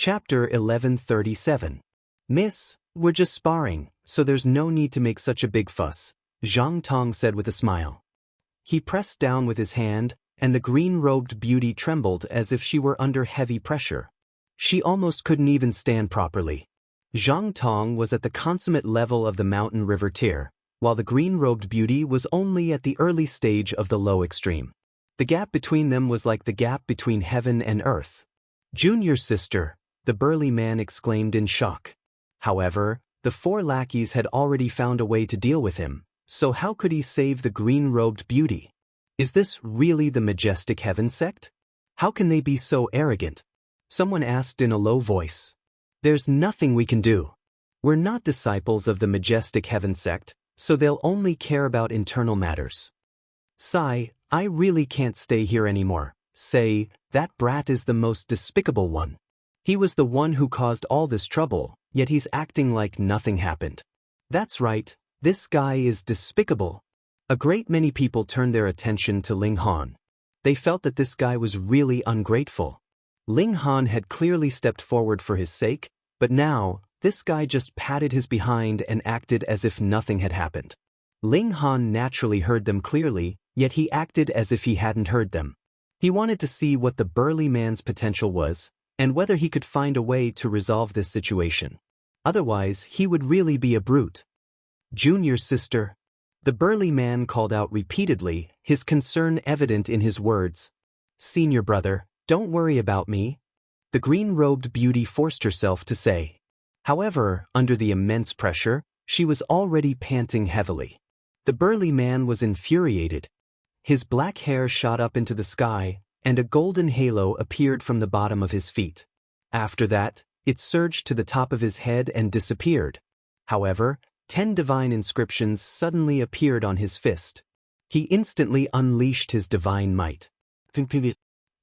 Chapter 1137. Miss, we're just sparring, so there's no need to make such a big fuss, Zhang Tong said with a smile. He pressed down with his hand, and the green-robed beauty trembled as if she were under heavy pressure. She almost couldn't even stand properly. Zhang Tong was at the consummate level of the mountain river tier, while the green-robed beauty was only at the early stage of the low extreme. The gap between them was like the gap between heaven and earth. Junior sister, the burly man exclaimed in shock. However, the four lackeys had already found a way to deal with him, so how could he save the green-robed beauty? Is this really the majestic heaven sect? How can they be so arrogant? Someone asked in a low voice. There's nothing we can do. We're not disciples of the majestic heaven sect, so they'll only care about internal matters. Sigh, I really can't stay here anymore. Say, that brat is the most despicable one. He was the one who caused all this trouble, yet he's acting like nothing happened. That's right, this guy is despicable. A great many people turned their attention to Ling Han. They felt that this guy was really ungrateful. Ling Han had clearly stepped forward for his sake, but now, this guy just patted his behind and acted as if nothing had happened. Ling Han naturally heard them clearly, yet he acted as if he hadn't heard them. He wanted to see what the burly man's potential was, and whether he could find a way to resolve this situation. Otherwise, he would really be a brute. Junior sister. The burly man called out repeatedly, his concern evident in his words. Senior brother, don't worry about me. The green-robed beauty forced herself to say. However, under the immense pressure, she was already panting heavily. The burly man was infuriated. His black hair shot up into the sky, and a golden halo appeared from the bottom of his feet. After that, it surged to the top of his head and disappeared. However, 10 divine inscriptions suddenly appeared on his fist. He instantly unleashed his divine might.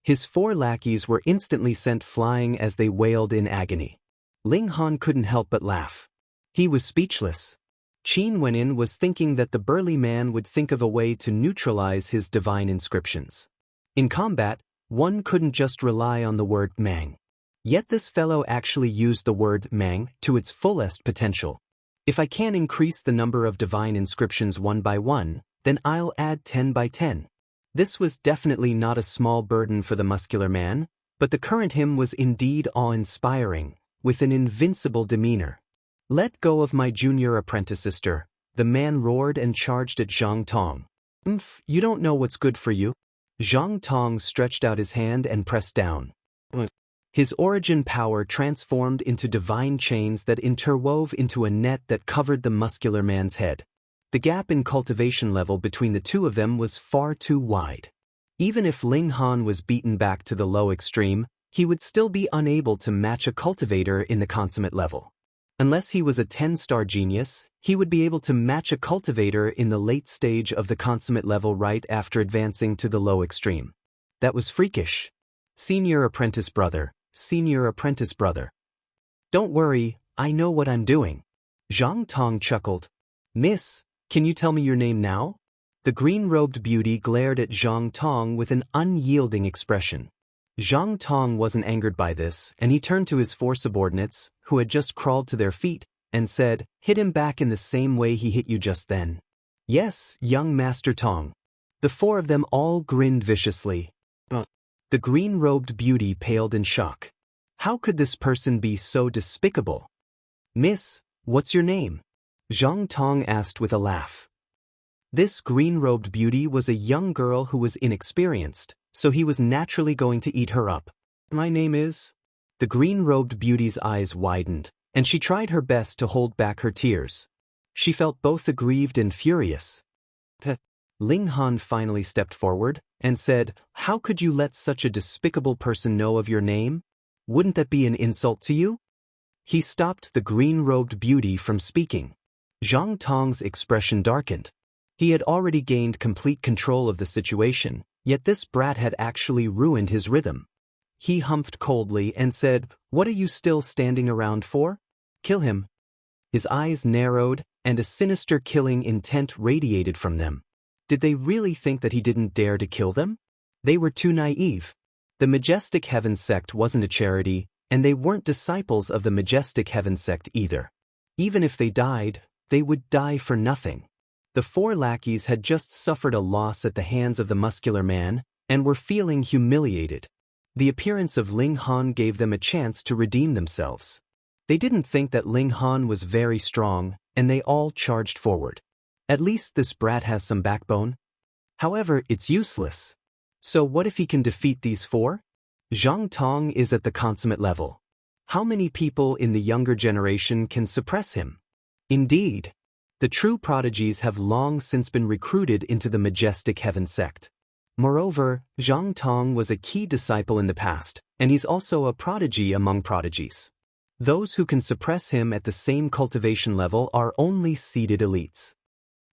His 4 lackeys were instantly sent flying as they wailed in agony. Ling Han couldn't help but laugh. He was speechless. Qin Wenin was thinking that the burly man would think of a way to neutralize his divine inscriptions. In combat, one couldn't just rely on the word mang. Yet this fellow actually used the word mang to its fullest potential. If I can't increase the number of divine inscriptions 1 by 1, then I'll add 10 by 10. This was definitely not a small burden for the muscular man, but the current him was indeed awe-inspiring, with an invincible demeanor. Let go of my junior apprentice sister, the man roared and charged at Zhang Tong. You don't know what's good for you? Zhang Tong stretched out his hand and pressed down. His origin power transformed into divine chains that interwove into a net that covered the muscular man's head. The gap in cultivation level between the two of them was far too wide. Even if Ling Han was beaten back to the low extreme, he would still be unable to match a cultivator in the consummate level. Unless he was a 10-star genius, he would be able to match a cultivator in the late stage of the consummate level right after advancing to the low extreme. That was freakish. Senior apprentice brother, senior apprentice brother. Don't worry, I know what I'm doing. Zhang Tong chuckled. Miss, can you tell me your name now? The green-robed beauty glared at Zhang Tong with an unyielding expression. Zhang Tong wasn't angered by this, and he turned to his 4 subordinates, who had just crawled to their feet, and said, hit him back in the same way he hit you just then. Yes, young Master Tong. The 4 of them all grinned viciously. The green-robed beauty paled in shock. How could this person be so despicable? Miss, what's your name? Zhang Tong asked with a laugh. This green-robed beauty was a young girl who was inexperienced, so he was naturally going to eat her up. My name is... The green-robed beauty's eyes widened, and she tried her best to hold back her tears. She felt both aggrieved and furious. Ling Han finally stepped forward and said, how could you let such a despicable person know of your name? Wouldn't that be an insult to you? He stopped the green-robed beauty from speaking. Zhang Tong's expression darkened. He had already gained complete control of the situation, yet this brat had actually ruined his rhythm. He humphed coldly and said, what are you still standing around for? Kill him. His eyes narrowed, and a sinister killing intent radiated from them. Did they really think that he didn't dare to kill them? They were too naive. The majestic heaven sect wasn't a charity, And they weren't disciples of the majestic heaven sect either. Even if they died, they would die for nothing. The four lackeys had just suffered a loss at the hands of the muscular man, and were feeling humiliated. The appearance of Ling Han gave them a chance to redeem themselves. They didn't think that Ling Han was very strong, and they all charged forward. At least this brat has some backbone. However, it's useless. So what if he can defeat these four? Zhang Tong is at the consummate level. How many people in the younger generation can suppress him? Indeed, the true prodigies have long since been recruited into the majestic heaven sect. Moreover, Zhang Tong was a key disciple in the past, and he's also a prodigy among prodigies. Those who can suppress him at the same cultivation level are only seeded elites.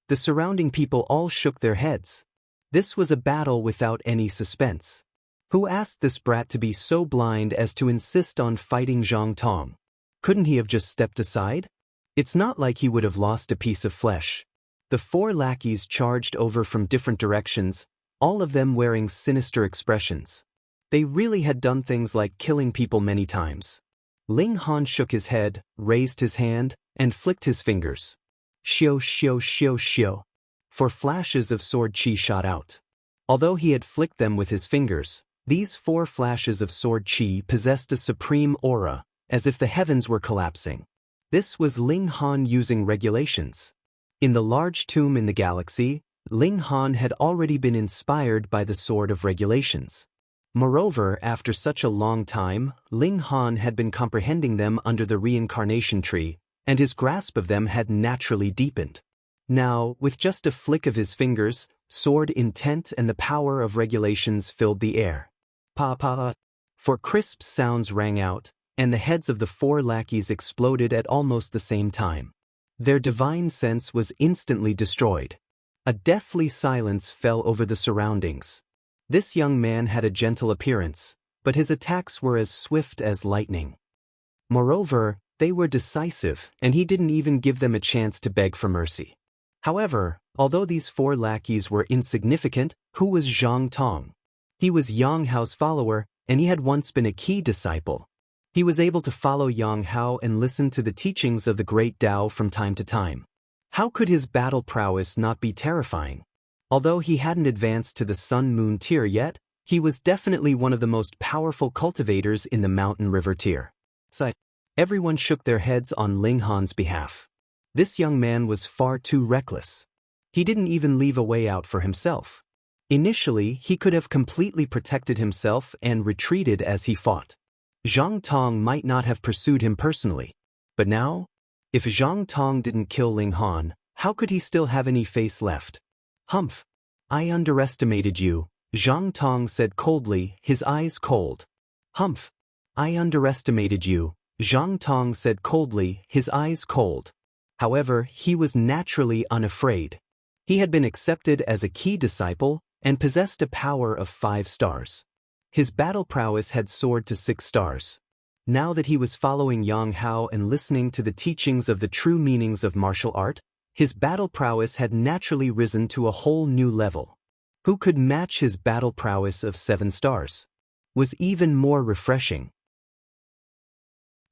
The surrounding people all shook their heads. This was a battle without any suspense. Who asked this brat to be so blind as to insist on fighting Zhang Tong? Couldn't he have just stepped aside? It's not like he would have lost a piece of flesh. The four lackeys charged over from different directions, all of them wearing sinister expressions. They really had done things like killing people many times. Ling Han shook his head, raised his hand, and flicked his fingers. Xiao xiao xiao xiao. Four flashes of sword chi shot out. Although he had flicked them with his fingers, these four flashes of sword chi possessed a supreme aura, as if the heavens were collapsing. This was Ling Han using regulations. In the large tomb in the galaxy, Ling Han had already been inspired by the sword of regulations. Moreover, after such a long time, Ling Han had been comprehending them under the reincarnation tree, and his grasp of them had naturally deepened. Now, with just a flick of his fingers, sword intent and the power of regulations filled the air. Pa-pa. For crisp sounds rang out, and the heads of the four lackeys exploded at almost the same time. Their divine sense was instantly destroyed. A deathly silence fell over the surroundings. This young man had a gentle appearance, but his attacks were as swift as lightning. Moreover, they were decisive, and he didn't even give them a chance to beg for mercy. However, although these four lackeys were insignificant, who was Zhang Tong? He was Yang Hao's follower, and he had once been a key disciple. He was able to follow Yang Hao and listen to the teachings of the great Tao from time to time. How could his battle prowess not be terrifying? Although he hadn't advanced to the Sun-Moon tier yet, he was definitely one of the most powerful cultivators in the Mountain River tier. Everyone shook their heads on Ling Han's behalf. This young man was far too reckless. He didn't even leave a way out for himself. Initially, he could have completely protected himself and retreated as he fought. Zhang Tong might not have pursued him personally. But now, if Zhang Tong didn't kill Ling Han, how could he still have any face left? Humph. I underestimated you, Zhang Tong said coldly, his eyes cold. Humph. I underestimated you, Zhang Tong said coldly, his eyes cold. However, he was naturally unafraid. He had been accepted as a key disciple and possessed a power of 5 stars. His battle prowess had soared to 6 stars. Now that he was following Yang Hao and listening to the teachings of the true meanings of martial art, his battle prowess had naturally risen to a whole new level. Who could match his battle prowess of 7 stars? Was even more refreshing.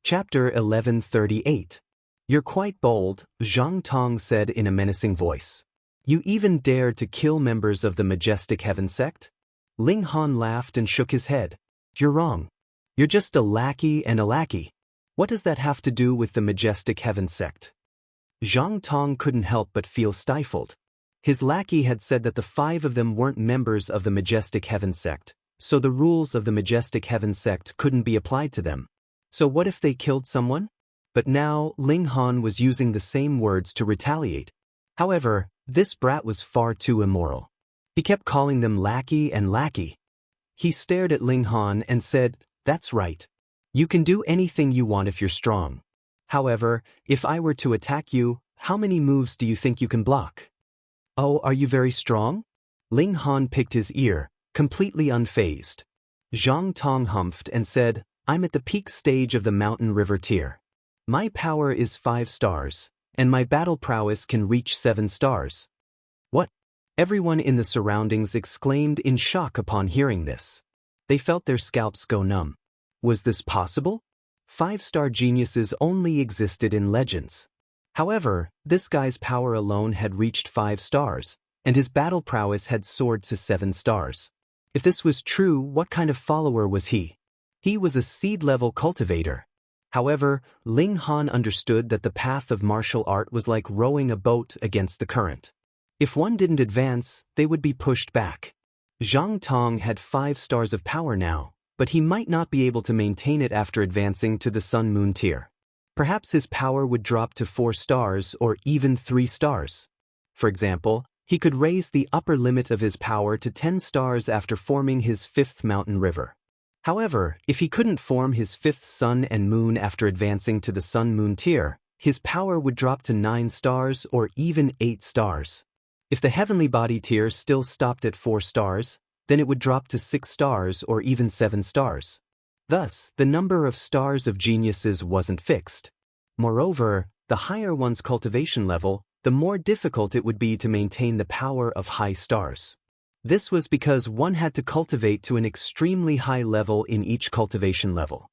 Chapter 1138. You're quite bold, Zhang Tong said in a menacing voice. You even dared to kill members of the majestic heaven sect? Ling Han laughed and shook his head. You're wrong. You're just a lackey and a lackey. What does that have to do with the majestic heaven sect? Zhang Tong couldn't help but feel stifled. His lackey had said that the 5 of them weren't members of the majestic heaven sect, so the rules of the majestic heaven sect couldn't be applied to them. So what if they killed someone? But now, Ling Han was using the same words to retaliate. However, this brat was far too immoral. He kept calling them lackey and lackey. He stared at Ling Han and said, That's right. You can do anything you want if you're strong. However, if I were to attack you, how many moves do you think you can block? Oh, are you very strong? Ling Han picked his ear, completely unfazed. Zhang Tong humphed and said, I'm at the peak stage of the Mountain River tier. My power is 5 stars, and my battle prowess can reach 7 stars. What? Everyone in the surroundings exclaimed in shock upon hearing this. They felt their scalps go numb. Was this possible? 5-star geniuses only existed in legends. However, this guy's power alone had reached 5 stars, and his battle prowess had soared to 7 stars. If this was true, what kind of follower was he? He was a seed-level cultivator. However, Ling Han understood that the path of martial art was like rowing a boat against the current. If one didn't advance, they would be pushed back. Zhang Tong had 5 stars of power now, but he might not be able to maintain it after advancing to the Sun-Moon tier. Perhaps his power would drop to 4 stars or even 3 stars. For example, he could raise the upper limit of his power to 10 stars after forming his 5th mountain river. However, if he couldn't form his 5th sun and moon after advancing to the Sun-Moon tier, his power would drop to 9 stars or even 8 stars. If the heavenly body tier still stopped at 4 stars, then it would drop to 6 stars or even 7 stars. Thus, the number of stars of geniuses wasn't fixed. Moreover, the higher one's cultivation level, the more difficult it would be to maintain the power of high stars. This was because one had to cultivate to an extremely high level in each cultivation level.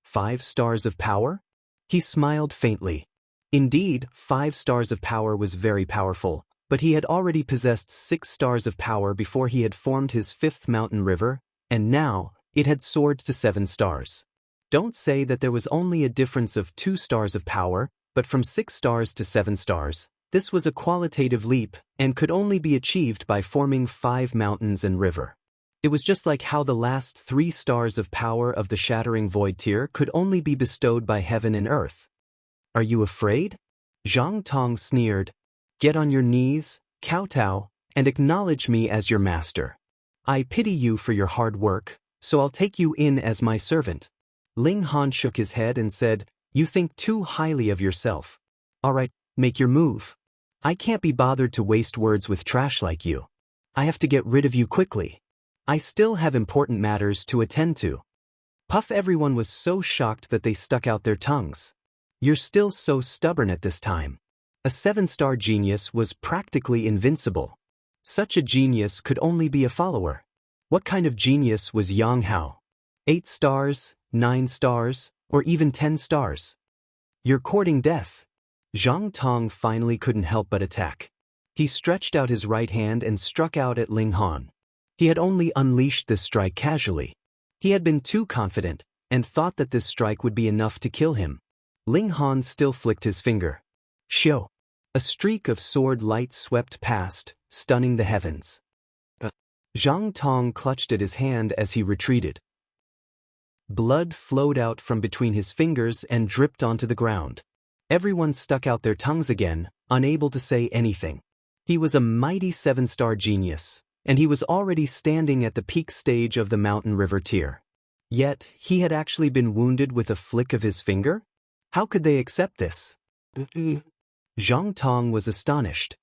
5 stars of power? He smiled faintly. Indeed, 5 stars of power was very powerful, but he had already possessed 6 stars of power before he had formed his 5th mountain river, and now, it had soared to 7 stars. Don't say that there was only a difference of 2 stars of power, but from 6 stars to 7 stars, this was a qualitative leap and could only be achieved by forming 5 mountains and river. It was just like how the last 3 stars of power of the Shattering Void tier could only be bestowed by heaven and earth. Are you afraid? Zhang Tong sneered. Get on your knees, kowtow, and acknowledge me as your master. I pity you for your hard work, so I'll take you in as my servant. Ling Han shook his head and said, You think too highly of yourself. All right, make your move. I can't be bothered to waste words with trash like you. I have to get rid of you quickly. I still have important matters to attend to. Puff. Everyone was so shocked that they stuck out their tongues. You're still so stubborn at this time. A 7-star genius was practically invincible. Such a genius could only be a follower. What kind of genius was Yang Hao? 8 stars, 9 stars, or even 10 stars? You're courting death. Zhang Tong finally couldn't help but attack. He stretched out his right hand and struck out at Ling Han. He had only unleashed this strike casually. He had been too confident, and thought that this strike would be enough to kill him. Ling Han still flicked his finger. Shio! A streak of sword light swept past, stunning the heavens. Zhang Tong clutched at his hand as he retreated. Blood flowed out from between his fingers and dripped onto the ground. Everyone stuck out their tongues again, unable to say anything. He was a mighty 7-star genius, and he was already standing at the peak stage of the mountain river tier. Yet, he had actually been wounded with a flick of his finger? How could they accept this? Zhang Tong was astonished.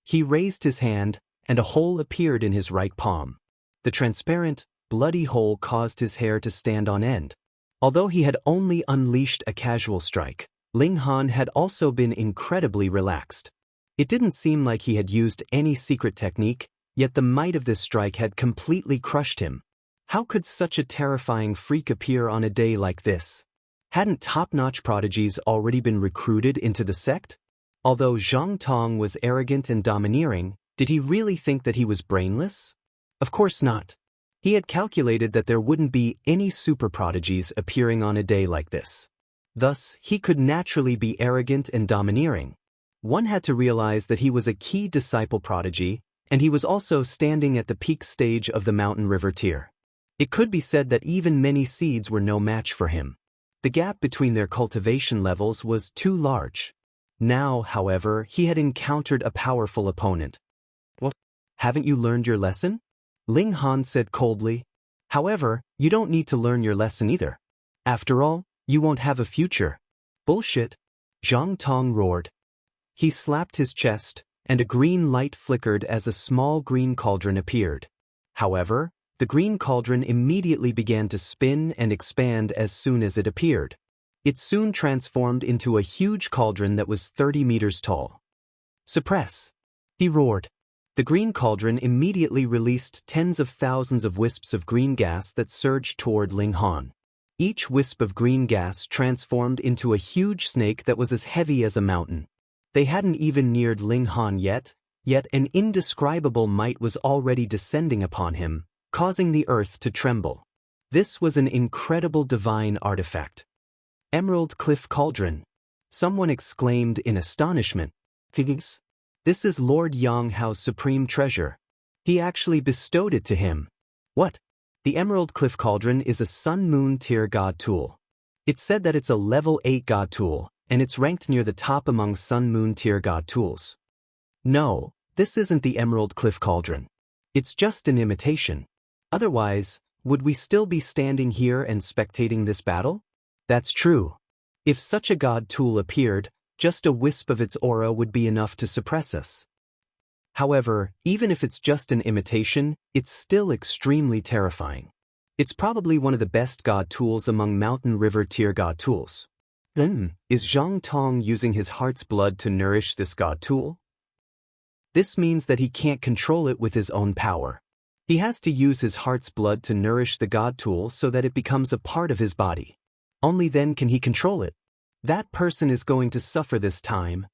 He raised his hand, and a hole appeared in his right palm. The transparent, bloody hole caused his hair to stand on end. Although he had only unleashed a casual strike, Ling Han had also been incredibly relaxed. It didn't seem like he had used any secret technique, yet the might of this strike had completely crushed him. How could such a terrifying freak appear on a day like this? Hadn't top-notch prodigies already been recruited into the sect? Although Zhang Tong was arrogant and domineering, did he really think that he was brainless? Of course not. He had calculated that there wouldn't be any super prodigies appearing on a day like this. Thus, he could naturally be arrogant and domineering. One had to realize that he was a key disciple prodigy, and he was also standing at the peak stage of the mountain river tier. It could be said that even many seeds were no match for him. The gap between their cultivation levels was too large. Now, however, he had encountered a powerful opponent. What? Haven't you learned your lesson? Ling Han said coldly. However, you don't need to learn your lesson either. After all, you won't have a future. Bullshit. Zhang Tong roared. He slapped his chest, and a green light flickered as a small green cauldron appeared. However, the green cauldron immediately began to spin and expand as soon as it appeared. It soon transformed into a huge cauldron that was 30 meters tall. Suppress! He roared. The green cauldron immediately released tens of thousands of wisps of green gas that surged toward Ling Han. Each wisp of green gas transformed into a huge snake that was as heavy as a mountain. They hadn't even neared Ling Han yet an indescribable might was already descending upon him, causing the earth to tremble. This was an incredible divine artifact. Emerald Cliff Cauldron. Someone exclaimed in astonishment. This is Lord Yang Hao's supreme treasure. He actually bestowed it to him. What? The Emerald Cliff Cauldron is a Sun-Moon tier god tool. It's said that it's a level 8 god tool, and it's ranked near the top among Sun-Moon tier god tools. No, this isn't the Emerald Cliff Cauldron. It's just an imitation. Otherwise, would we still be standing here and spectating this battle? That's true. If such a god tool appeared, just a wisp of its aura would be enough to suppress us. However, even if it's just an imitation, it's still extremely terrifying. It's probably one of the best god tools among Mountain River tier god tools. Then, is Zhang Tong using his heart's blood to nourish this god tool? This means that he can't control it with his own power. He has to use his heart's blood to nourish the god tool so that it becomes a part of his body. Only then can he control it. That person is going to suffer this time.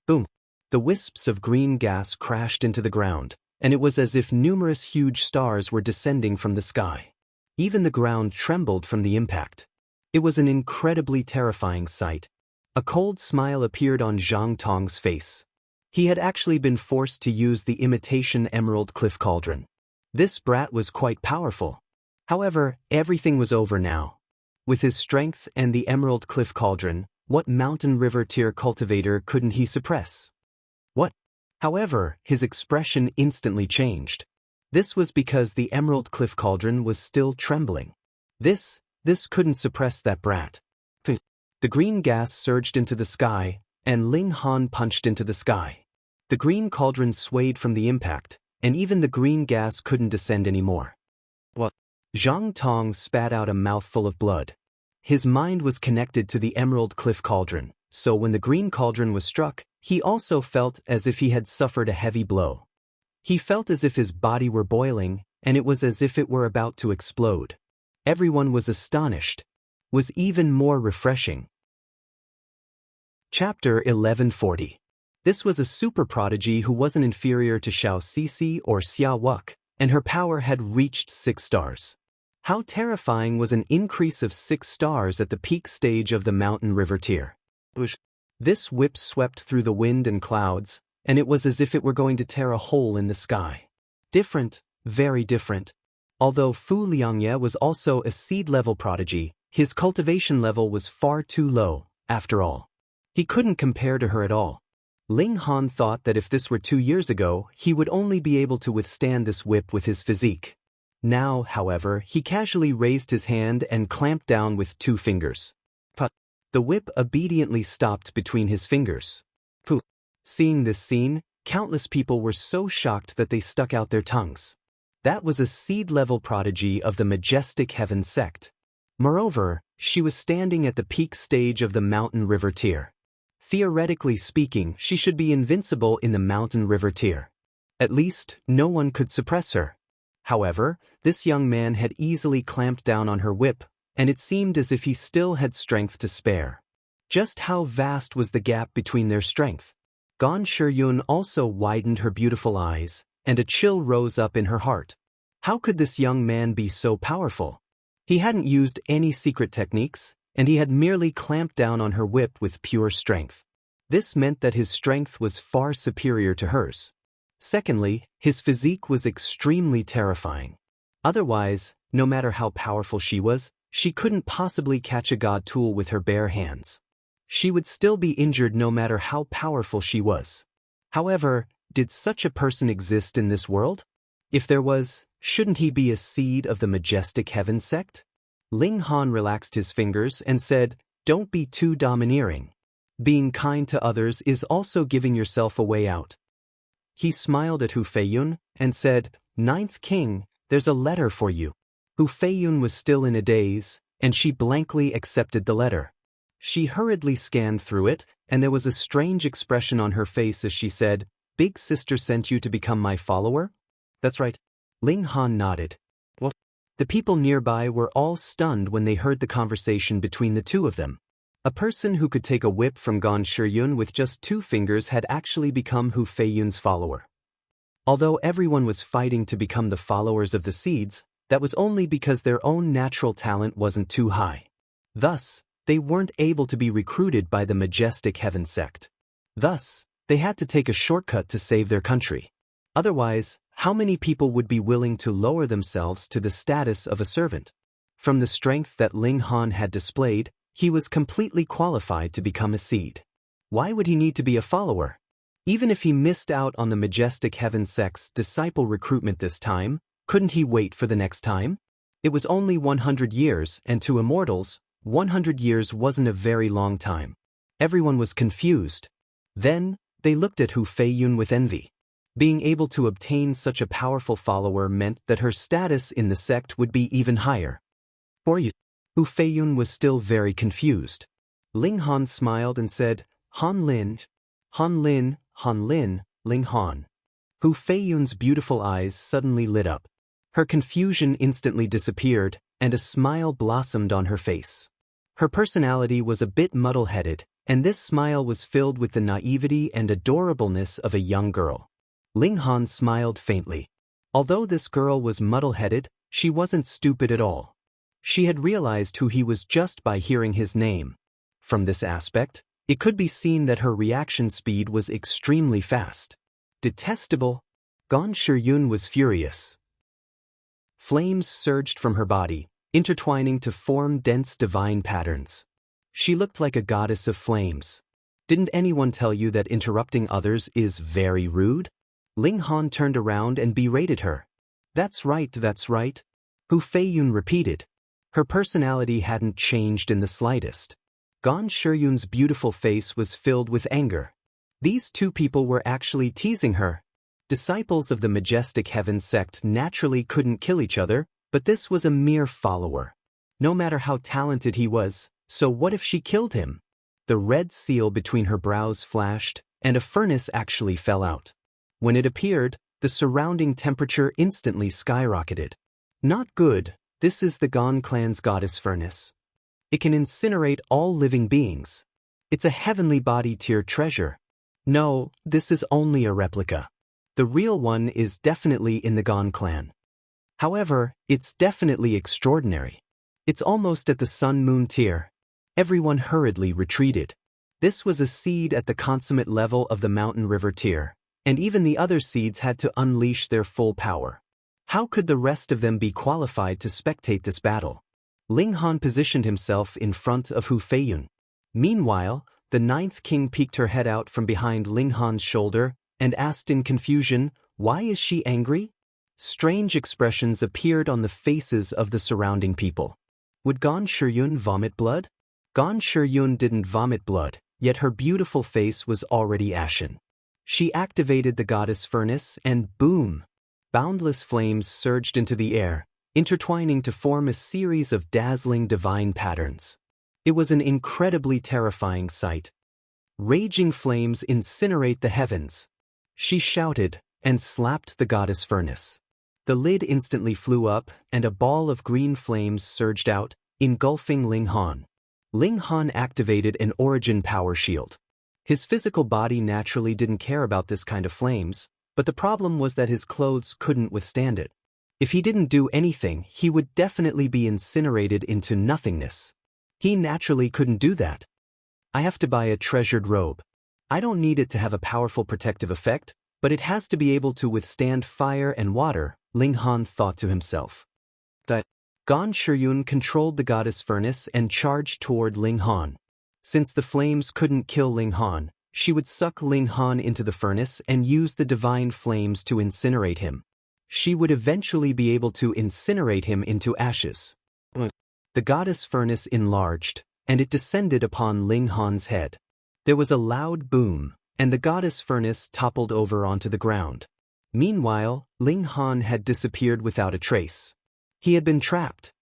Boom. The wisps of green gas crashed into the ground, and it was as if numerous huge stars were descending from the sky. Even the ground trembled from the impact. It was an incredibly terrifying sight. A cold smile appeared on Zhang Tong's face. He had actually been forced to use the imitation Emerald Cliff Cauldron. This brat was quite powerful. However, everything was over now. With his strength and the Emerald Cliff Cauldron, what Mountain River tier cultivator couldn't he suppress? What? However, his expression instantly changed. This was because the Emerald Cliff Cauldron was still trembling. This couldn't suppress that brat. The green gas surged into the sky, and Ling Han punched into the sky. The green cauldron swayed from the impact, and even the green gas couldn't descend anymore. What? Zhang Tong spat out a mouthful of blood. His mind was connected to the Emerald Cliff Cauldron, so when the green cauldron was struck, he also felt as if he had suffered a heavy blow. He felt as if his body were boiling, and it was as if it were about to explode. Everyone was astonished. Was even more refreshing. Chapter 1140. This was a super prodigy who wasn't inferior to Xiao Sisi or Xia Wuk, and her power had reached 6 stars. How terrifying was an increase of 6 stars at the peak stage of the Mountain River tier. This whip swept through the wind and clouds, and it was as if it were going to tear a hole in the sky. Different, very different. Although Fu Liangye was also a seed-level prodigy, his cultivation level was far too low, after all. He couldn't compare to her at all. Ling Han thought that if this were 2 years ago, he would only be able to withstand this whip with his physique. Now, however, he casually raised his hand and clamped down with 2 fingers. But the whip obediently stopped between his fingers. Seeing this scene, countless people were so shocked that they stuck out their tongues. That was a seed-level prodigy of the Majestic Heaven sect. Moreover, she was standing at the peak stage of the Mountain River tier. Theoretically speaking, she should be invincible in the Mountain River tier. At least, no one could suppress her. However, this young man had easily clamped down on her whip, and it seemed as if he still had strength to spare. Just how vast was the gap between their strength? Gan Shiyun also widened her beautiful eyes, and a chill rose up in her heart. How could this young man be so powerful? He hadn't used any secret techniques, and he had merely clamped down on her whip with pure strength. This meant that his strength was far superior to hers. Secondly, his physique was extremely terrifying. Otherwise, no matter how powerful she was, she couldn't possibly catch a god tool with her bare hands. She would still be injured no matter how powerful she was. However, did such a person exist in this world? If there was, shouldn't he be a seed of the Majestic Heaven sect? Ling Han relaxed his fingers and said, "Don't be too domineering. Being kind to others is also giving yourself a way out." He smiled at Hu Feiyun and said, "Ninth King, there's a letter for you." Hu Feiyun was still in a daze, and she blankly accepted the letter. She hurriedly scanned through it, and there was a strange expression on her face as she said, "Big sister sent you to become my follower?" "That's right." Ling Han nodded. "What?" The people nearby were all stunned when they heard the conversation between the two of them. A person who could take a whip from Gan Shiyun with just 2 fingers had actually become Hu Feiyun's follower. Although everyone was fighting to become the followers of the seeds, that was only because their own natural talent wasn't too high. Thus, they weren't able to be recruited by the majestic heaven sect. Thus, they had to take a shortcut to save their country. Otherwise, how many people would be willing to lower themselves to the status of a servant? From the strength that Ling Han had displayed, he was completely qualified to become a seed. Why would he need to be a follower? Even if he missed out on the majestic heaven sect's disciple recruitment this time, couldn't he wait for the next time? It was only 100 years, and to immortals, 100 years wasn't a very long time. Everyone was confused. Then, they looked at Hu Feiyun with envy. Being able to obtain such a powerful follower meant that her status in the sect would be even higher. For you, Hu Feiyun was still very confused. Ling Han smiled and said, Han Lin, Han Lin, Han Lin, Ling Han. Hu Feiyun's beautiful eyes suddenly lit up. Her confusion instantly disappeared, and a smile blossomed on her face. Her personality was a bit muddle-headed, and this smile was filled with the naivety and adorableness of a young girl. Ling Han smiled faintly. Although this girl was muddle-headed, she wasn't stupid at all. She had realized who he was just by hearing his name. From this aspect, it could be seen that her reaction speed was extremely fast. Detestable. Gan Shiyun was furious. Flames surged from her body, intertwining to form dense divine patterns. She looked like a goddess of flames. Didn't anyone tell you that interrupting others is very rude? Ling Han turned around and berated her. That's right, that's right. Hu Feiyun repeated. Her personality hadn't changed in the slightest. Gan Shiyun's beautiful face was filled with anger. These two people were actually teasing her. Disciples of the majestic heaven sect naturally couldn't kill each other, but this was a mere follower. No matter how talented he was, so what if she killed him? The red seal between her brows flashed, and a furnace actually fell out. When it appeared, the surrounding temperature instantly skyrocketed. Not good, this is the Gan clan's goddess furnace. It can incinerate all living beings. It's a heavenly body tier treasure. No, this is only a replica. The real one is definitely in the Gan clan. However, it's definitely extraordinary. It's almost at the sun-moon tier. Everyone hurriedly retreated. This was a seed at the consummate level of the mountain river tier, and even the other seeds had to unleash their full power. How could the rest of them be qualified to spectate this battle? Ling Han positioned himself in front of Hu Feiyun. Meanwhile, the 9th king peeked her head out from behind Ling Han's shoulder and asked in confusion, "Why is she angry?" Strange expressions appeared on the faces of the surrounding people. Would Gan Shiyun vomit blood? Gan Shiyun didn't vomit blood, yet her beautiful face was already ashen. She activated the goddess furnace and boom! Boundless flames surged into the air, intertwining to form a series of dazzling divine patterns. It was an incredibly terrifying sight. Raging flames incinerate the heavens. She shouted and slapped the goddess furnace. The lid instantly flew up, and a ball of green flames surged out, engulfing Ling Han. Ling Han activated an origin power shield. His physical body naturally didn't care about this kind of flames, but the problem was that his clothes couldn't withstand it. If he didn't do anything, he would definitely be incinerated into nothingness. He naturally couldn't do that. I have to buy a treasured robe. I don't need it to have a powerful protective effect, but it has to be able to withstand fire and water, Ling Han thought to himself. Gan Shiyun controlled the goddess furnace and charged toward Ling Han. Since the flames couldn't kill Ling Han, she would suck Ling Han into the furnace and use the divine flames to incinerate him. She would eventually be able to incinerate him into ashes. The goddess furnace enlarged, and it descended upon Ling Han's head. There was a loud boom, and the goddess furnace toppled over onto the ground. Meanwhile, Ling Han had disappeared without a trace. He had been trapped.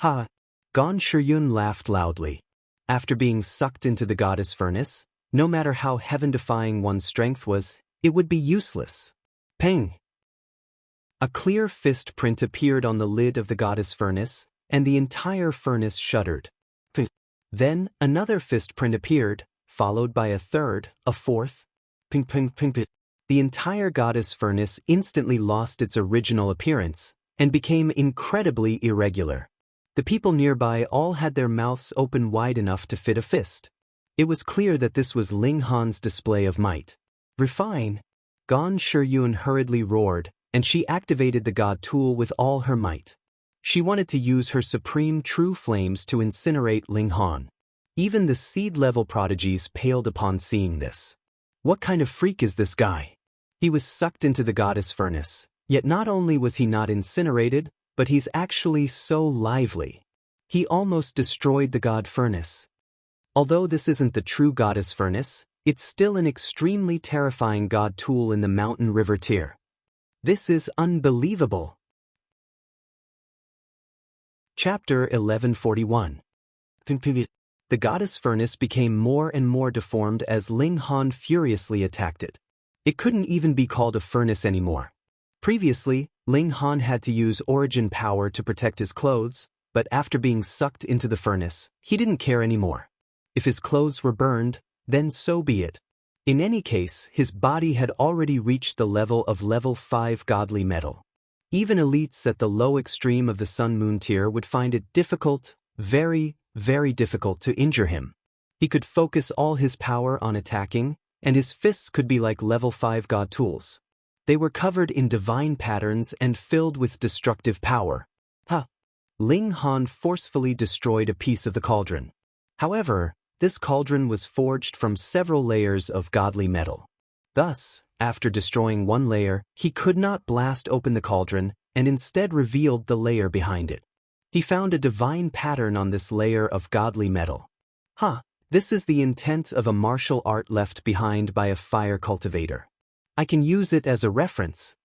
Ha! Gan Shiyun laughed loudly. After being sucked into the goddess furnace, no matter how heaven-defying one's strength was, it would be useless. Peng! A clear fist print appeared on the lid of the goddess furnace, and the entire furnace shuddered. Then, another fist print appeared, followed by a third, a fourth. Ping ping ping ping. The entire goddess furnace instantly lost its original appearance, and became incredibly irregular. The people nearby all had their mouths open wide enough to fit a fist. It was clear that this was Ling Han's display of might. Refine! Gan Shiyun hurriedly roared, and she activated the god tool with all her might. She wanted to use her supreme true flames to incinerate Ling Han. Even the seed-level prodigies paled upon seeing this. What kind of freak is this guy? He was sucked into the goddess furnace, yet not only was he not incinerated, but he's actually so lively. He almost destroyed the god furnace. Although this isn't the true goddess furnace, it's still an extremely terrifying god tool in the mountain river tier. This is unbelievable. Chapter 1141. The goddess furnace became more and more deformed as Ling Han furiously attacked it. It couldn't even be called a furnace anymore. Previously, Ling Han had to use origin power to protect his clothes, but after being sucked into the furnace, he didn't care anymore. If his clothes were burned, then so be it. In any case, his body had already reached the level of level 5 godly metal. Even elites at the low extreme of the Sun-Moon tier would find it difficult, very, very difficult to injure him. He could focus all his power on attacking, and his fists could be like level 5 god tools. They were covered in divine patterns and filled with destructive power. Ling Han forcefully destroyed a piece of the cauldron. However, this cauldron was forged from several layers of godly metal. Thus, after destroying one layer, he could not blast open the cauldron and instead revealed the layer behind it. He found a divine pattern on this layer of godly metal. This is the intent of a martial art left behind by a fire cultivator. I can use it as a reference.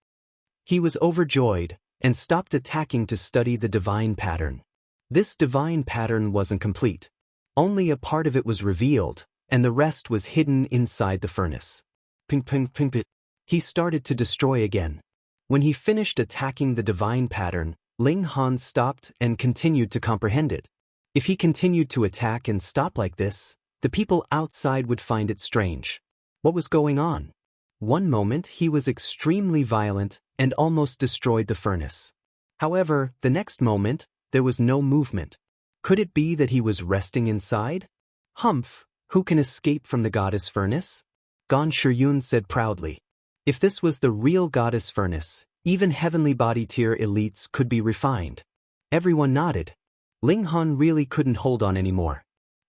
He was overjoyed and stopped attacking to study the divine pattern. This divine pattern wasn't complete. Only a part of it was revealed, and the rest was hidden inside the furnace. Ping ping ping ping. He started to destroy again. When he finished attacking the divine pattern, Ling Han stopped and continued to comprehend it. If he continued to attack and stop like this, the people outside would find it strange. What was going on? One moment he was extremely violent and almost destroyed the furnace. However, the next moment, there was no movement. Could it be that he was resting inside? Humph, who can escape from the goddess furnace? Gan Shiyun said proudly. If this was the real goddess furnace, even heavenly body tier elites could be refined. Everyone nodded. Ling Han really couldn't hold on anymore.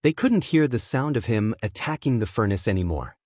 They couldn't hear the sound of him attacking the furnace anymore.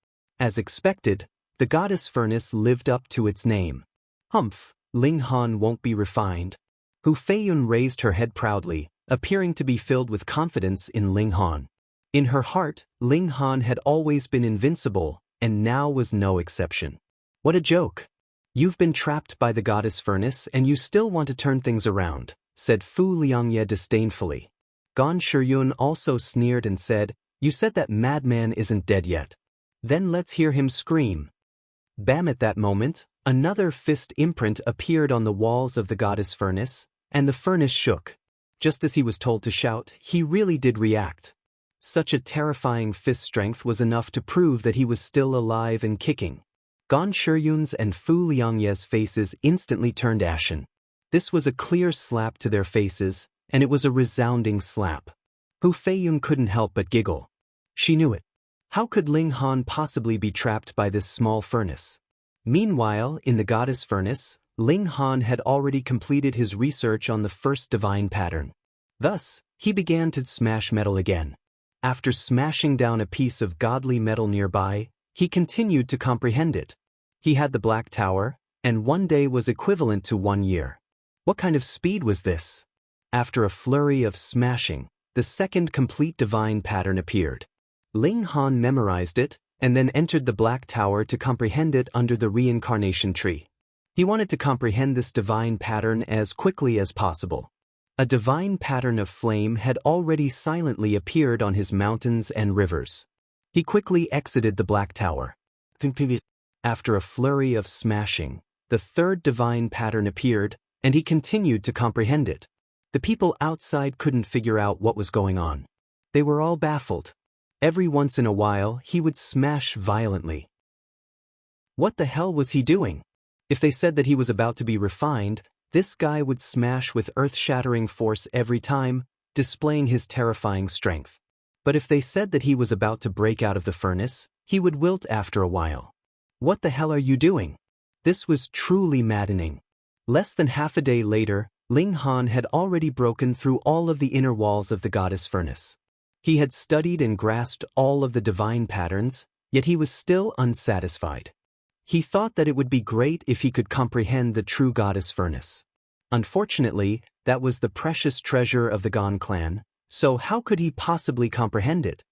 As expected, the goddess furnace lived up to its name. Humph, Ling Han won't be refined. Hu Feiyun raised her head proudly, appearing to be filled with confidence in Ling Han. In her heart, Ling Han had always been invincible, and now was no exception. What a joke! You've been trapped by the goddess furnace and you still want to turn things around, said Fu Liangye disdainfully. Gan Shiyun also sneered and said, you said that madman isn't dead yet. Then let's hear him scream. Bam! At that moment, another fist imprint appeared on the walls of the goddess furnace, and the furnace shook. Just as he was told to shout, he really did react. Such a terrifying fist strength was enough to prove that he was still alive and kicking. Gan Shiyun's and Fu Liangye's faces instantly turned ashen. This was a clear slap to their faces, and it was a resounding slap. Hu Feiyun couldn't help but giggle. She knew it. How could Ling Han possibly be trapped by this small furnace? Meanwhile, in the goddess furnace, Ling Han had already completed his research on the first divine pattern. Thus, he began to smash metal again. After smashing down a piece of godly metal nearby, he continued to comprehend it. He had the Black Tower, and one day was equivalent to 1 year. What kind of speed was this? After a flurry of smashing, the second complete divine pattern appeared. Ling Han memorized it, and then entered the Black Tower to comprehend it under the reincarnation tree. He wanted to comprehend this divine pattern as quickly as possible. A divine pattern of flame had already silently appeared on his mountains and rivers. He quickly exited the Black Tower. After a flurry of smashing, the third divine pattern appeared, and he continued to comprehend it. The people outside couldn't figure out what was going on. They were all baffled. Every once in a while, he would smash violently. What the hell was he doing? If they said that he was about to be refined, this guy would smash with earth-shattering force every time, displaying his terrifying strength. But if they said that he was about to break out of the furnace, he would wilt after a while. What the hell are you doing? This was truly maddening. Less than half a day later, Ling Han had already broken through all of the inner walls of the goddess furnace. He had studied and grasped all of the divine patterns, yet he was still unsatisfied. He thought that it would be great if he could comprehend the true goddess furnace. Unfortunately, that was the precious treasure of the Gon clan, so how could he possibly comprehend it?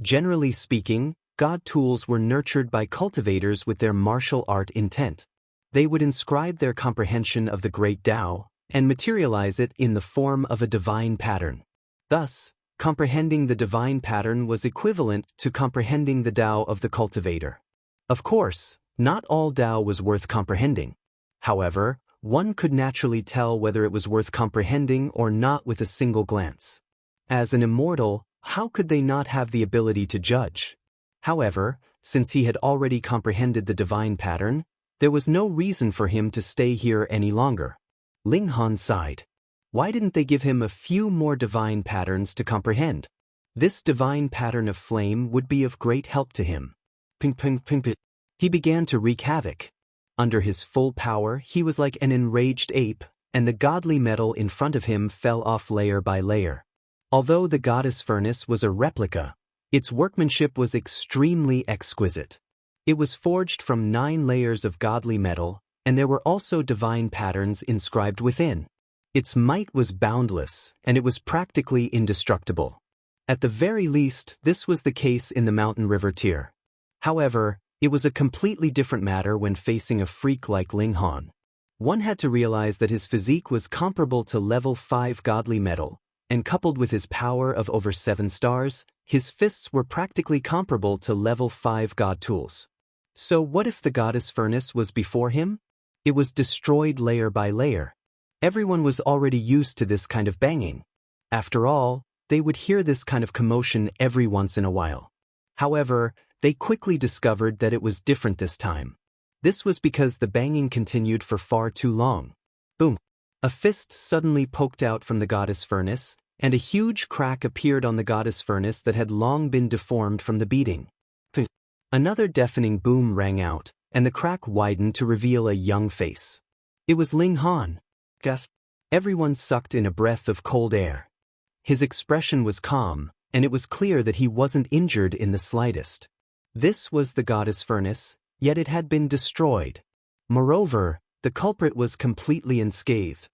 Generally speaking, god tools were nurtured by cultivators with their martial art intent. They would inscribe their comprehension of the great Tao and materialize it in the form of a divine pattern. Thus, comprehending the divine pattern was equivalent to comprehending the Tao of the cultivator. Of course, not all Tao was worth comprehending. However, one could naturally tell whether it was worth comprehending or not with a single glance. As an immortal, how could they not have the ability to judge? However, since he had already comprehended the divine pattern, there was no reason for him to stay here any longer. Ling Han sighed. Why didn't they give him a few more divine patterns to comprehend? This divine pattern of flame would be of great help to him. Ping ping ping ping. He began to wreak havoc. Under his full power, he was like an enraged ape, and the godly metal in front of him fell off layer by layer. Although the goddess furnace was a replica, its workmanship was extremely exquisite. It was forged from 9 layers of godly metal, and there were also divine patterns inscribed within. Its might was boundless, and it was practically indestructible. At the very least, this was the case in the mountain river tier. However, it was a completely different matter when facing a freak like Ling Han. One had to realize that his physique was comparable to level 5 godly metal, and coupled with his power of over 7 stars, his fists were practically comparable to level 5 god tools. So what if the goddess furnace was before him? It was destroyed layer by layer. Everyone was already used to this kind of banging. After all, they would hear this kind of commotion every once in a while. However, they quickly discovered that it was different this time. This was because the banging continued for far too long. Boom! A fist suddenly poked out from the goddess furnace, and a huge crack appeared on the goddess furnace that had long been deformed from the beating. Another deafening boom rang out, and the crack widened to reveal a young face. It was Ling Han. Gasp! Everyone sucked in a breath of cold air. His expression was calm, and it was clear that he wasn't injured in the slightest. This was the goddess furnace, yet it had been destroyed. Moreover, the culprit was completely unscathed.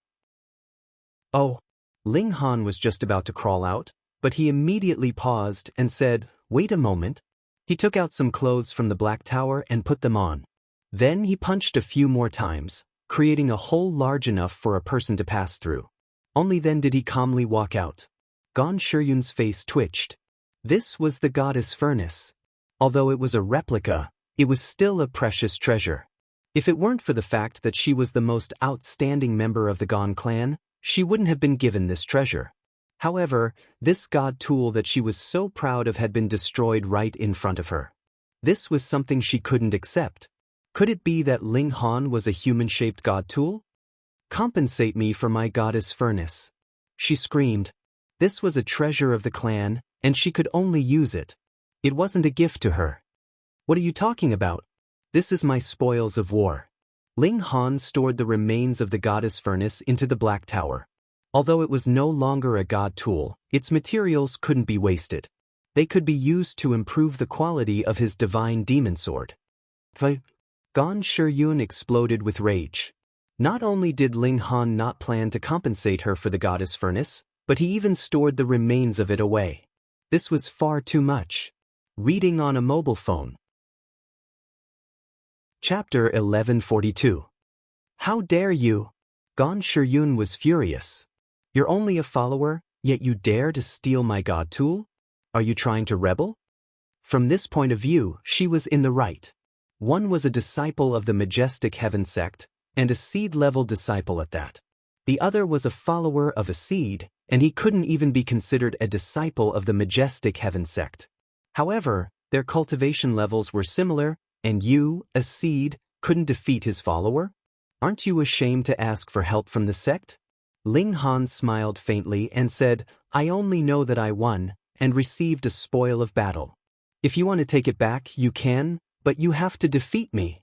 Oh! Ling Han was just about to crawl out, but he immediately paused and said, "Wait a moment." He took out some clothes from the Black Tower and put them on. Then he punched a few more times, creating a hole large enough for a person to pass through. Only then did he calmly walk out. Gon Shiryun's face twitched. This was the goddess furnace. Although it was a replica, it was still a precious treasure. If it weren't for the fact that she was the most outstanding member of the Gon clan, she wouldn't have been given this treasure. However, this god tool that she was so proud of had been destroyed right in front of her. This was something she couldn't accept. Could it be that Ling Han was a human-shaped god tool? Compensate me for my goddess furnace. She screamed. This was a treasure of the clan, and she could only use it. It wasn't a gift to her. What are you talking about? This is my spoils of war. Ling Han stored the remains of the goddess furnace into the Black Tower. Although it was no longer a god tool, its materials couldn't be wasted. They could be used to improve the quality of his divine demon sword. Gon Shiryun exploded with rage. Not only did Ling Han not plan to compensate her for the goddess furnace, but he even stored the remains of it away. This was far too much. Reading on a mobile phone. Chapter 1142. How dare you? Gon Shiryun was furious. You're only a follower, yet you dare to steal my god tool? Are you trying to rebel? From this point of view, she was in the right. One was a disciple of the majestic heaven sect, and a seed-level disciple at that. The other was a follower of a seed, and he couldn't even be considered a disciple of the majestic heaven sect. However, their cultivation levels were similar, and you, a seed, couldn't defeat his follower? Aren't you ashamed to ask for help from the sect? Ling Han smiled faintly and said, I only know that I won, and received a spoil of battle. If you want to take it back, you can, but you have to defeat me.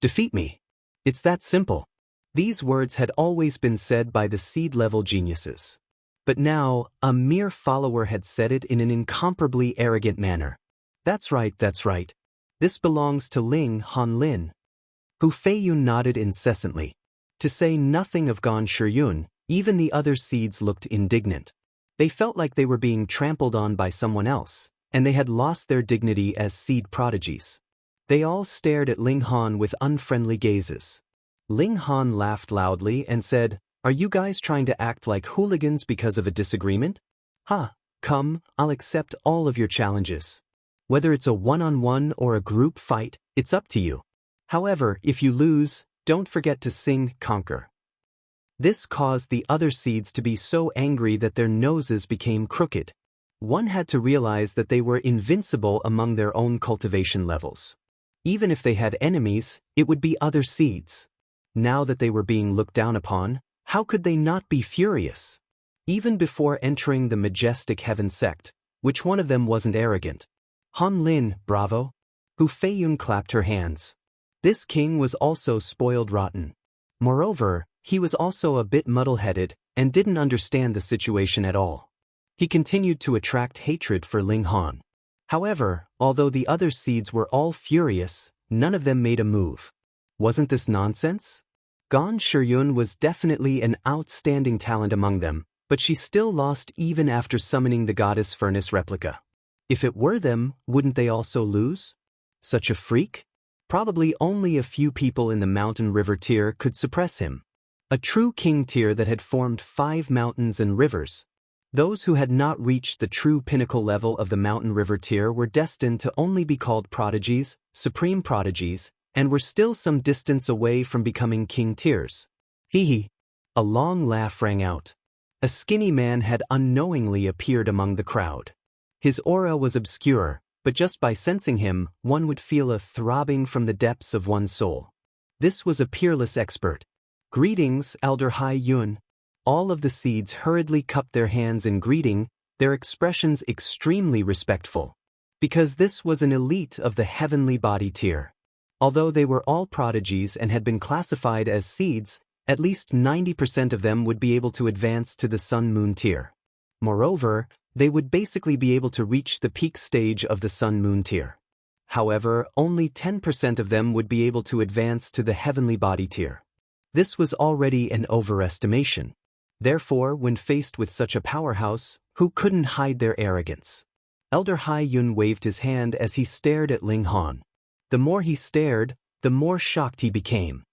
Defeat me. It's that simple. These words had always been said by the seed-level geniuses. But now, a mere follower had said it in an incomparably arrogant manner. That's right, that's right. This belongs to Ling Han Lin. Hu Feiyun nodded incessantly. To say nothing of Gan Shiyun, even the other seeds looked indignant. They felt like they were being trampled on by someone else, and they had lost their dignity as seed prodigies. They all stared at Ling Han with unfriendly gazes. Ling Han laughed loudly and said, Are you guys trying to act like hooligans because of a disagreement? Come, I'll accept all of your challenges. Whether it's a one-on-one or a group fight, it's up to you. However, if you lose, don't forget to sing Conquer. This caused the other seeds to be so angry that their noses became crooked. One had to realize that they were invincible among their own cultivation levels. Even if they had enemies, it would be other seeds. Now that they were being looked down upon, how could they not be furious? Even before entering the majestic heaven sect, which one of them wasn't arrogant? Han Lin, bravo. Hu Feiyun clapped her hands. This king was also spoiled rotten. Moreover, he was also a bit muddle-headed and didn't understand the situation at all. He continued to attract hatred for Ling Han. However, although the other seeds were all furious, none of them made a move. Wasn't this nonsense? Gan Shiyun was definitely an outstanding talent among them, but she still lost even after summoning the goddess furnace replica. If it were them, wouldn't they also lose? Such a freak? Probably only a few people in the mountain river tier could suppress him. A true king tier that had formed 5 mountains and rivers. Those who had not reached the true pinnacle level of the mountain river tier were destined to only be called prodigies, supreme prodigies, and were still some distance away from becoming king tiers. Hee. A long laugh rang out. A skinny man had unknowingly appeared among the crowd. His aura was obscure, but just by sensing him, one would feel a throbbing from the depths of one's soul. This was a peerless expert. Greetings, Elder Hai Yun. All of the seeds hurriedly cupped their hands in greeting, their expressions extremely respectful. Because this was an elite of the heavenly body tier. Although they were all prodigies and had been classified as seeds, at least 90% of them would be able to advance to the sun-moon tier. Moreover, they would basically be able to reach the peak stage of the sun-moon tier. However, only 10% of them would be able to advance to the heavenly body tier. This was already an overestimation. Therefore, when faced with such a powerhouse, who couldn't hide their arrogance? Elder Hai Yun waved his hand as he stared at Ling Han. The more he stared, the more shocked he became.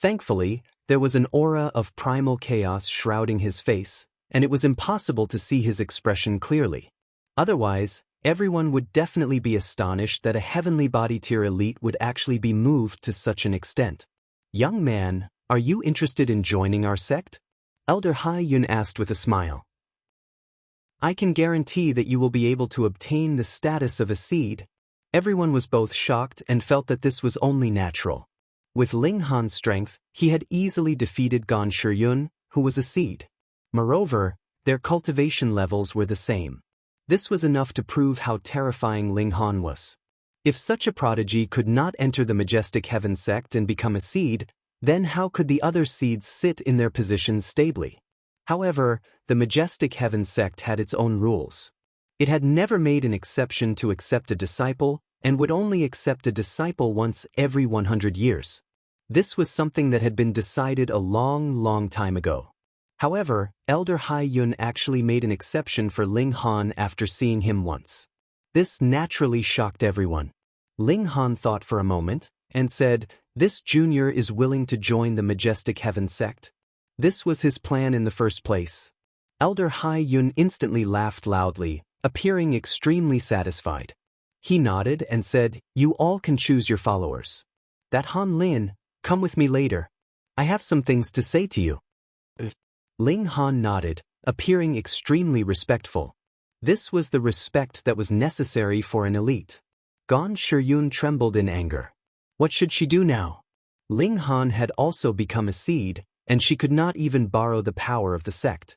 Thankfully, there was an aura of primal chaos shrouding his face, and it was impossible to see his expression clearly. Otherwise, everyone would definitely be astonished that a heavenly body tier elite would actually be moved to such an extent. Young man, are you interested in joining our sect? Elder Hai Yun asked with a smile. I can guarantee that you will be able to obtain the status of a seed. Everyone was both shocked and felt that this was only natural. With Ling Han's strength, he had easily defeated Gan Shiyun, who was a seed. Moreover, their cultivation levels were the same. This was enough to prove how terrifying Ling Han was. If such a prodigy could not enter the majestic heaven sect and become a seed, then how could the other seeds sit in their positions stably? However, the majestic heaven sect had its own rules. It had never made an exception to accept a disciple, and would only accept a disciple once every 100 years. This was something that had been decided a long time ago. However, Elder Hai Yun actually made an exception for Ling Han after seeing him once. This naturally shocked everyone. Ling Han thought for a moment, and said, "This junior is willing to join the majestic heaven sect?" This was his plan in the first place. Elder Hai Yun instantly laughed loudly, appearing extremely satisfied. He nodded and said, "You all can choose your followers. That Han Lin, come with me later." I have some things to say to you. Ling Han nodded, appearing extremely respectful. This was the respect that was necessary for an elite. Gon Shiyun trembled in anger. What should she do now? Ling Han had also become a seed, and she could not even borrow the power of the sect.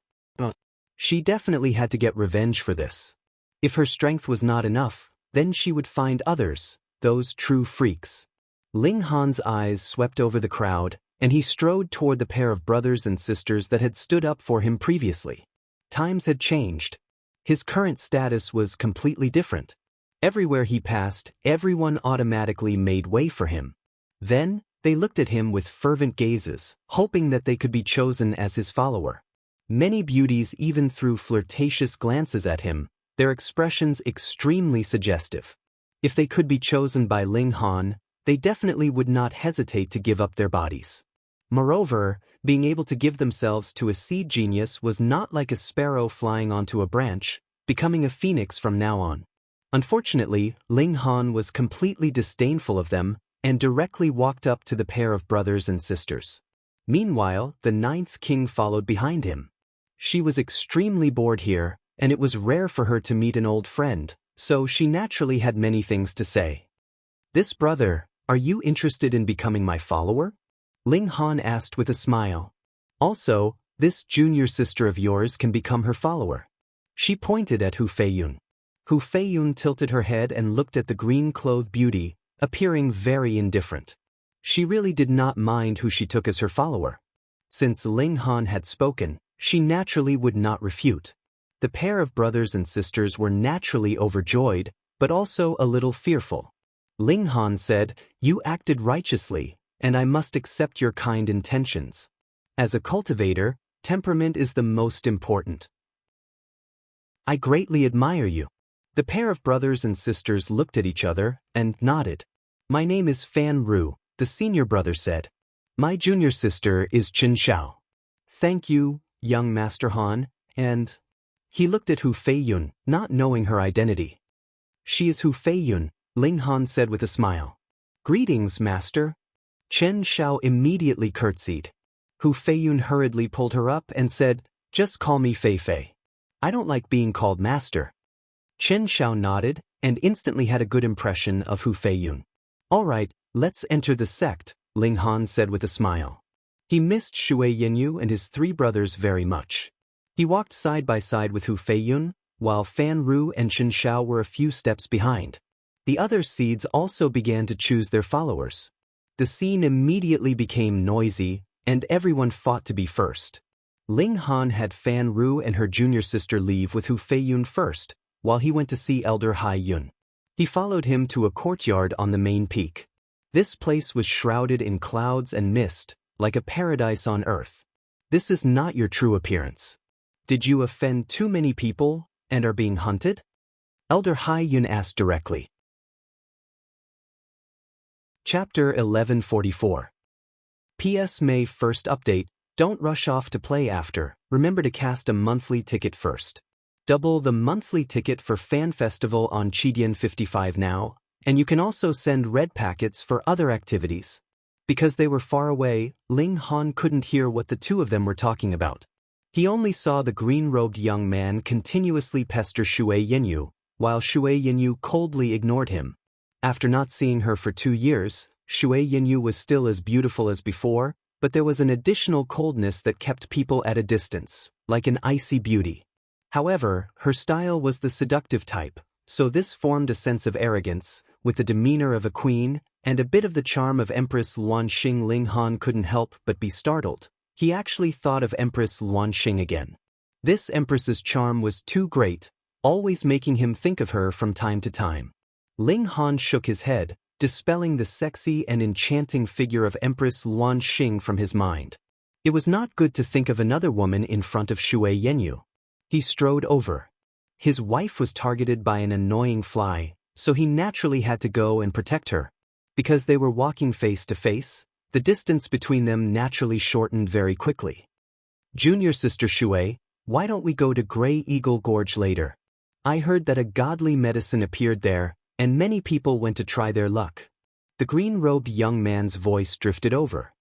She definitely had to get revenge for this. If her strength was not enough, then she would find others, those true freaks. Ling Han's eyes swept over the crowd, and he strode toward the pair of brothers and sisters that had stood up for him previously. Times had changed. His current status was completely different. Everywhere he passed, everyone automatically made way for him. Then, they looked at him with fervent gazes, hoping that they could be chosen as his follower. Many beauties even threw flirtatious glances at him, their expressions extremely suggestive. If they could be chosen by Ling Han, they definitely would not hesitate to give up their bodies. Moreover, being able to give themselves to a seed genius was not like a sparrow flying onto a branch, becoming a phoenix from now on. Unfortunately, Ling Han was completely disdainful of them and directly walked up to the pair of brothers and sisters. Meanwhile, the ninth king followed behind him. She was extremely bored here, and it was rare for her to meet an old friend, so she naturally had many things to say. "This brother, are you interested in becoming my follower?" Ling Han asked with a smile. "Also, this junior sister of yours can become her follower." She pointed at Hu Feiyun. Hu Feiyun tilted her head and looked at the green-clothed beauty, appearing very indifferent. She really did not mind who she took as her follower. Since Ling Han had spoken, she naturally would not refute. The pair of brothers and sisters were naturally overjoyed, but also a little fearful. Ling Han said, "You acted righteously, and I must accept your kind intentions. As a cultivator, temperament is the most important. I greatly admire you." The pair of brothers and sisters looked at each other and nodded. "My name is Fan Ru," the senior brother said. "My junior sister is Qin Xiao." "Thank you, young Master Han, and—" He looked at Hu Feiyun, not knowing her identity. "She is Hu Feiyun," Ling Han said with a smile. "Greetings, Master." Chen Xiao immediately curtsied. Hu Feiyun hurriedly pulled her up and said, "Just call me Fei Fei. I don't like being called Master." Chen Xiao nodded and instantly had a good impression of Hu Feiyun. "All right, let's enter the sect," Ling Han said with a smile. He missed Shui Yinyu and his three brothers very much. He walked side by side with Hu Feiyun, while Fan Ru and Chen Xiao were a few steps behind. The other seeds also began to choose their followers. The scene immediately became noisy, and everyone fought to be first. Ling Han had Fan Ru and her junior sister leave with Hu Feiyun first, while he went to see Elder Hai Yun. He followed him to a courtyard on the main peak. This place was shrouded in clouds and mist, like a paradise on earth. "This is not your true appearance. Did you offend too many people, and are being hunted?" Elder Hai Yun asked directly. Chapter 1144. PS May 1st update, don't rush off to play after, remember to cast a monthly ticket first. Double the monthly ticket for Fan Festival on Chidian 55 now, and you can also send red packets for other activities. Because they were far away, Ling Han couldn't hear what the two of them were talking about. He only saw the green-robed young man continuously pester Shui Yinyu, while Shui Yinyu coldly ignored him. After not seeing her for 2 years, Shui Yinyu was still as beautiful as before, but there was an additional coldness that kept people at a distance, like an icy beauty. However, her style was the seductive type, so this formed a sense of arrogance, with the demeanor of a queen, and a bit of the charm of Empress Luanxing. Ling Han couldn't help but be startled. He actually thought of Empress Luanxing again. This empress's charm was too great, always making him think of her from time to time. Ling Han shook his head, dispelling the sexy and enchanting figure of Empress Luanxing from his mind. It was not good to think of another woman in front of Shui Yinyu. He strode over. His wife was targeted by an annoying fly, so he naturally had to go and protect her. Because they were walking face to face, the distance between them naturally shortened very quickly. "Junior sister Shui, why don't we go to Grey Eagle Gorge later? I heard that a godly medicine appeared there, and many people went to try their luck." The green-robed young man's voice drifted over.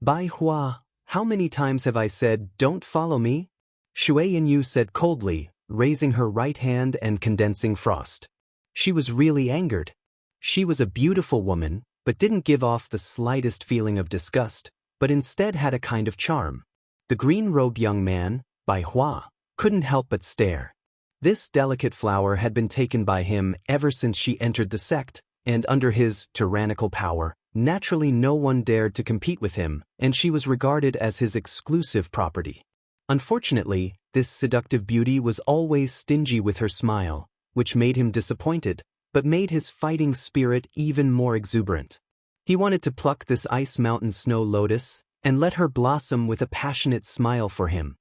Bai Hua, how many times have I said, don't follow me? Shui Yanyu said coldly, raising her right hand and condensing frost. She was really angered. She was a beautiful woman, but didn't give off the slightest feeling of disgust, but instead had a kind of charm. The green-robed young man, Bai Hua, couldn't help but stare. This delicate flower had been taken by him ever since she entered the sect, and under his tyrannical power, naturally no one dared to compete with him, and she was regarded as his exclusive property. Unfortunately, this seductive beauty was always stingy with her smile, which made him disappointed, but made his fighting spirit even more exuberant. He wanted to pluck this ice mountain snow lotus and let her blossom with a passionate smile for him.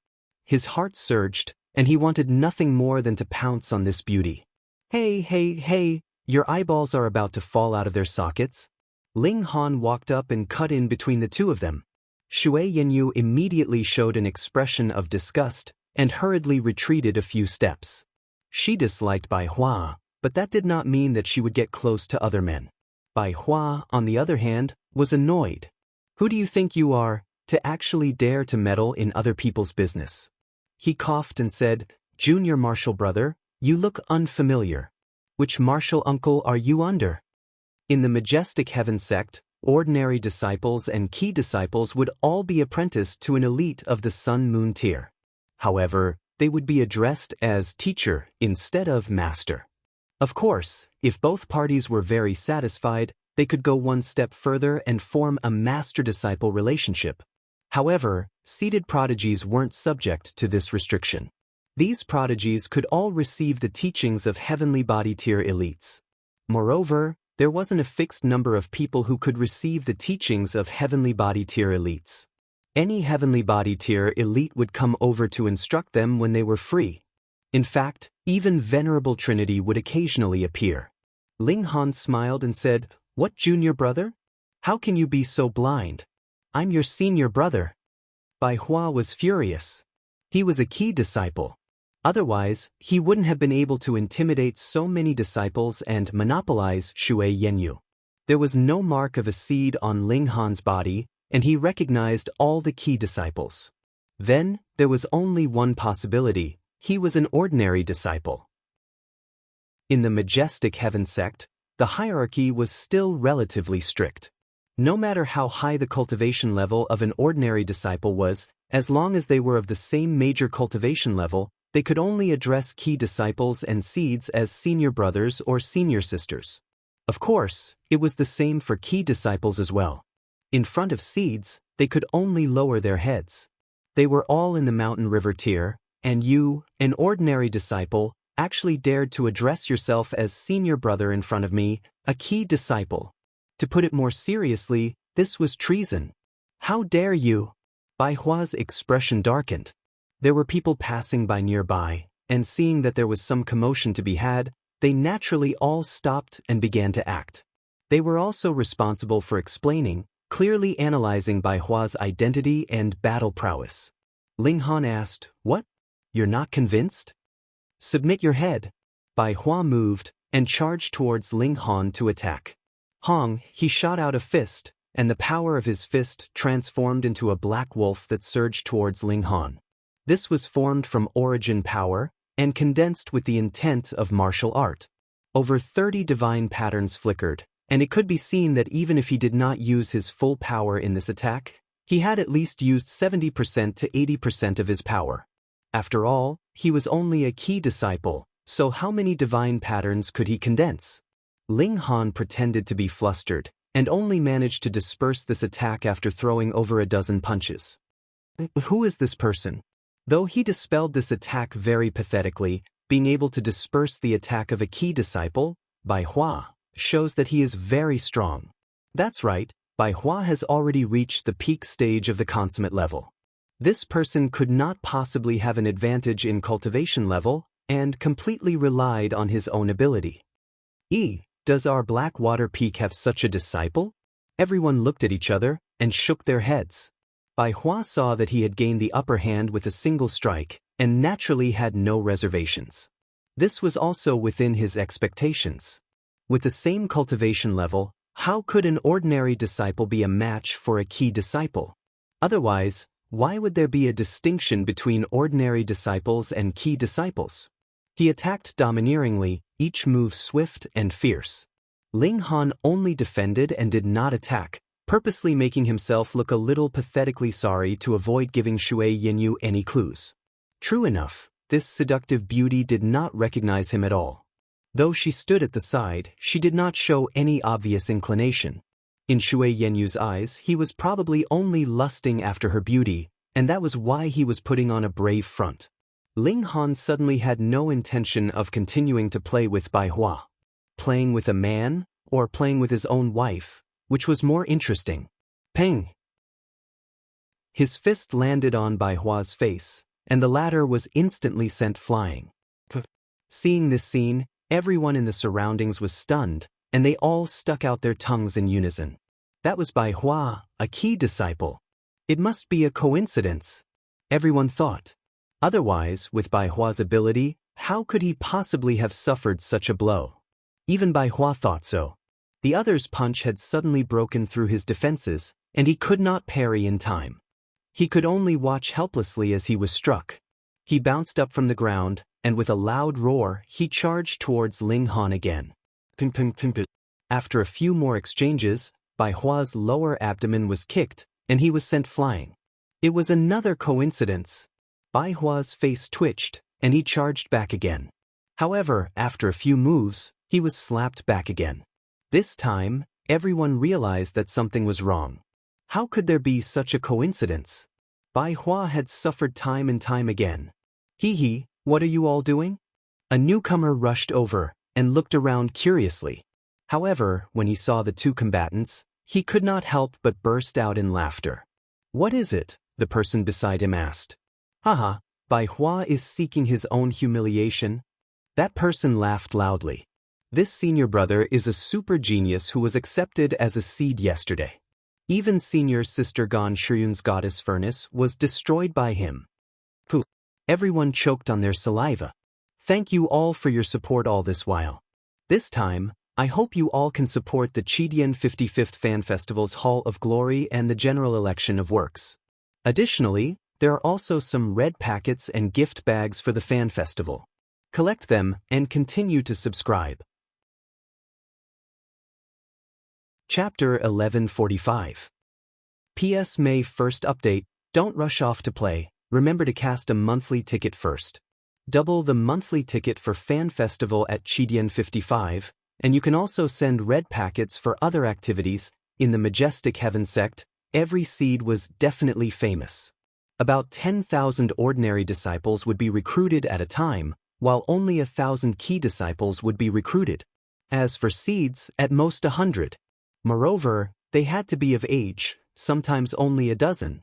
His heart surged, and he wanted nothing more than to pounce on this beauty. Hey, your eyeballs are about to fall out of their sockets. Ling Han walked up and cut in between the two of them. Shui Yanyu immediately showed an expression of disgust and hurriedly retreated a few steps. She disliked Bai Hua, but that did not mean that she would get close to other men. Bai Hua, on the other hand, was annoyed. Who do you think you are, to actually dare to meddle in other people's business? He coughed and said, Junior martial brother, you look unfamiliar. Which martial uncle are you under? In the Majestic Heaven sect, ordinary disciples and key disciples would all be apprenticed to an elite of the Sun-Moon tier. However, they would be addressed as teacher instead of master. Of course, if both parties were very satisfied, they could go one step further and form a master-disciple relationship. However, seated prodigies weren't subject to this restriction. These prodigies could all receive the teachings of heavenly body tier elites. Moreover, there wasn't a fixed number of people who could receive the teachings of heavenly body tier elites. Any heavenly body tier elite would come over to instruct them when they were free. In fact, even Venerable Trinity would occasionally appear. Ling Han smiled and said, What, junior brother? How can you be so blind? I'm your senior brother. Bai Hua was furious. He was a key disciple. Otherwise, he wouldn't have been able to intimidate so many disciples and monopolize Shui Yanyu. There was no mark of a seed on Ling Han's body, and he recognized all the key disciples. Then, there was only one possibility: he was an ordinary disciple. In the Majestic Heaven sect, the hierarchy was still relatively strict. No matter how high the cultivation level of an ordinary disciple was, as long as they were of the same major cultivation level, they could only address key disciples and seeds as senior brothers or senior sisters. Of course, it was the same for key disciples as well. In front of seeds, they could only lower their heads. They were all in the mountain river tier, and you, an ordinary disciple, actually dared to address yourself as senior brother in front of me, a key disciple. To put it more seriously, this was treason. How dare you? Bai Hua's expression darkened. There were people passing by nearby, and seeing that there was some commotion to be had, they naturally all stopped and began to act. They were also responsible for explaining, clearly analyzing Bai Hua's identity and battle prowess. Ling Han asked, What? You're not convinced? Submit your head. Bai Hua moved and charged towards Ling Han to attack. Hong, he shot out a fist, and the power of his fist transformed into a black wolf that surged towards Ling Han. This was formed from origin power and condensed with the intent of martial art. Over 30 divine patterns flickered, and it could be seen that even if he did not use his full power in this attack, he had at least used 70% to 80% of his power. After all, he was only a key disciple, so how many divine patterns could he condense? Ling Han pretended to be flustered, and only managed to disperse this attack after throwing over a dozen punches. Who is this person? Though he dispelled this attack very pathetically, being able to disperse the attack of a key disciple, Bai Hua, shows that he is very strong. That's right, Bai Hua has already reached the peak stage of the consummate level. This person could not possibly have an advantage in cultivation level, and completely relied on his own ability. Does our Blackwater Peak have such a disciple? Everyone looked at each other and shook their heads. Bai Hua saw that he had gained the upper hand with a single strike, and naturally had no reservations. This was also within his expectations. With the same cultivation level, how could an ordinary disciple be a match for a key disciple? Otherwise, why would there be a distinction between ordinary disciples and key disciples? He attacked domineeringly, each move swift and fierce. Ling Han only defended and did not attack, purposely making himself look a little pathetically sorry to avoid giving Shui Yinyu any clues. True enough, this seductive beauty did not recognize him at all. Though she stood at the side, she did not show any obvious inclination. In Shui Yenyu's eyes, he was probably only lusting after her beauty, and that was why he was putting on a brave front. Ling Han suddenly had no intention of continuing to play with Bai Hua. Playing with a man, or playing with his own wife, which was more interesting? Peng! His fist landed on Bai Hua's face, and the latter was instantly sent flying. Seeing this scene, everyone in the surroundings was stunned, and they all stuck out their tongues in unison. That was Bai Hua, a key disciple. It must be a coincidence, everyone thought. Otherwise, with Bai Hua's ability, how could he possibly have suffered such a blow? Even Bai Hua thought so. The other's punch had suddenly broken through his defenses, and he could not parry in time. He could only watch helplessly as he was struck. He bounced up from the ground, and with a loud roar, he charged towards Ling Han again. Ping ping ping ping. After a few more exchanges, Bai Hua's lower abdomen was kicked, and he was sent flying. It was another coincidence. Bai Hua's face twitched, and he charged back again. However, after a few moves, he was slapped back again. This time, everyone realized that something was wrong. How could there be such a coincidence? Bai Hua had suffered time and time again. Hee, what are you all doing? A newcomer rushed over and looked around curiously. However, when he saw the two combatants, he could not help but burst out in laughter. What is it? The person beside him asked. Haha, Bai Hua is seeking his own humiliation. That person laughed loudly. This senior brother is a super genius who was accepted as a seed yesterday. Even senior sister Gan Shiyun's goddess furnace was destroyed by him. Pooh! Everyone choked on their saliva. Thank you all for your support all this while. This time, I hope you all can support the Chidian 55th Fan Festival's Hall of Glory and the general election of works. Additionally, there are also some red packets and gift bags for the fan festival. Collect them and continue to subscribe. Chapter 1145. PS May 1st update, don't rush off to play, remember to cast a monthly ticket first. Double the monthly ticket for Fan Festival at Chidian 55, and you can also send red packets for other activities. In the Majestic Heaven sect, every seed was definitely famous. About 10,000 ordinary disciples would be recruited at a time, while only 1,000 key disciples would be recruited. As for seeds, at most 100. Moreover, they had to be of age, sometimes only a dozen.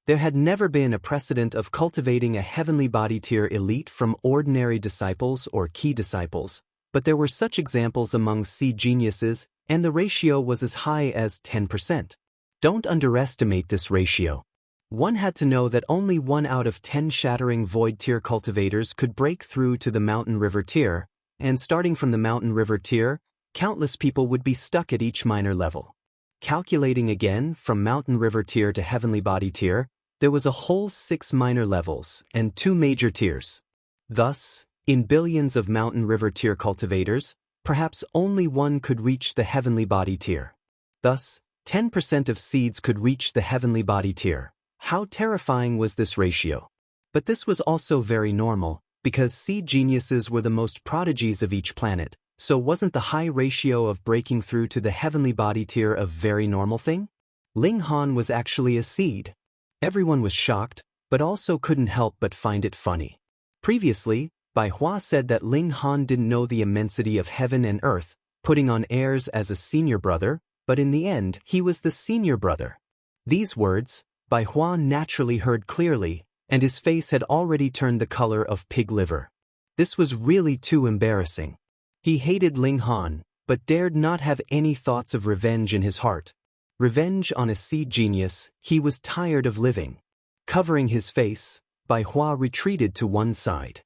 There had never been a precedent of cultivating a heavenly body tier elite from ordinary disciples or key disciples, but there were such examples among seed geniuses, and the ratio was as high as 10%. Don't underestimate this ratio. One had to know that only 1 out of 10 shattering void tier cultivators could break through to the mountain river tier, and starting from the mountain river tier, countless people would be stuck at each minor level. Calculating again, from mountain river tier to heavenly body tier, there was a whole 6 minor levels and 2 major tiers. Thus, in billions of mountain river tier cultivators, perhaps only 1 could reach the heavenly body tier. Thus, 10% of seeds could reach the heavenly body tier. How terrifying was this ratio? But this was also very normal, because seed geniuses were the most prodigies of each planet, so wasn't the high ratio of breaking through to the heavenly body tier a very normal thing? Ling Han was actually a seed. Everyone was shocked, but also couldn't help but find it funny. Previously, Bai Hua said that Ling Han didn't know the immensity of heaven and earth, putting on airs as a senior brother, but in the end, he was the senior brother. These words, Bai Hua naturally heard clearly, and his face had already turned the color of pig liver. This was really too embarrassing. He hated Ling Han, but dared not have any thoughts of revenge in his heart. Revenge on a seed genius, he was tired of living. Covering his face, Bai Hua retreated to one side.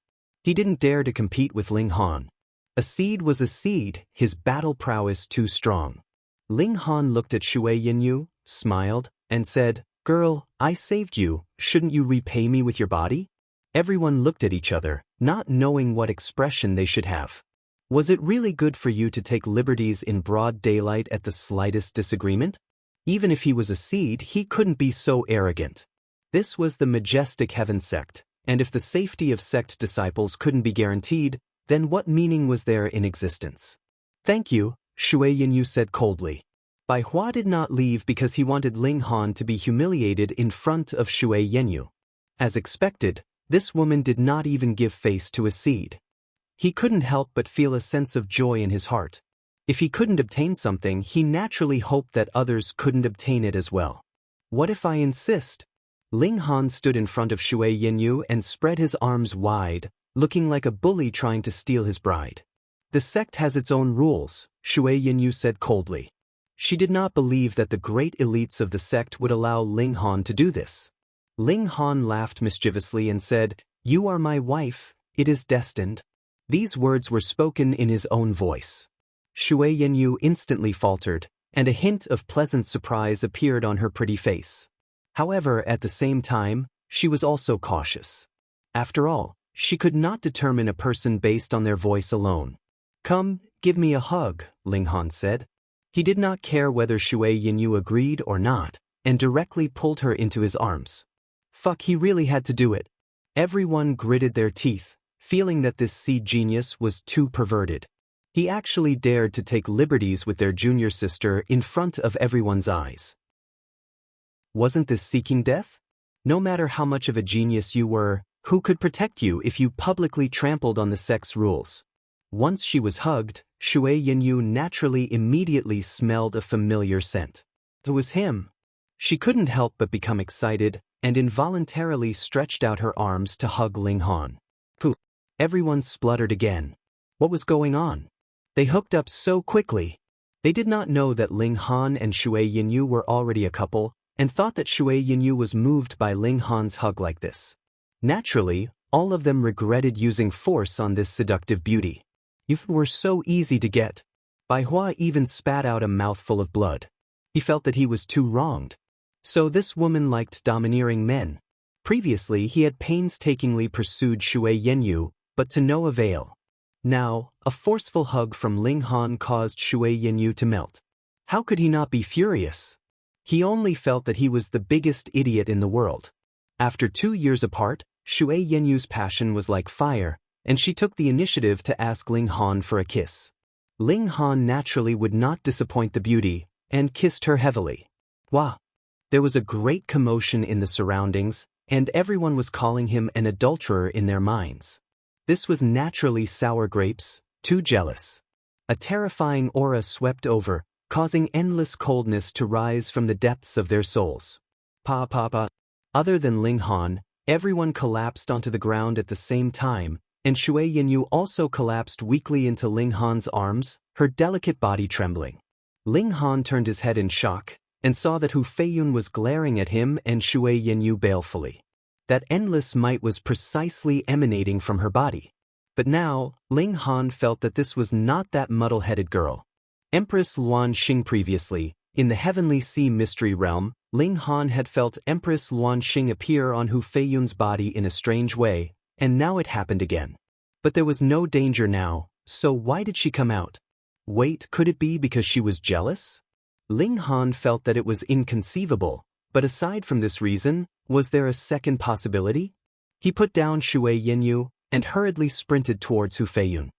He didn't dare to compete with Ling Han. A seed was a seed, his battle prowess too strong. Ling Han looked at Shui Yinyu, smiled, and said, Girl, I saved you, shouldn't you repay me with your body? Everyone looked at each other, not knowing what expression they should have. Was it really good for you to take liberties in broad daylight at the slightest disagreement? Even if he was a seed, he couldn't be so arrogant. This was the majestic heaven sect, and if the safety of sect disciples couldn't be guaranteed, then what meaning was there in existence? Thank you, Shui Yinyu said coldly. Bai Hua did not leave because he wanted Ling Han to be humiliated in front of Shui Yinyu. As expected, this woman did not even give face to a seed. He couldn't help but feel a sense of joy in his heart. If he couldn't obtain something, he naturally hoped that others couldn't obtain it as well. What if I insist? Ling Han stood in front of Shui Yinyu and spread his arms wide, looking like a bully trying to steal his bride. The sect has its own rules, Shui Yinyu said coldly. She did not believe that the great elites of the sect would allow Ling Han to do this. Ling Han laughed mischievously and said, "You are my wife, it is destined." These words were spoken in his own voice. Shui Yinyu instantly faltered, and a hint of pleasant surprise appeared on her pretty face. However, at the same time, she was also cautious. After all, she could not determine a person based on their voice alone. "Come, give me a hug," Ling Han said. He did not care whether Shui Yinyu agreed or not, and directly pulled her into his arms. Fuck, he really had to do it. Everyone gritted their teeth, feeling that this seed genius was too perverted. He actually dared to take liberties with their junior sister in front of everyone's eyes. Wasn't this seeking death? No matter how much of a genius you were, who could protect you if you publicly trampled on the sect's rules? Once she was hugged, Shui Yinyu naturally immediately smelled a familiar scent. It was him. She couldn't help but become excited, and involuntarily stretched out her arms to hug Ling Han. Pooh! Everyone spluttered again. What was going on? They hooked up so quickly. They did not know that Ling Han and Shui Yinyu were already a couple, and thought that Shui Yinyu was moved by Ling Han's hug like this. Naturally, all of them regretted using force on this seductive beauty. You were so easy to get. Bai Hua even spat out a mouthful of blood. He felt that he was too wronged. So this woman liked domineering men. Previously he had painstakingly pursued Shui Yinyu, but to no avail. Now, a forceful hug from Ling Han caused Shui Yinyu to melt. How could he not be furious? He only felt that he was the biggest idiot in the world. After 2 years apart, Shui Yinyu's passion was like fire, and she took the initiative to ask Ling Han for a kiss. Ling Han naturally would not disappoint the beauty, and kissed her heavily. Wow! There was a great commotion in the surroundings, and everyone was calling him an adulterer in their minds. This was naturally sour grapes, too jealous. A terrifying aura swept over, causing endless coldness to rise from the depths of their souls. Pa. Other than Ling Han, everyone collapsed onto the ground at the same time, and Shui Yinyu also collapsed weakly into Ling Han's arms, her delicate body trembling. Ling Han turned his head in shock, and saw that Hu Feiyun was glaring at him and Shui Yinyu balefully. That endless might was precisely emanating from her body. But now, Ling Han felt that this was not that muddle-headed girl. Empress Luan Xing previously, in the Heavenly Sea Mystery Realm, Ling Han had felt Empress Luan Xing appear on Hu Feiyun's body in a strange way, and now it happened again. But there was no danger now, so why did she come out? Wait, could it be because she was jealous? Ling Han felt that it was inconceivable, but aside from this reason, was there a second possibility? He put down Shui Yinyu, and hurriedly sprinted towards Hu Feiyun.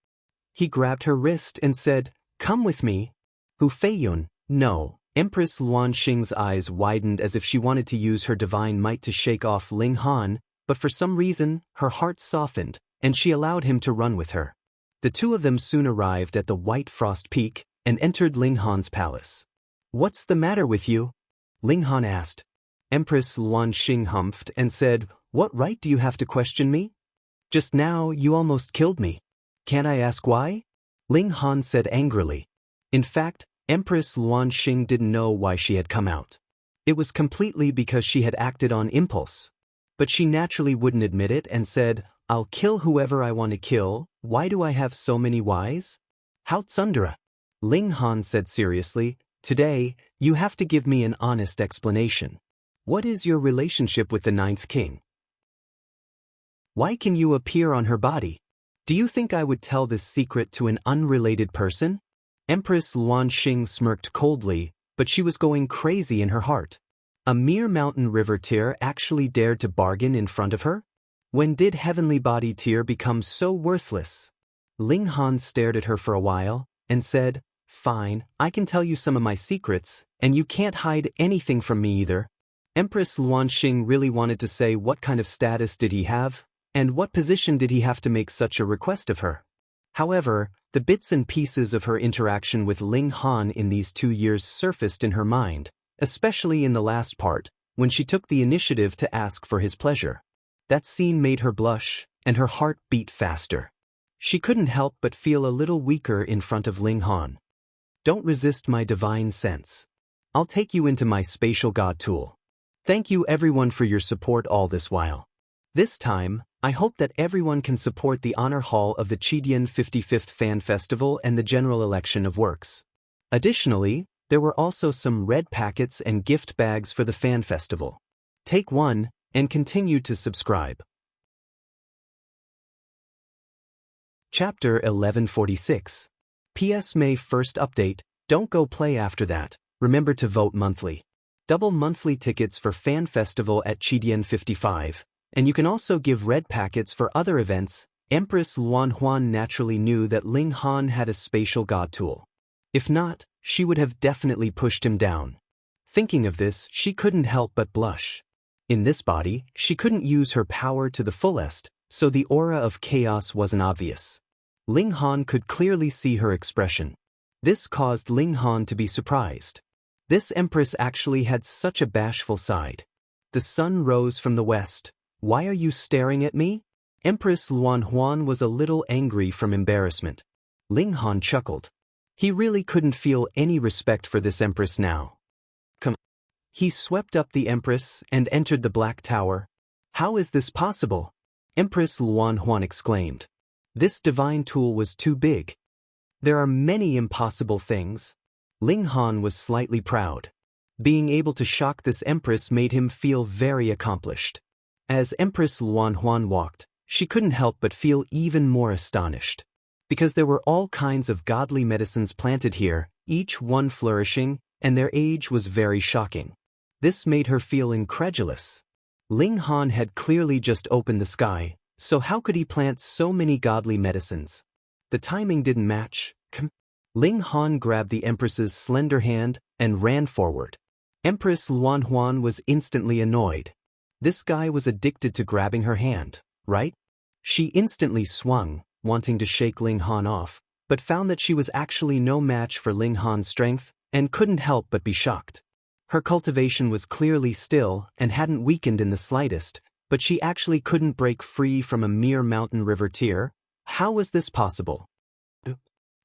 He grabbed her wrist and said, "Come with me." Hu Feiyun, no. Empress Luan Xing's eyes widened as if she wanted to use her divine might to shake off Ling Han, but for some reason, her heart softened, and she allowed him to run with her. The two of them soon arrived at the White Frost Peak, and entered Ling Han's palace. "What's the matter with you?" Ling Han asked. Empress Luan Xing humphed and said, "What right do you have to question me? Just now you almost killed me. Can't I ask why?" Ling Han said angrily. In fact, Empress Luan Xing didn't know why she had come out. It was completely because she had acted on impulse. But she naturally wouldn't admit it and said, "I'll kill whoever I want to kill. Why do I have so many whys?" "How tsundere?" Ling Han said seriously, "Today, you have to give me an honest explanation. What is your relationship with the ninth king? Why can you appear on her body? Do you think I would tell this secret to an unrelated person? Empress Luanxing smirked coldly, but she was going crazy in her heart. A mere mountain river tear actually dared to bargain in front of her? When did heavenly body tear become so worthless? Ling Han stared at her for a while, and said, "Fine, I can tell you some of my secrets, and you can't hide anything from me either." Empress Luanxing really wanted to say what kind of status did he have, and what position did he have to make such a request of her. However, the bits and pieces of her interaction with Ling Han in these 2 years surfaced in her mind, especially in the last part, when she took the initiative to ask for his pleasure. That scene made her blush, and her heart beat faster. She couldn't help but feel a little weaker in front of Ling Han. Don't resist my divine sense. I'll take you into my spatial god tool. Thank you everyone for your support all this while. This time, I hope that everyone can support the honor hall of the Chidian 55th Fan Festival and the general election of works. Additionally, there were also some red packets and gift bags for the fan festival. Take one, and continue to subscribe. Chapter 1146. PS May 1st update, don't go play after that, remember to vote monthly. Double monthly tickets for Fan Festival at Chidian 55, and you can also give red packets for other events. Empress Luan Huan naturally knew that Ling Han had a spatial god tool. If not, she would have definitely pushed him down. Thinking of this, she couldn't help but blush. In this body, she couldn't use her power to the fullest, so the aura of chaos wasn't obvious. Ling Han could clearly see her expression. This caused Ling Han to be surprised. This empress actually had such a bashful side. The sun rose from the west. Why are you staring at me? Empress Luan Huan was a little angry from embarrassment. Ling Han chuckled. He really couldn't feel any respect for this empress now. Come. He swept up the empress and entered the Black Tower. How is this possible? Empress Luan Huan exclaimed. This divine tool was too big. There are many impossible things. Ling Han was slightly proud. Being able to shock this empress made him feel very accomplished. As Empress Luan Huan walked, she couldn't help but feel even more astonished. Because there were all kinds of godly medicines planted here, each one flourishing, and their age was very shocking. This made her feel incredulous. Ling Han had clearly just opened the sky, so how could he plant so many godly medicines? The timing didn't match. Ling Han grabbed the Empress's slender hand and ran forward. Empress Luan Huan was instantly annoyed. This guy was addicted to grabbing her hand, right? She instantly swung, wanting to shake Ling Han off, but found that she was actually no match for Ling Han's strength, and couldn't help but be shocked. Her cultivation was clearly still and hadn't weakened in the slightest, but she actually couldn't break free from a mere mountain river tear. How was this possible?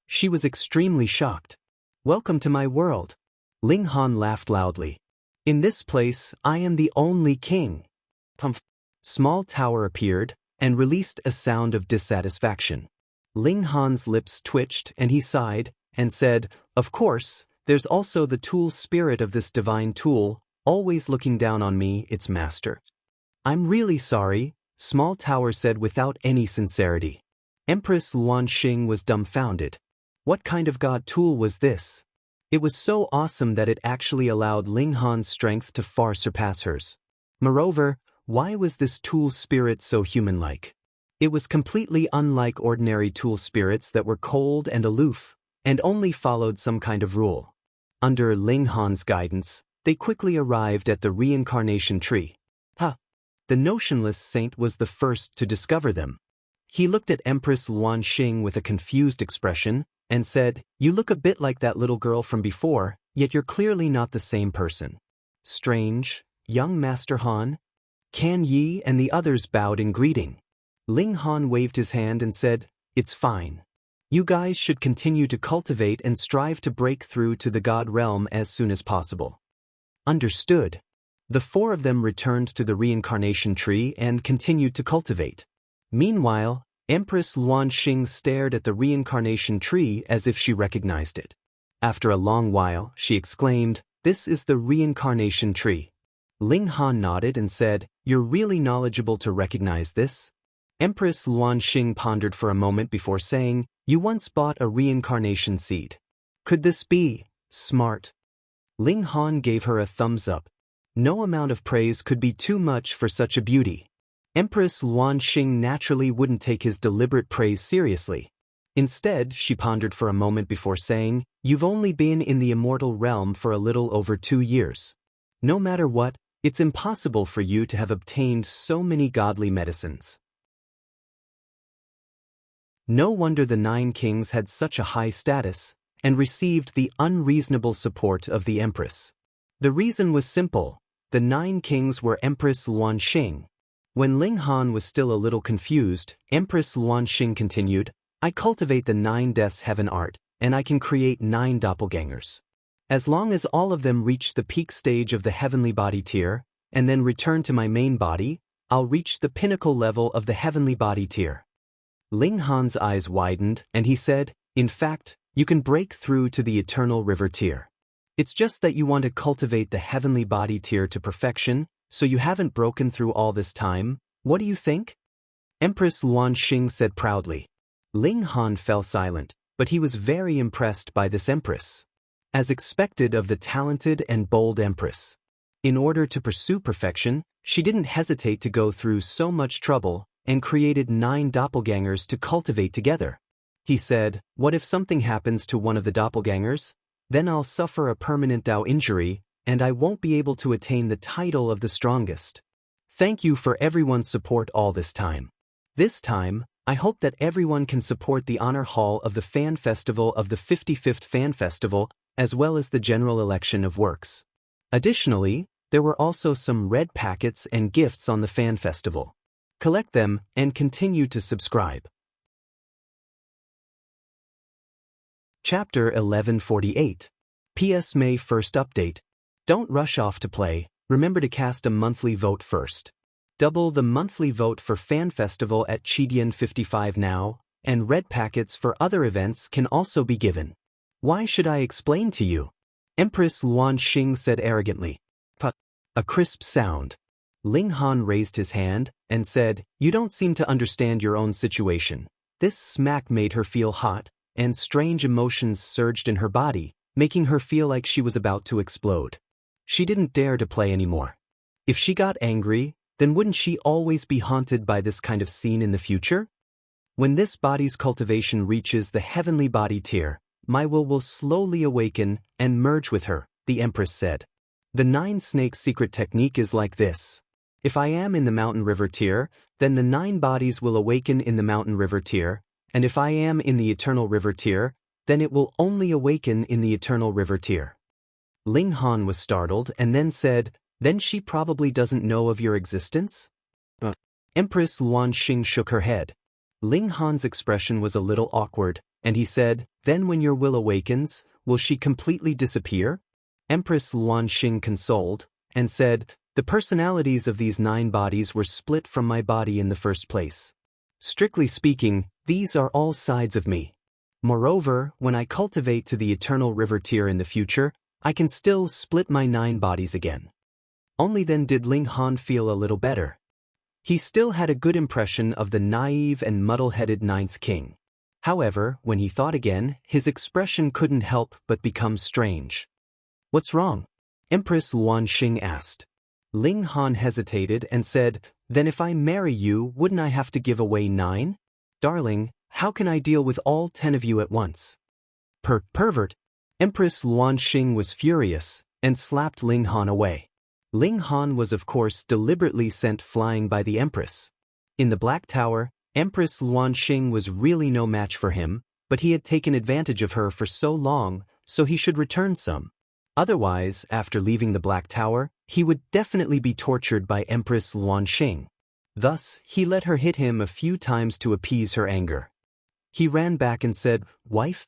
She was extremely shocked. Welcome to my world. Ling Han laughed loudly. In this place, I am the only king. Small tower appeared and released a sound of dissatisfaction. Ling Han's lips twitched and he sighed and said, "Of course, there's also the tool spirit of this divine tool, always looking down on me, its master." "I'm really sorry," Small Tower said without any sincerity. Empress Luanxing was dumbfounded. What kind of god tool was this? It was so awesome that it actually allowed Ling Han's strength to far surpass hers. Moreover, why was this tool spirit so human-like? It was completely unlike ordinary tool spirits that were cold and aloof, and only followed some kind of rule. Under Ling Han's guidance, they quickly arrived at the reincarnation tree. The notionless saint was the first to discover them. He looked at Empress Luanxing with a confused expression, and said, "You look a bit like that little girl from before, yet you're clearly not the same person." Strange, young Master Han? Kan Yi and the others bowed in greeting. Ling Han waved his hand and said, "It's fine. You guys should continue to cultivate and strive to break through to the God realm as soon as possible." Understood. The four of them returned to the reincarnation tree and continued to cultivate. Meanwhile, Empress Luanxing stared at the reincarnation tree as if she recognized it. After a long while, she exclaimed, "This is the reincarnation tree." Ling Han nodded and said, "You're really knowledgeable to recognize this?" Empress Luanxing pondered for a moment before saying, "You once bought a reincarnation seed. Could this be smart?" Ling Han gave her a thumbs up. No amount of praise could be too much for such a beauty. Empress Luanxing naturally wouldn't take his deliberate praise seriously. Instead, she pondered for a moment before saying, "You've only been in the immortal realm for a little over 2 years. No matter what, it's impossible for you to have obtained so many godly medicines." No wonder the 9 kings had such a high status and received the unreasonable support of the empress. The reason was simple. The 9 kings were Empress Luanxing. When Ling Han was still a little confused, Empress Luanxing continued, "I cultivate the 9 deaths heaven art, and I can create 9 doppelgangers. As long as all of them reach the peak stage of the heavenly body tier, and then return to my main body, I'll reach the pinnacle level of the heavenly body tier." Ling Han's eyes widened, and he said, "In fact, you can break through to the eternal river tier. It's just that you want to cultivate the heavenly body tier to perfection, so you haven't broken through all this time. What do you think?" Empress Luanxing said proudly. Ling Han fell silent, but he was very impressed by this empress. As expected of the talented and bold empress. In order to pursue perfection, she didn't hesitate to go through so much trouble and created 9 doppelgangers to cultivate together. He said, "What if something happens to one of the doppelgangers? Then I'll suffer a permanent Dao injury, and I won't be able to attain the title of the strongest. Thank you for everyone's support all this time. This time, I hope that everyone can support the honor hall of the Fan Festival of the 55th Fan Festival, as well as the general election of works." Additionally, there were also some red packets and gifts on the Fan Festival. Collect them and continue to subscribe. Chapter 1148. PS May 1st Update. Don't rush off to play, remember to cast a monthly vote first. Double the monthly vote for Fan Festival at Chidian 55 now, and red packets for other events can also be given. Why should I explain to you? Empress Luanxing said arrogantly. But a crisp sound. Ling Han raised his hand and said, "You don't seem to understand your own situation." This smack made her feel hot, and strange emotions surged in her body, making her feel like she was about to explode. She didn't dare to play anymore. If she got angry, then wouldn't she always be haunted by this kind of scene in the future? When this body's cultivation reaches the heavenly body tier, my will slowly awaken and merge with her, the Empress said. The 9 snake secret technique is like this. If I am in the mountain river tier, then the 9 bodies will awaken in the mountain river tier, and if I am in the eternal river tier, then it will only awaken in the eternal river tier. Ling Han was startled and then said, "Then she probably doesn't know of your existence?" Empress Luanxing shook her head. Ling Han's expression was a little awkward, and he said, "Then when your will awakens, will she completely disappear?" Empress Luanxing consoled, and said, "The personalities of these 9 bodies were split from my body in the first place. Strictly speaking, these are all sides of me. Moreover, when I cultivate to the eternal river tier in the future, I can still split my 9 bodies again." Only then did Ling Han feel a little better. He still had a good impression of the naive and muddle-headed 9th king. However, when he thought again, his expression couldn't help but become strange. "What's wrong?" Empress Luanxing asked. Ling Han hesitated and said, "Then if I marry you, wouldn't I have to give away 9? Darling, how can I deal with all 10 of you at once?" Pervert! Empress Luanxing was furious and slapped Ling Han away. Ling Han was of course deliberately sent flying by the Empress. In the Black Tower, Empress Luanxing was really no match for him, but he had taken advantage of her for so long, so he should return some. Otherwise, after leaving the Black Tower, he would definitely be tortured by Empress Luanxing. Thus, he let her hit him a few times to appease her anger. He ran back and said, "Wife?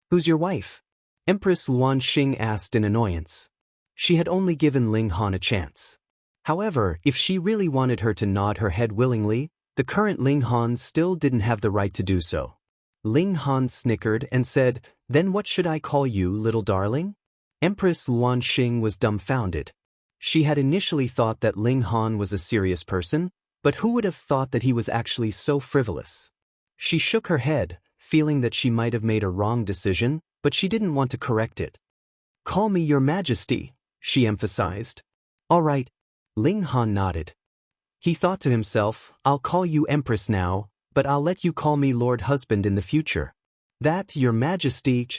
Who's your wife?" Empress Luanxing asked in annoyance. She had only given Ling Han a chance. However, if she really wanted her to nod her head willingly, the current Ling Han still didn't have the right to do so. Ling Han snickered and said, "Then what should I call you, little darling?" Empress Luanxing was dumbfounded. She had initially thought that Ling Han was a serious person, but who would have thought that he was actually so frivolous? She shook her head, feeling that she might have made a wrong decision, but she didn't want to correct it. "Call me your majesty," she emphasized. "All right." Ling Han nodded. He thought to himself, "I'll call you Empress now, but I'll let you call me Lord Husband in the future." "That, your majesty,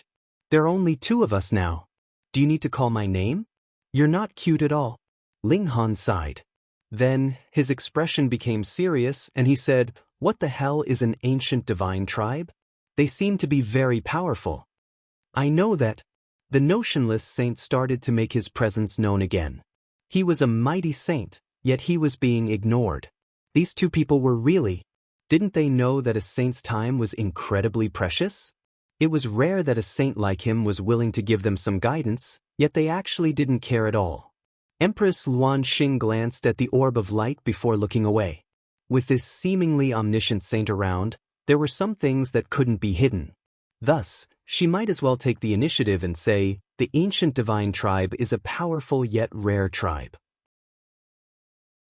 there are only two of us now. Do you need to call my name? You're not cute at all." Ling Han sighed. Then, his expression became serious and he said, "What the hell is an ancient divine tribe? They seem to be very powerful." "I know that." The notionless saint started to make his presence known again. He was a mighty saint, yet he was being ignored. These two people were really... Didn't they know that a saint's time was incredibly precious? It was rare that a saint like him was willing to give them some guidance, yet they actually didn't care at all. Empress Luan Xing glanced at the orb of light before looking away. With this seemingly omniscient saint around, there were some things that couldn't be hidden. Thus, she might as well take the initiative and say, the ancient divine tribe is a powerful yet rare tribe.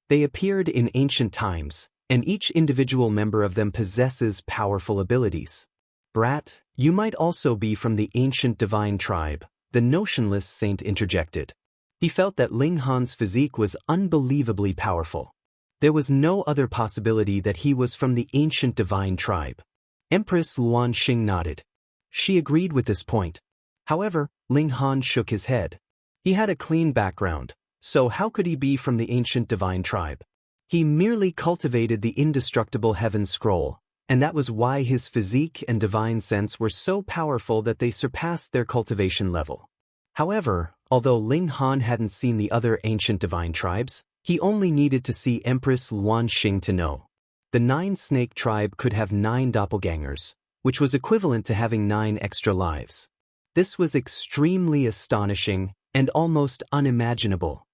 They appeared in ancient times, and each individual member of them possesses powerful abilities. "Brat, you might also be from the ancient divine tribe," the notionless saint interjected. He felt that Ling Han's physique was unbelievably powerful. There was no other possibility that he was from the ancient divine tribe. Empress Luan Xing nodded. She agreed with this point. However, Ling Han shook his head. He had a clean background, so how could he be from the ancient divine tribe? He merely cultivated the indestructible heaven scroll, and that was why his physique and divine sense were so powerful that they surpassed their cultivation level. However, although Ling Han hadn't seen the other ancient divine tribes, he only needed to see Empress Luan Xing to know. The 9-snake tribe could have 9 doppelgangers, which was equivalent to having 9 extra lives. This was extremely astonishing and almost unimaginable.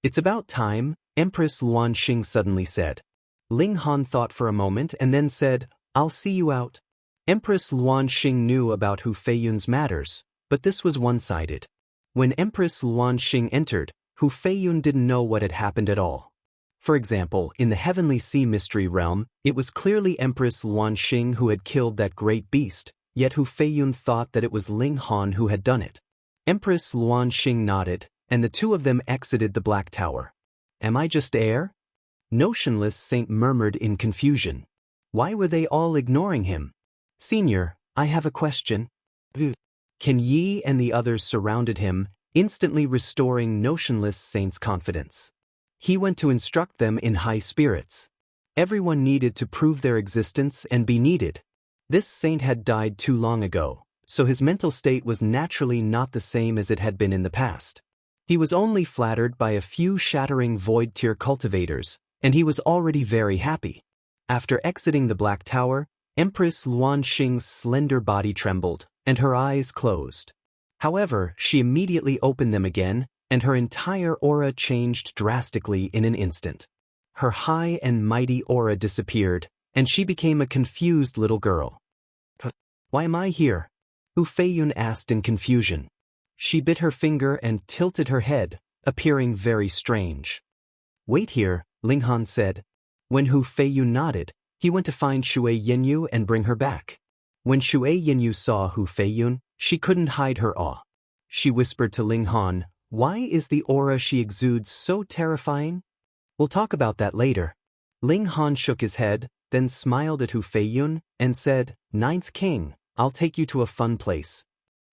"It's about time," Empress Luan Xing suddenly said. Ling Han thought for a moment and then said, "I'll see you out." Empress Luan Xing knew about Hu Feiyun's matters, but this was one-sided. When Empress Luan Xing entered, Hu Feiyun didn't know what had happened at all. For example, in the Heavenly Sea Mystery Realm, it was clearly Empress Luan Xing who had killed that great beast, yet Hu Feiyun thought that it was Ling Han who had done it. Empress Luan Xing nodded, and the two of them exited the Black Tower. "Am I just air?" Notionless Saint murmured in confusion. Why were they all ignoring him? "Senior, I have a question." Can Yi and the others surrounded him, instantly restoring Notionless Saint's confidence. He went to instruct them in high spirits. Everyone needed to prove their existence and be needed. This saint had died too long ago, so his mental state was naturally not the same as it had been in the past. He was only flattered by a few shattering void-tier cultivators, and he was already very happy. After exiting the Black Tower, Empress Luan Xing's slender body trembled, and her eyes closed. However, she immediately opened them again, and her entire aura changed drastically in an instant. Her high and mighty aura disappeared, and she became a confused little girl. "Why am I here?" Hu Feiyun asked in confusion. She bit her finger and tilted her head, appearing very strange. "Wait here," Ling Han said. When Hu Feiyun nodded, he went to find Shui Yenyu and bring her back. When Shui Yenyu saw Hu Feiyun, she couldn't hide her awe. She whispered to Ling Han, "Why is the aura she exudes so terrifying?" "We'll talk about that later." Ling Han shook his head, then smiled at Hu Feiyun, and said, "Ninth King, I'll take you to a fun place."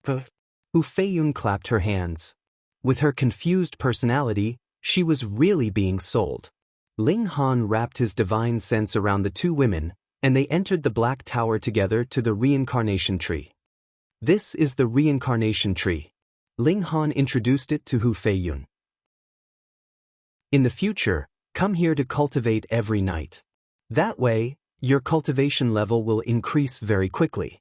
Hu Feiyun clapped her hands. With her confused personality, she was really being sold. Ling Han wrapped his divine sense around the two women, and they entered the Black Tower together to the reincarnation tree. "This is the reincarnation tree." Ling Han introduced it to Hu Feiyun. "In the future, come here to cultivate every night. That way, your cultivation level will increase very quickly."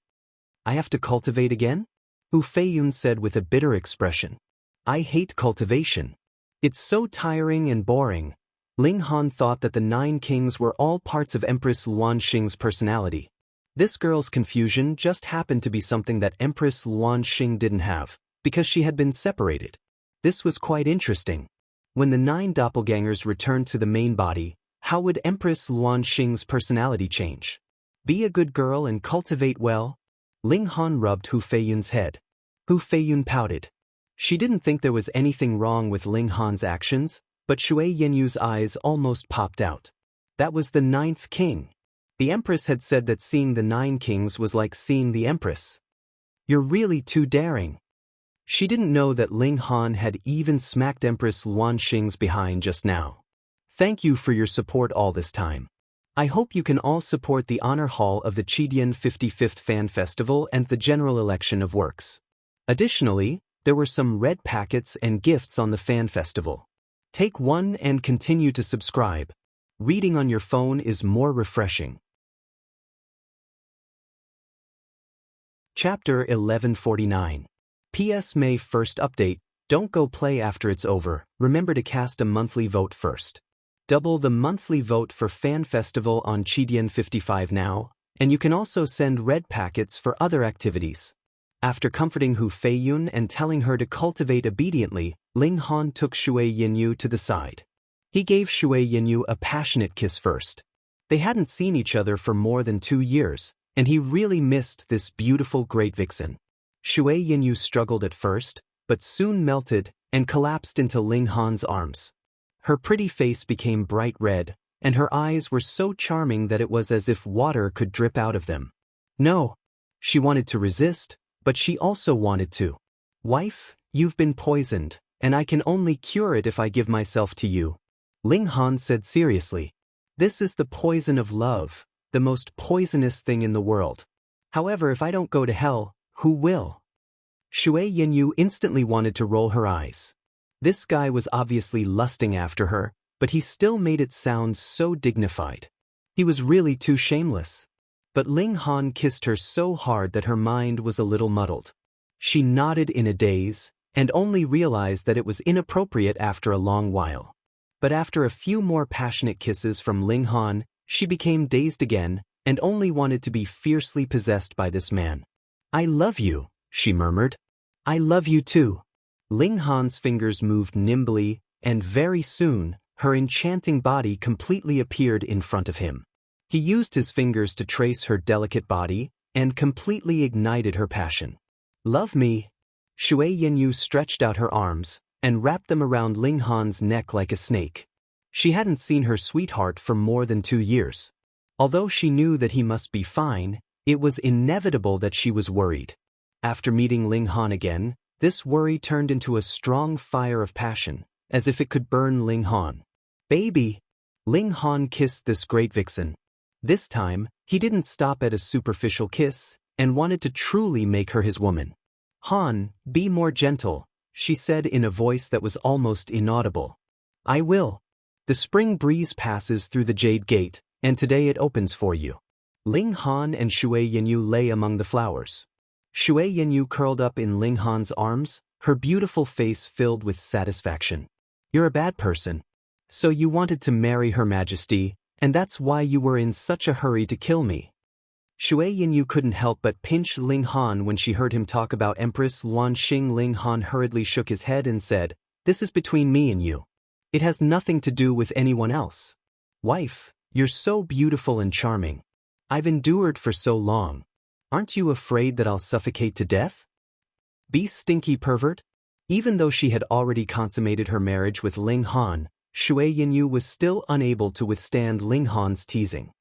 "I have to cultivate again?" Hu Feiyun said with a bitter expression. "I hate cultivation. It's so tiring and boring." Ling Han thought that the 9 kings were all parts of Empress Luan Xing's personality. This girl's confusion just happened to be something that Empress Luan Xing didn't have, because she had been separated. This was quite interesting. When the 9 doppelgangers returned to the main body, how would Empress Luanxing's personality change? Be a good girl and cultivate well? Ling Han rubbed Hu Feiyun's head. Hu Feiyun pouted. She didn't think there was anything wrong with Ling Han's actions, but Shui Yinyu's eyes almost popped out. That was the 9th king. The Empress had said that seeing the 9 kings was like seeing the Empress. You're really too daring. She didn't know that Ling Han had even smacked Empress Luanxing's behind just now. Thank you for your support all this time. I hope you can all support the Honor Hall of the Qidian 55th Fan Festival and the general election of works. Additionally, there were some red packets and gifts on the fan festival. Take one and continue to subscribe. Reading on your phone is more refreshing. Chapter 1149. PS May 1st update, don't go play after it's over, remember to cast a monthly vote first. Double the monthly vote for Fan Festival on Qidian 55 now, and you can also send red packets for other activities. After comforting Hu Feiyun and telling her to cultivate obediently, Ling Han took Shui Yinyu to the side. He gave Shui Yinyu a passionate kiss first. They hadn't seen each other for more than 2 years, and he really missed this beautiful great vixen. Shui Yinyu struggled at first, but soon melted and collapsed into Ling Han's arms. Her pretty face became bright red, and her eyes were so charming that it was as if water could drip out of them. No. She wanted to resist, but she also wanted to. Wife, you've been poisoned, and I can only cure it if I give myself to you. Ling Han said seriously. This is the poison of love, the most poisonous thing in the world. However, if I don't go to hell, who will? Shui Yinyu instantly wanted to roll her eyes. This guy was obviously lusting after her, but he still made it sound so dignified. He was really too shameless. But Ling Han kissed her so hard that her mind was a little muddled. She nodded in a daze, and only realized that it was inappropriate after a long while. But after a few more passionate kisses from Ling Han, she became dazed again, and only wanted to be fiercely possessed by this man. I love you, she murmured. I love you too. Ling Han's fingers moved nimbly, and very soon, her enchanting body completely appeared in front of him. He used his fingers to trace her delicate body, and completely ignited her passion. Love me. Shui Yinyu stretched out her arms, and wrapped them around Ling Han's neck like a snake. She hadn't seen her sweetheart for more than 2 years. Although she knew that he must be fine, it was inevitable that she was worried. After meeting Ling Han again, this worry turned into a strong fire of passion, as if it could burn Ling Han. Baby! Ling Han kissed this great vixen. This time, he didn't stop at a superficial kiss, and wanted to truly make her his woman. Han, be more gentle, she said in a voice that was almost inaudible. I will. The spring breeze passes through the jade gate, and today it opens for you. Ling Han and Shui Yinyu lay among the flowers. Shui Yinyu curled up in Ling Han's arms, her beautiful face filled with satisfaction. You're a bad person. So you wanted to marry Her Majesty, and that's why you were in such a hurry to kill me. Shui Yinyu couldn't help but pinch Ling Han when she heard him talk about Empress Luanxing. Ling Han hurriedly shook his head and said, This is between me and you. It has nothing to do with anyone else. Wife, you're so beautiful and charming. I've endured for so long. Aren't you afraid that I'll suffocate to death? Be stinky pervert? Even though she had already consummated her marriage with Ling Han, Shui Yinyu was still unable to withstand Ling Han's teasing.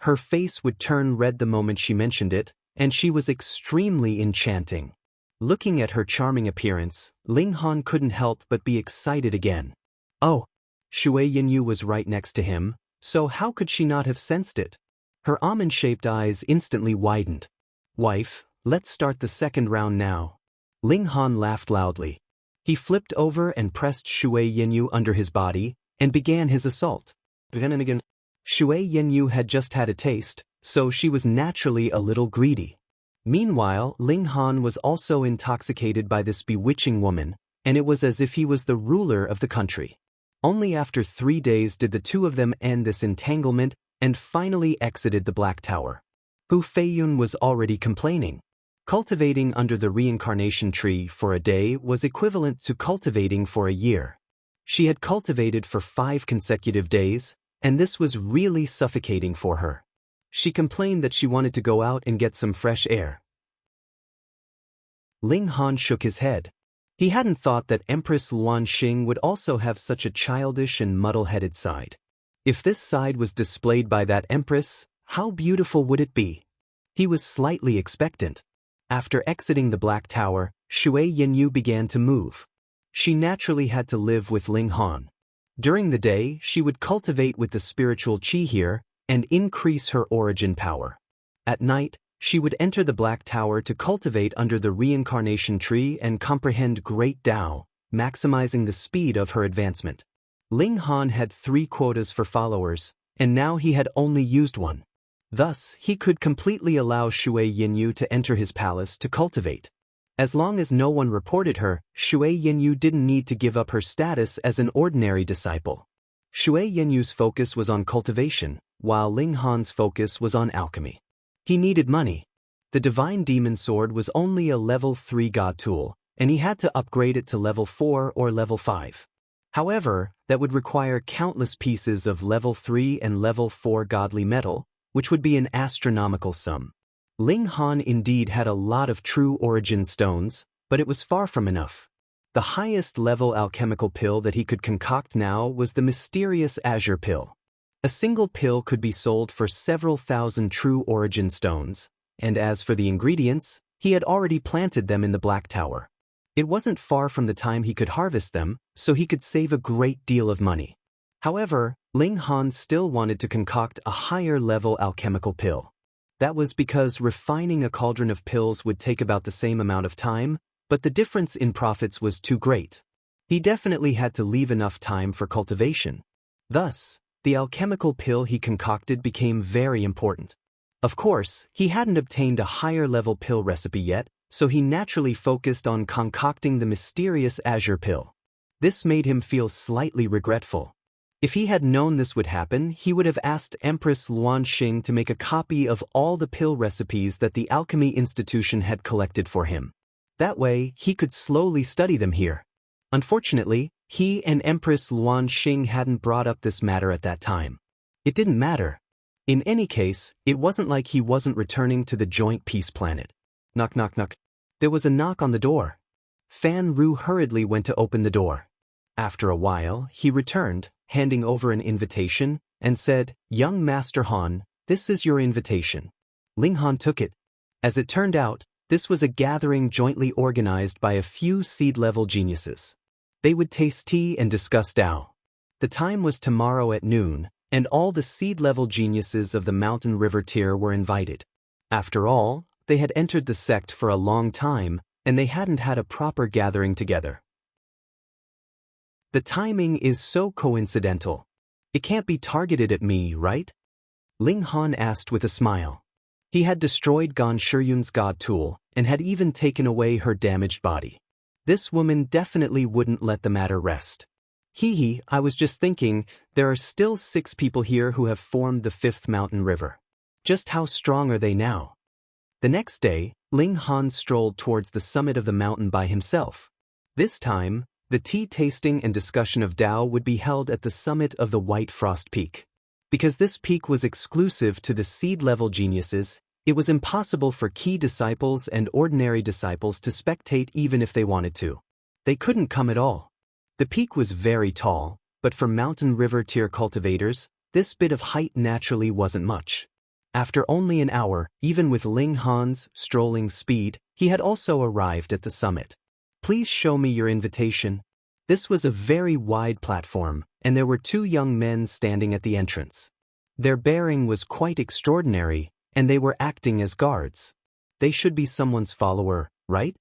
Her face would turn red the moment she mentioned it, and she was extremely enchanting. Looking at her charming appearance, Ling Han couldn't help but be excited again. Oh! Shui Yinyu was right next to him, so how could she not have sensed it? Her almond-shaped eyes instantly widened. Wife, let's start the second round now. Ling Han laughed loudly. He flipped over and pressed Shui Yinyu under his body, and began his assault. Again and again. Shui Yinyu had just had a taste, so she was naturally a little greedy. Meanwhile, Ling Han was also intoxicated by this bewitching woman, and it was as if he was the ruler of the country. Only after 3 days did the two of them end this entanglement and finally exited the Black Tower. Hu Feiyun was already complaining. Cultivating under the reincarnation tree for a day was equivalent to cultivating for a year. She had cultivated for 5 consecutive days, and this was really suffocating for her. She complained that she wanted to go out and get some fresh air. Ling Han shook his head. He hadn't thought that Empress Luanxing would also have such a childish and muddle-headed side. If this side was displayed by that empress, how beautiful would it be? He was slightly expectant. After exiting the Black Tower, Shui Yanyu began to move. She naturally had to live with Ling Han. During the day, she would cultivate with the spiritual qi here and increase her origin power. At night, she would enter the Black Tower to cultivate under the reincarnation tree and comprehend great Tao, maximizing the speed of her advancement. Ling Han had 3 quotas for followers, and now he had only used 1. Thus, he could completely allow Shui Yanyu to enter his palace to cultivate. As long as no one reported her, Shui Yanyu didn't need to give up her status as an ordinary disciple. Shui Yanyu's focus was on cultivation, while Ling Han's focus was on alchemy. He needed money. The Divine Demon Sword was only a level 3 god tool, and he had to upgrade it to level 4 or level 5. However, that would require countless pieces of level 3 and level 4 godly metal, which would be an astronomical sum. Ling Han indeed had a lot of true origin stones, but it was far from enough. The highest level alchemical pill that he could concoct now was the mysterious Azure Pill. A single pill could be sold for several thousand true origin stones, and as for the ingredients, he had already planted them in the Black Tower. It wasn't far from the time he could harvest them, so he could save a great deal of money. However, Ling Han still wanted to concoct a higher-level alchemical pill. That was because refining a cauldron of pills would take about the same amount of time, but the difference in profits was too great. He definitely had to leave enough time for cultivation. Thus, the alchemical pill he concocted became very important. Of course, he hadn't obtained a higher-level pill recipe yet, so he naturally focused on concocting the mysterious Azure Pill. This made him feel slightly regretful. If he had known this would happen, he would have asked Empress Luanxing to make a copy of all the pill recipes that the Alchemy Institution had collected for him. That way, he could slowly study them here. Unfortunately, he and Empress Luanxing hadn't brought up this matter at that time. It didn't matter. In any case, it wasn't like he wasn't returning to the joint peace planet. Knock knock knock. There was a knock on the door. Fan Ru hurriedly went to open the door. After a while, he returned, handing over an invitation, and said, "Young Master Han, this is your invitation." Ling Han took it. As it turned out, this was a gathering jointly organized by a few seed-level geniuses. They would taste tea and discuss Tao. The time was tomorrow at noon, and all the seed-level geniuses of the Mountain River tier were invited. After all, they had entered the sect for a long time, and they hadn't had a proper gathering together. The timing is so coincidental. It can't be targeted at me, right? Ling Han asked with a smile. He had destroyed Gan Shiyun's god tool, and had even taken away her damaged body. This woman definitely wouldn't let the matter rest. Hee, I was just thinking, there are still 6 people here who have formed the 5th Mountain River. Just how strong are they now? The next day, Ling Han strolled towards the summit of the mountain by himself. This time, the tea tasting and discussion of Tao would be held at the summit of the White Frost Peak. Because this peak was exclusive to the seed-level geniuses, it was impossible for key disciples and ordinary disciples to spectate even if they wanted to. They couldn't come at all. The peak was very tall, but for Mountain River tier cultivators, this bit of height naturally wasn't much. After only an hour, even with Ling Han's strolling speed, he had also arrived at the summit. "Please show me your invitation." This was a very wide platform, and there were 2 young men standing at the entrance. Their bearing was quite extraordinary, and they were acting as guards. They should be someone's follower, right?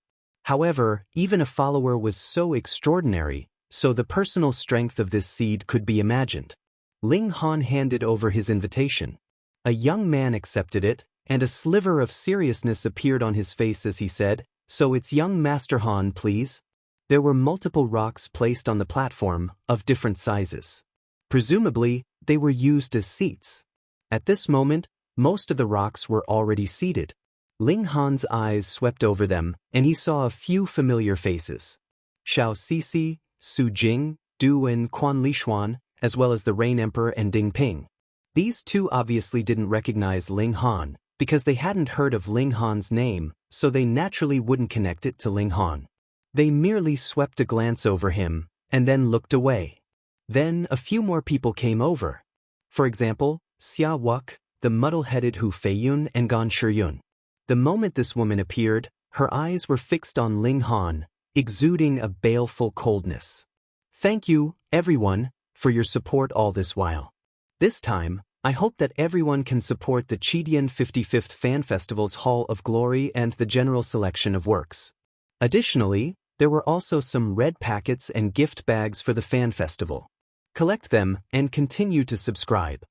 However, even a follower was so extraordinary, so the personal strength of this seed could be imagined. Ling Han handed over his invitation. A young man accepted it, and a sliver of seriousness appeared on his face as he said, "So it's young Master Han, please?" There were multiple rocks placed on the platform, of different sizes. Presumably, they were used as seats. At this moment, most of the rocks were already seated. Ling Han's eyes swept over them, and he saw a few familiar faces. Xiao Sisi, Su Jing, Du and Quan Lishuan, as well as the Rain Emperor and Ding Ping. These two obviously didn't recognize Ling Han, because they hadn't heard of Ling Han's name, so they naturally wouldn't connect it to Ling Han. They merely swept a glance over him, and then looked away. Then a few more people came over. For example, Xia Wuk, the muddle-headed Hu Feiyun, and Gan Shiyun. The moment this woman appeared, her eyes were fixed on Ling Han, exuding a baleful coldness. Thank you, everyone, for your support all this while. This time, I hope that everyone can support the Chidian 55th Fan Festival's Hall of Glory and the general selection of works. Additionally, there were also some red packets and gift bags for the fan festival. Collect them and continue to subscribe.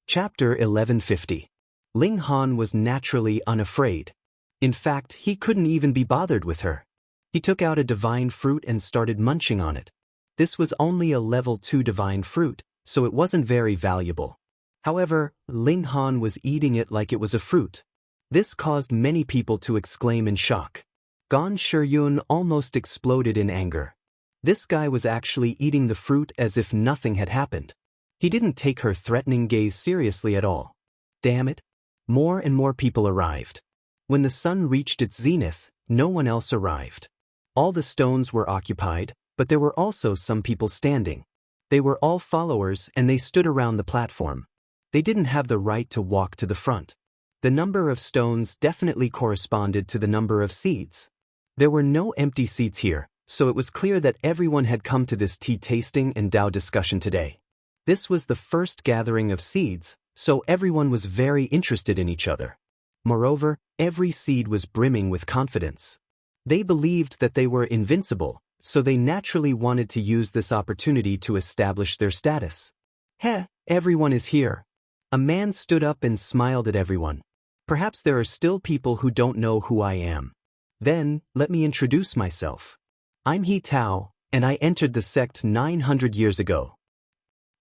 Chapter 1150. Ling Han was naturally unafraid. In fact, he couldn't even be bothered with her. He took out a divine fruit and started munching on it. This was only a level 2 divine fruit, so it wasn't very valuable. However, Ling Han was eating it like it was a fruit. This caused many people to exclaim in shock. Gan Shiyun almost exploded in anger. This guy was actually eating the fruit as if nothing had happened. He didn't take her threatening gaze seriously at all. Damn it. More and more people arrived. When the sun reached its zenith, no one else arrived. All the stones were occupied, but there were also some people standing. They were all followers and they stood around the platform. They didn't have the right to walk to the front. The number of stones definitely corresponded to the number of seeds. There were no empty seats here, so it was clear that everyone had come to this tea tasting and Tao discussion today. This was the first gathering of seeds, so everyone was very interested in each other. Moreover, every seed was brimming with confidence. They believed that they were invincible, so they naturally wanted to use this opportunity to establish their status. Heh, everyone is here. A man stood up and smiled at everyone. Perhaps there are still people who don't know who I am. Then, let me introduce myself. I'm He Tao, and I entered the sect 900 years ago.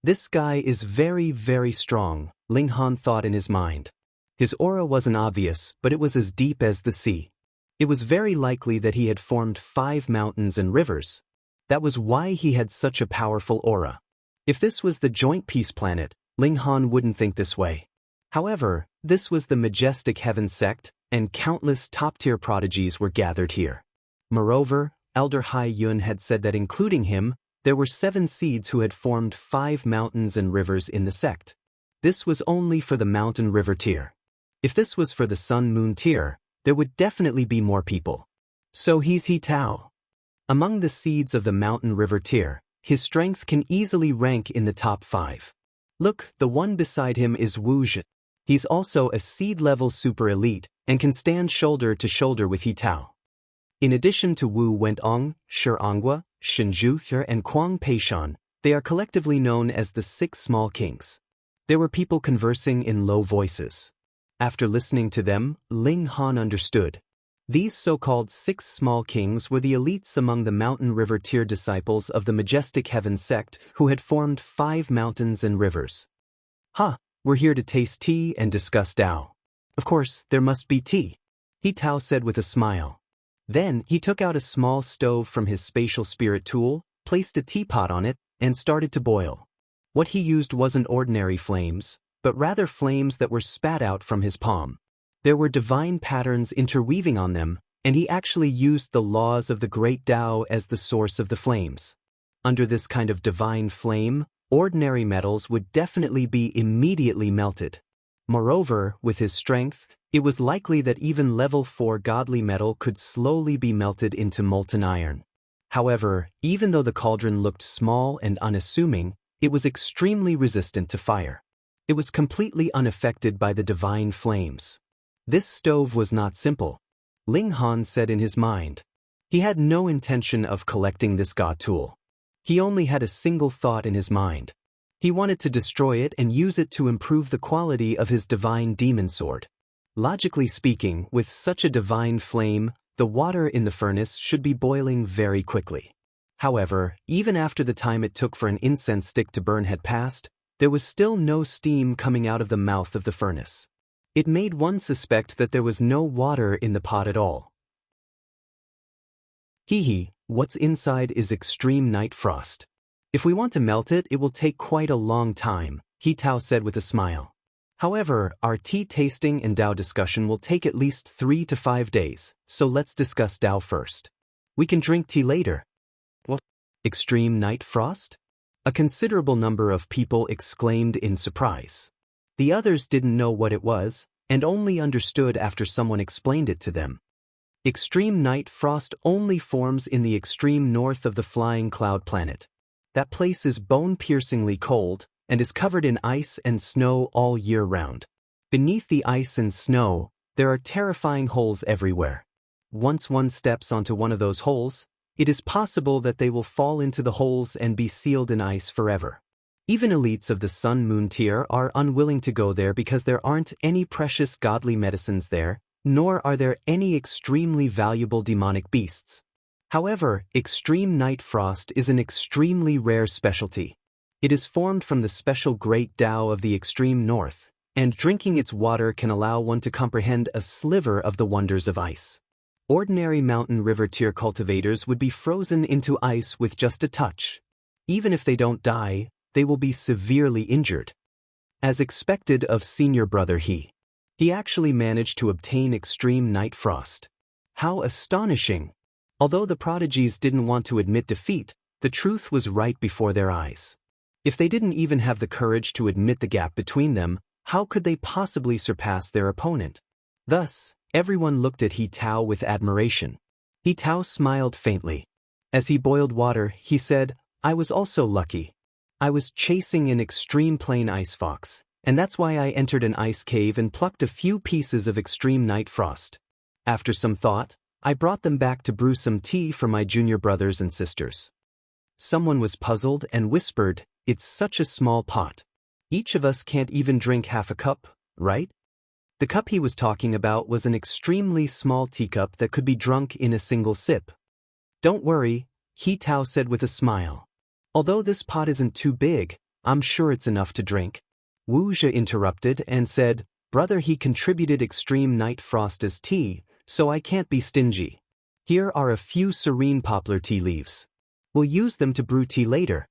This guy is very, very strong, Ling Han thought in his mind. His aura wasn't obvious, but it was as deep as the sea. It was very likely that he had formed 5 mountains and rivers. That was why he had such a powerful aura. If this was the Joint Peace Planet, Ling Han wouldn't think this way. However, this was the Majestic Heaven sect, and countless top-tier prodigies were gathered here. Moreover, Elder Hai Yun had said that including him, there were 7 seeds who had formed 5 mountains and rivers in the sect. This was only for the mountain river tier. If this was for the sun-moon tier, there would definitely be more people. So he's He Tao. Among the seeds of the mountain river tier, his strength can easily rank in the top 5. Look, the one beside him is Wu Zhi. He's also a seed-level super elite and can stand shoulder to shoulder with He Tao. In addition to Wu Wentong, Shi Angua, Shen Zhuhe, and Kuang Peishan, they are collectively known as the 6 small kings. There were people conversing in low voices. After listening to them, Ling Han understood. These so-called 6 small kings were the elites among the mountain river tier disciples of the Majestic Heaven sect who had formed 5 mountains and rivers. We're here to taste tea and discuss Tao. Of course, there must be tea, He Tao said with a smile. Then he took out a small stove from his spatial spirit tool, placed a teapot on it, and started to boil. What he used wasn't ordinary flames, but rather flames that were spat out from his palm. There were divine patterns interweaving on them, and he actually used the laws of the great Tao as the source of the flames. Under this kind of divine flame, ordinary metals would definitely be immediately melted. Moreover, with his strength, it was likely that even level 4 godly metal could slowly be melted into molten iron. However, even though the cauldron looked small and unassuming, it was extremely resistant to fire. It was completely unaffected by the divine flames. This stove was not simple, Ling Han said in his mind. He had no intention of collecting this god tool. He only had a single thought in his mind. He wanted to destroy it and use it to improve the quality of his divine demon sword. Logically speaking, with such a divine flame, the water in the furnace should be boiling very quickly. However, even after the time it took for an incense stick to burn had passed, there was still no steam coming out of the mouth of the furnace. It made one suspect that there was no water in the pot at all. Hee, what's inside is extreme night frost. If we want to melt it, it will take quite a long time, He Tao said with a smile. However, our tea tasting and Tao discussion will take at least 3 to 5 days, so let's discuss Tao first. We can drink tea later. What? Extreme night frost? A considerable number of people exclaimed in surprise. The others didn't know what it was, and only understood after someone explained it to them. Extreme night frost only forms in the extreme north of the flying cloud planet. That place is bone-piercingly cold, and is covered in ice and snow all year round. Beneath the ice and snow, there are terrifying holes everywhere. Once one steps onto one of those holes, it is possible that they will fall into the holes and be sealed in ice forever. Even elites of the Sun-Moon tier are unwilling to go there because there aren't any precious godly medicines there, nor are there any extremely valuable demonic beasts. However, extreme night frost is an extremely rare specialty. It is formed from the special Great Tao of the extreme north, and drinking its water can allow one to comprehend a sliver of the wonders of ice. Ordinary mountain river tier cultivators would be frozen into ice with just a touch. Even if they don't die, they will be severely injured. As expected of senior brother he actually managed to obtain extreme night frost. How astonishing! Although the prodigies didn't want to admit defeat, the truth was right before their eyes. If they didn't even have the courage to admit the gap between them, how could they possibly surpass their opponent? Thus, everyone looked at He Tao with admiration. He Tao smiled faintly. As he boiled water, he said, "I was also lucky. I was chasing an extreme plain ice fox, and that's why I entered an ice cave and plucked a few pieces of extreme night frost. After some thought, I brought them back to brew some tea for my junior brothers and sisters." Someone was puzzled and whispered, "It's such a small pot. Each of us can't even drink half a cup, right?" The cup he was talking about was an extremely small teacup that could be drunk in a single sip. "Don't worry," He Tao said with a smile. "Although this pot isn't too big, I'm sure it's enough to drink." Wu Zhe interrupted and said, "Brother, he contributed extreme night frost as tea, so I can't be stingy. Here are a few serene poplar tea leaves. We'll use them to brew tea later."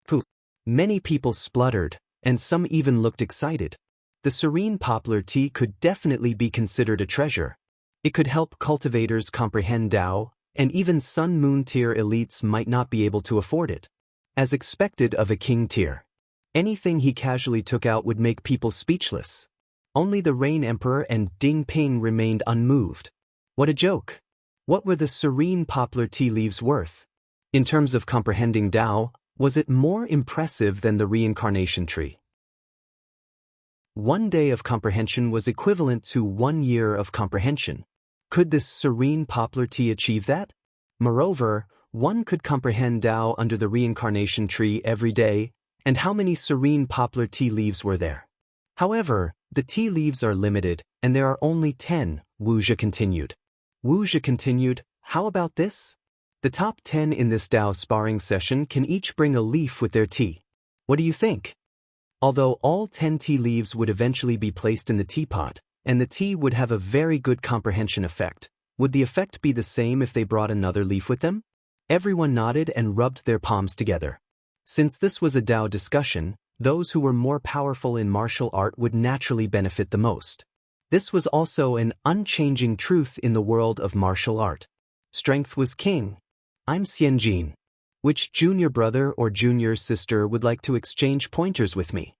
Pooh. Many people spluttered, and some even looked excited. The serene poplar tea could definitely be considered a treasure. It could help cultivators comprehend Tao, and even Sun-Moon tier elites might not be able to afford it. As expected of a king tier, anything he casually took out would make people speechless. Only the Rain Emperor and Ding Ping remained unmoved. What a joke! What were the serene poplar tea leaves worth? In terms of comprehending Tao, was it more impressive than the reincarnation tree? 1 day of comprehension was equivalent to 1 year of comprehension. Could this serene poplar tea achieve that? Moreover, one could comprehend Tao under the reincarnation tree every day, and how many serene poplar tea leaves were there? However, the tea leaves are limited, and there are only 10, Wu Zhe continued. How about this? The top 10 in this Tao sparring session can each bring a leaf with their tea. What do you think? Although all 10 tea leaves would eventually be placed in the teapot, and the tea would have a very good comprehension effect, would the effect be the same if they brought another leaf with them? Everyone nodded and rubbed their palms together. Since this was a Tao discussion, those who were more powerful in martial art would naturally benefit the most. This was also an unchanging truth in the world of martial art. Strength was king. I'm Xianjin. Which junior brother or junior sister would like to exchange pointers with me?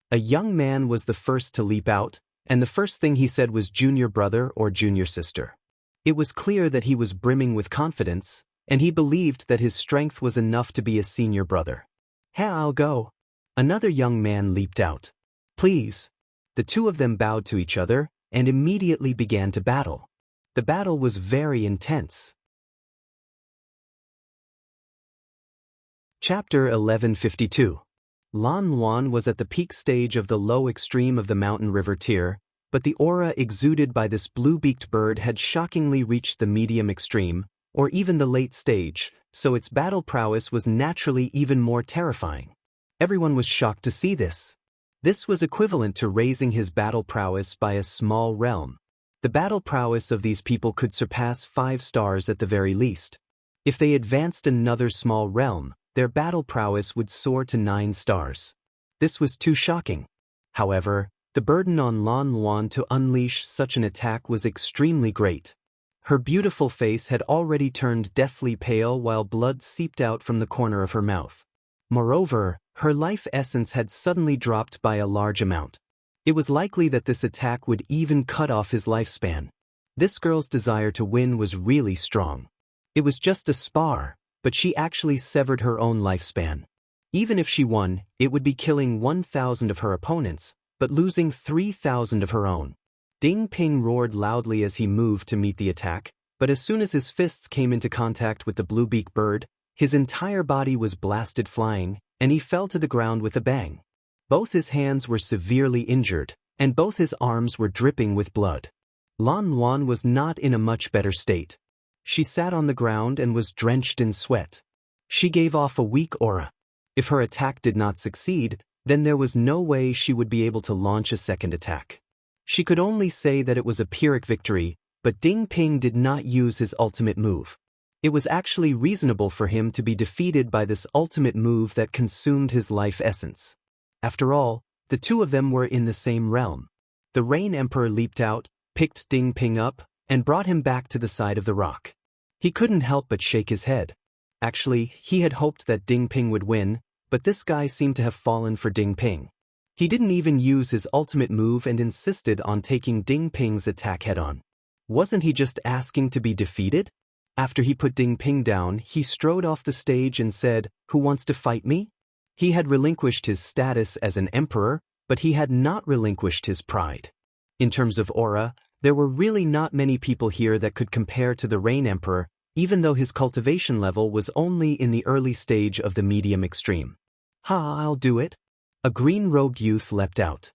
A young man was the first to leap out, and the first thing he said was junior brother or junior sister. It was clear that he was brimming with confidence, and he believed that his strength was enough to be a senior brother. "Hey, I'll go." Another young man leaped out. "Please." The two of them bowed to each other and immediately began to battle. The battle was very intense. Chapter 1152. Lan Luan was at the peak stage of the low extreme of the mountain river tier, but the aura exuded by this blue-beaked bird had shockingly reached the medium extreme, or even the late stage, so its battle prowess was naturally even more terrifying. Everyone was shocked to see this. This was equivalent to raising his battle prowess by a small realm. The battle prowess of these people could surpass 5 stars at the very least. If they advanced another small realm, their battle prowess would soar to 9 stars. This was too shocking. However, the burden on Lan Luan to unleash such an attack was extremely great. Her beautiful face had already turned deathly pale while blood seeped out from the corner of her mouth. Moreover, her life essence had suddenly dropped by a large amount. It was likely that this attack would even cut off his lifespan. This girl's desire to win was really strong. It was just a spar, but she actually severed her own lifespan. Even if she won, it would be killing 1,000 of her opponents, but losing 3,000 of her own. Ding Ping roared loudly as he moved to meet the attack, but as soon as his fists came into contact with the blue-beak bird, his entire body was blasted flying, and he fell to the ground with a bang. Both his hands were severely injured, and both his arms were dripping with blood. Lan Luan was not in a much better state. She sat on the ground and was drenched in sweat. She gave off a weak aura. If her attack did not succeed, then there was no way she would be able to launch a second attack. She could only say that it was a Pyrrhic victory, but Ding Ping did not use his ultimate move. It was actually reasonable for him to be defeated by this ultimate move that consumed his life essence. After all, the two of them were in the same realm. The Rain Emperor leaped out, picked Ding Ping up, and brought him back to the side of the rock. He couldn't help but shake his head. Actually, he had hoped that Ding Ping would win, but this guy seemed to have fallen for Ding Ping. He didn't even use his ultimate move and insisted on taking Ding Ping's attack head-on. Wasn't he just asking to be defeated? After he put Ding Ping down, he strode off the stage and said, "Who wants to fight me?" He had relinquished his status as an emperor, but he had not relinquished his pride. In terms of aura, there were really not many people here that could compare to the Rain Emperor, even though his cultivation level was only in the early stage of the medium extreme. "Ha, I'll do it." A green-robed youth leapt out.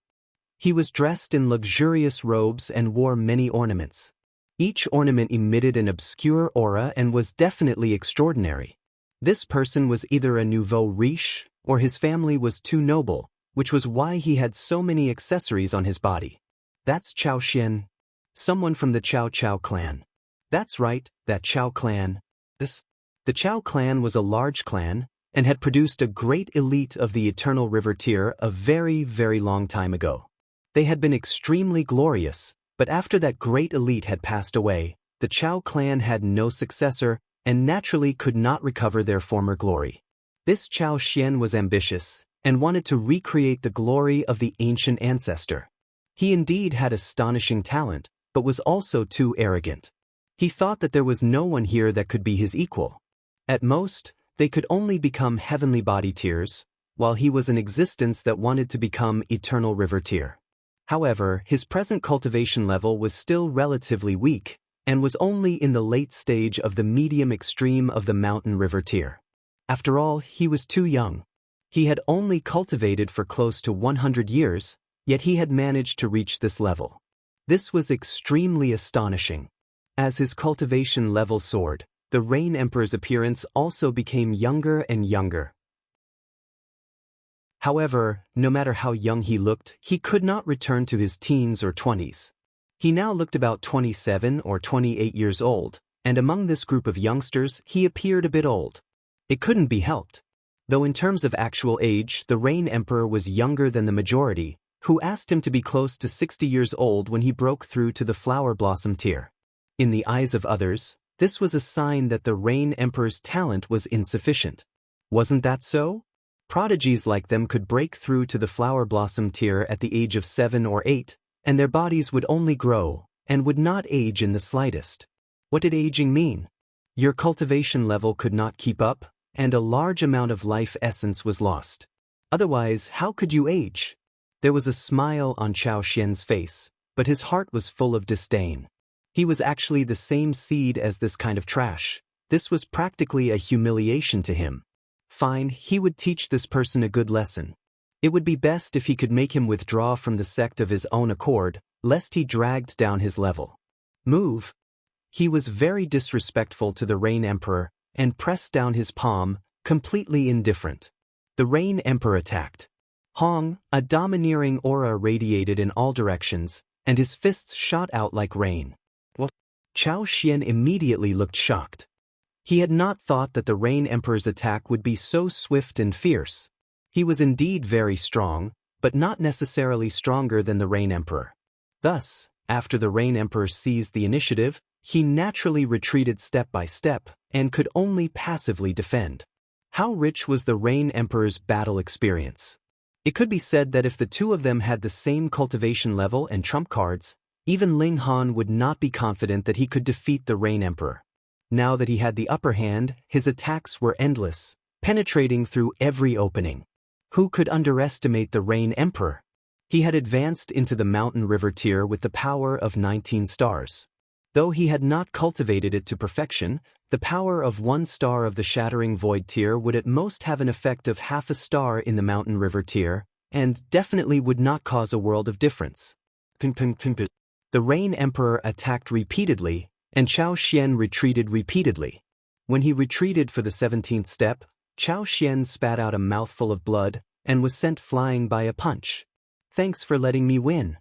He was dressed in luxurious robes and wore many ornaments. Each ornament emitted an obscure aura and was definitely extraordinary. This person was either a nouveau riche, or his family was too noble, which was why he had so many accessories on his body. "That's Chao Xian. Someone from the Chao Chao clan." "That's right, that Chao clan." The Chao clan was a large clan, and had produced a great elite of the Eternal River tier a very, very long time ago. They had been extremely glorious, but after that great elite had passed away, the Chao clan had no successor, and naturally could not recover their former glory. This Chao Xian was ambitious, and wanted to recreate the glory of the ancient ancestor. He indeed had astonishing talent, but was also too arrogant. He thought that there was no one here that could be his equal. At most, they could only become heavenly body tiers, while he was an existence that wanted to become Eternal River tier. However, his present cultivation level was still relatively weak, and was only in the late stage of the medium extreme of the Mountain River tier. After all, he was too young. He had only cultivated for close to 100 years, yet he had managed to reach this level. This was extremely astonishing. As his cultivation level soared, the Rain Emperor's appearance also became younger and younger. However, no matter how young he looked, he could not return to his teens or 20s. He now looked about 27 or 28 years old, and among this group of youngsters, he appeared a bit old. It couldn't be helped. Though in terms of actual age, the Rain Emperor was younger than the majority, who asked him to be close to 60 years old when he broke through to the Flower Blossom tier. In the eyes of others, this was a sign that the Rain Emperor's talent was insufficient. Wasn't that so? Prodigies like them could break through to the Flower Blossom tier at the age of 7 or 8, and their bodies would only grow, and would not age in the slightest. What did aging mean? Your cultivation level could not keep up, and a large amount of life essence was lost. Otherwise, how could you age? There was a smile on Chao Xian's face, but his heart was full of disdain. He was actually the same seed as this kind of trash. This was practically a humiliation to him. Fine, he would teach this person a good lesson. It would be best if he could make him withdraw from the sect of his own accord, lest he dragged down his level. Move. He was very disrespectful to the Rain Emperor, and pressed down his palm, completely indifferent. The Rain Emperor attacked. Hong, a domineering aura radiated in all directions, and his fists shot out like rain. Chao Xian immediately looked shocked. He had not thought that the Rain Emperor's attack would be so swift and fierce. He was indeed very strong, but not necessarily stronger than the Rain Emperor. Thus, after the Rain Emperor seized the initiative, he naturally retreated step by step and could only passively defend. How rich was the Rain Emperor's battle experience? It could be said that if the two of them had the same cultivation level and trump cards, even Ling Han would not be confident that he could defeat the Rain Emperor. Now that he had the upper hand, his attacks were endless, penetrating through every opening. Who could underestimate the Rain Emperor? He had advanced into the Mountain River tier with the power of 19 stars. Though he had not cultivated it to perfection, the power of 1 star of the Shattering Void tier would at most have an effect of half a star in the Mountain River tier, and definitely would not cause a world of difference. The Rain Emperor attacked repeatedly, and Chao Xian retreated repeatedly. When he retreated for the 17th step, Chao Xian spat out a mouthful of blood and was sent flying by a punch. "Thanks for letting me win."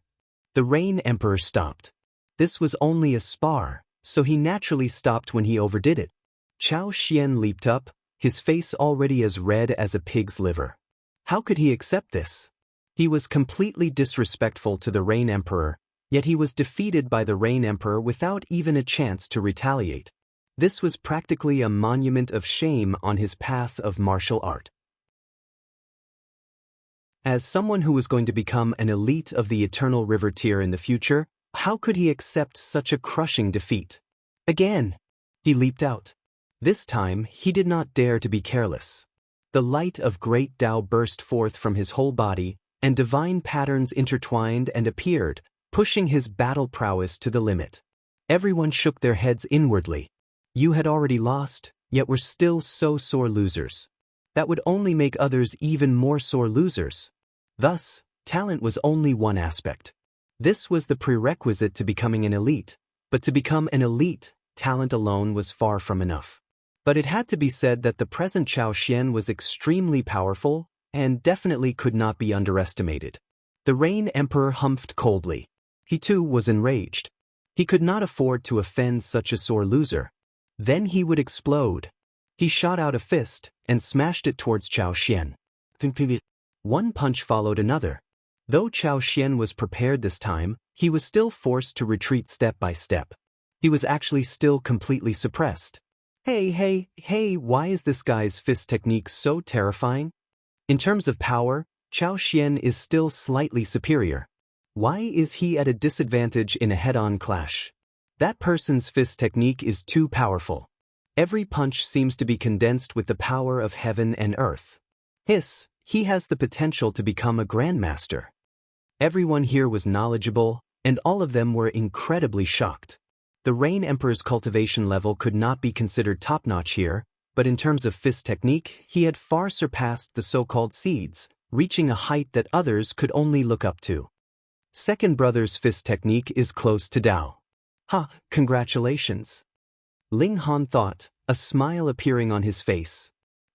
The Rain Emperor stopped. This was only a spar, so he naturally stopped when he overdid it. Chao Xian leaped up, his face already as red as a pig's liver. How could he accept this? He was completely disrespectful to the Rain Emperor, yet he was defeated by the Rain Emperor without even a chance to retaliate. This was practically a monument of shame on his path of martial art. As someone who was going to become an elite of the Eternal River tier in the future, how could he accept such a crushing defeat? Again, he leaped out. This time, he did not dare to be careless. The light of great Tao burst forth from his whole body, and divine patterns intertwined and appeared, pushing his battle prowess to the limit. Everyone shook their heads inwardly. You had already lost, yet were still so sore losers. That would only make others even more sore losers. Thus, talent was only one aspect. This was the prerequisite to becoming an elite, but to become an elite, talent alone was far from enough. But it had to be said that the present Chao Xian was extremely powerful, and definitely could not be underestimated. The Rain Emperor humphed coldly. He too was enraged. He could not afford to offend such a sore loser. Then he would explode. He shot out a fist, and smashed it towards Chao Xian. One punch followed another. Though Chao Xian was prepared this time, he was still forced to retreat step by step. He was actually still completely suppressed. Hey, why is this guy's fist technique so terrifying? In terms of power, Chao Xian is still slightly superior. Why is he at a disadvantage in a head-on clash? That person's fist technique is too powerful. Every punch seems to be condensed with the power of heaven and earth. He has the potential to become a grandmaster. Everyone here was knowledgeable, and all of them were incredibly shocked. The Rain Emperor's cultivation level could not be considered top-notch here, but in terms of fist technique, he had far surpassed the so-called seeds, reaching a height that others could only look up to. Second brother's fist technique is close to Dao. Congratulations. Ling Han thought, a smile appearing on his face.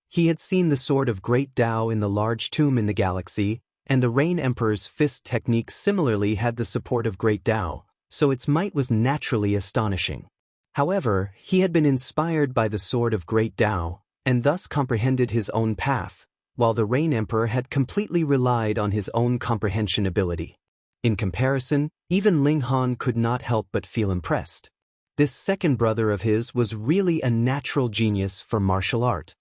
He had seen the sword of great Tao in the large tomb in the galaxy, and the Rain Emperor's fist technique similarly had the support of great Tao, so its might was naturally astonishing. However, he had been inspired by the sword of great Tao, and thus comprehended his own path, while the Rain Emperor had completely relied on his own comprehension ability. In comparison, even Ling Han could not help but feel impressed. This second brother of his was really a natural genius for martial art.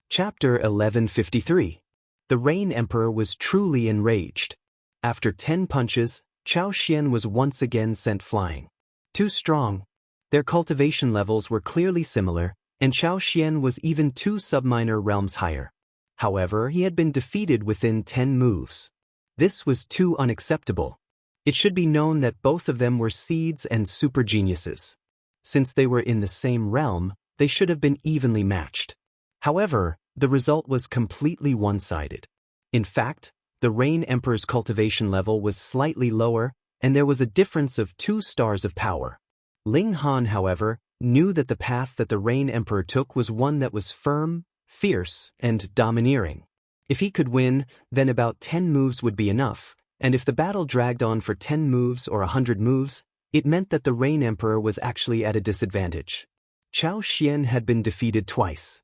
Chapter 1153. The Rain Emperor was truly enraged. After 10 punches, Chao Xian was once again sent flying. Too strong. Their cultivation levels were clearly similar, and Chao Xian was even 2 subminor realms higher. However, he had been defeated within 10 moves. This was too unacceptable. It should be known that both of them were seeds and super geniuses. Since they were in the same realm, they should have been evenly matched. However, the result was completely one-sided. In fact, the Rain Emperor's cultivation level was slightly lower, and there was a difference of 2 stars of power. Ling Han, however, knew that the path that the Rain Emperor took was one that was firm, fierce, and domineering. If he could win, then about 10 moves would be enough, and if the battle dragged on for 10 moves or 100 moves, It meant that the Rain Emperor was actually at a disadvantage. Chao Xian had been defeated twice.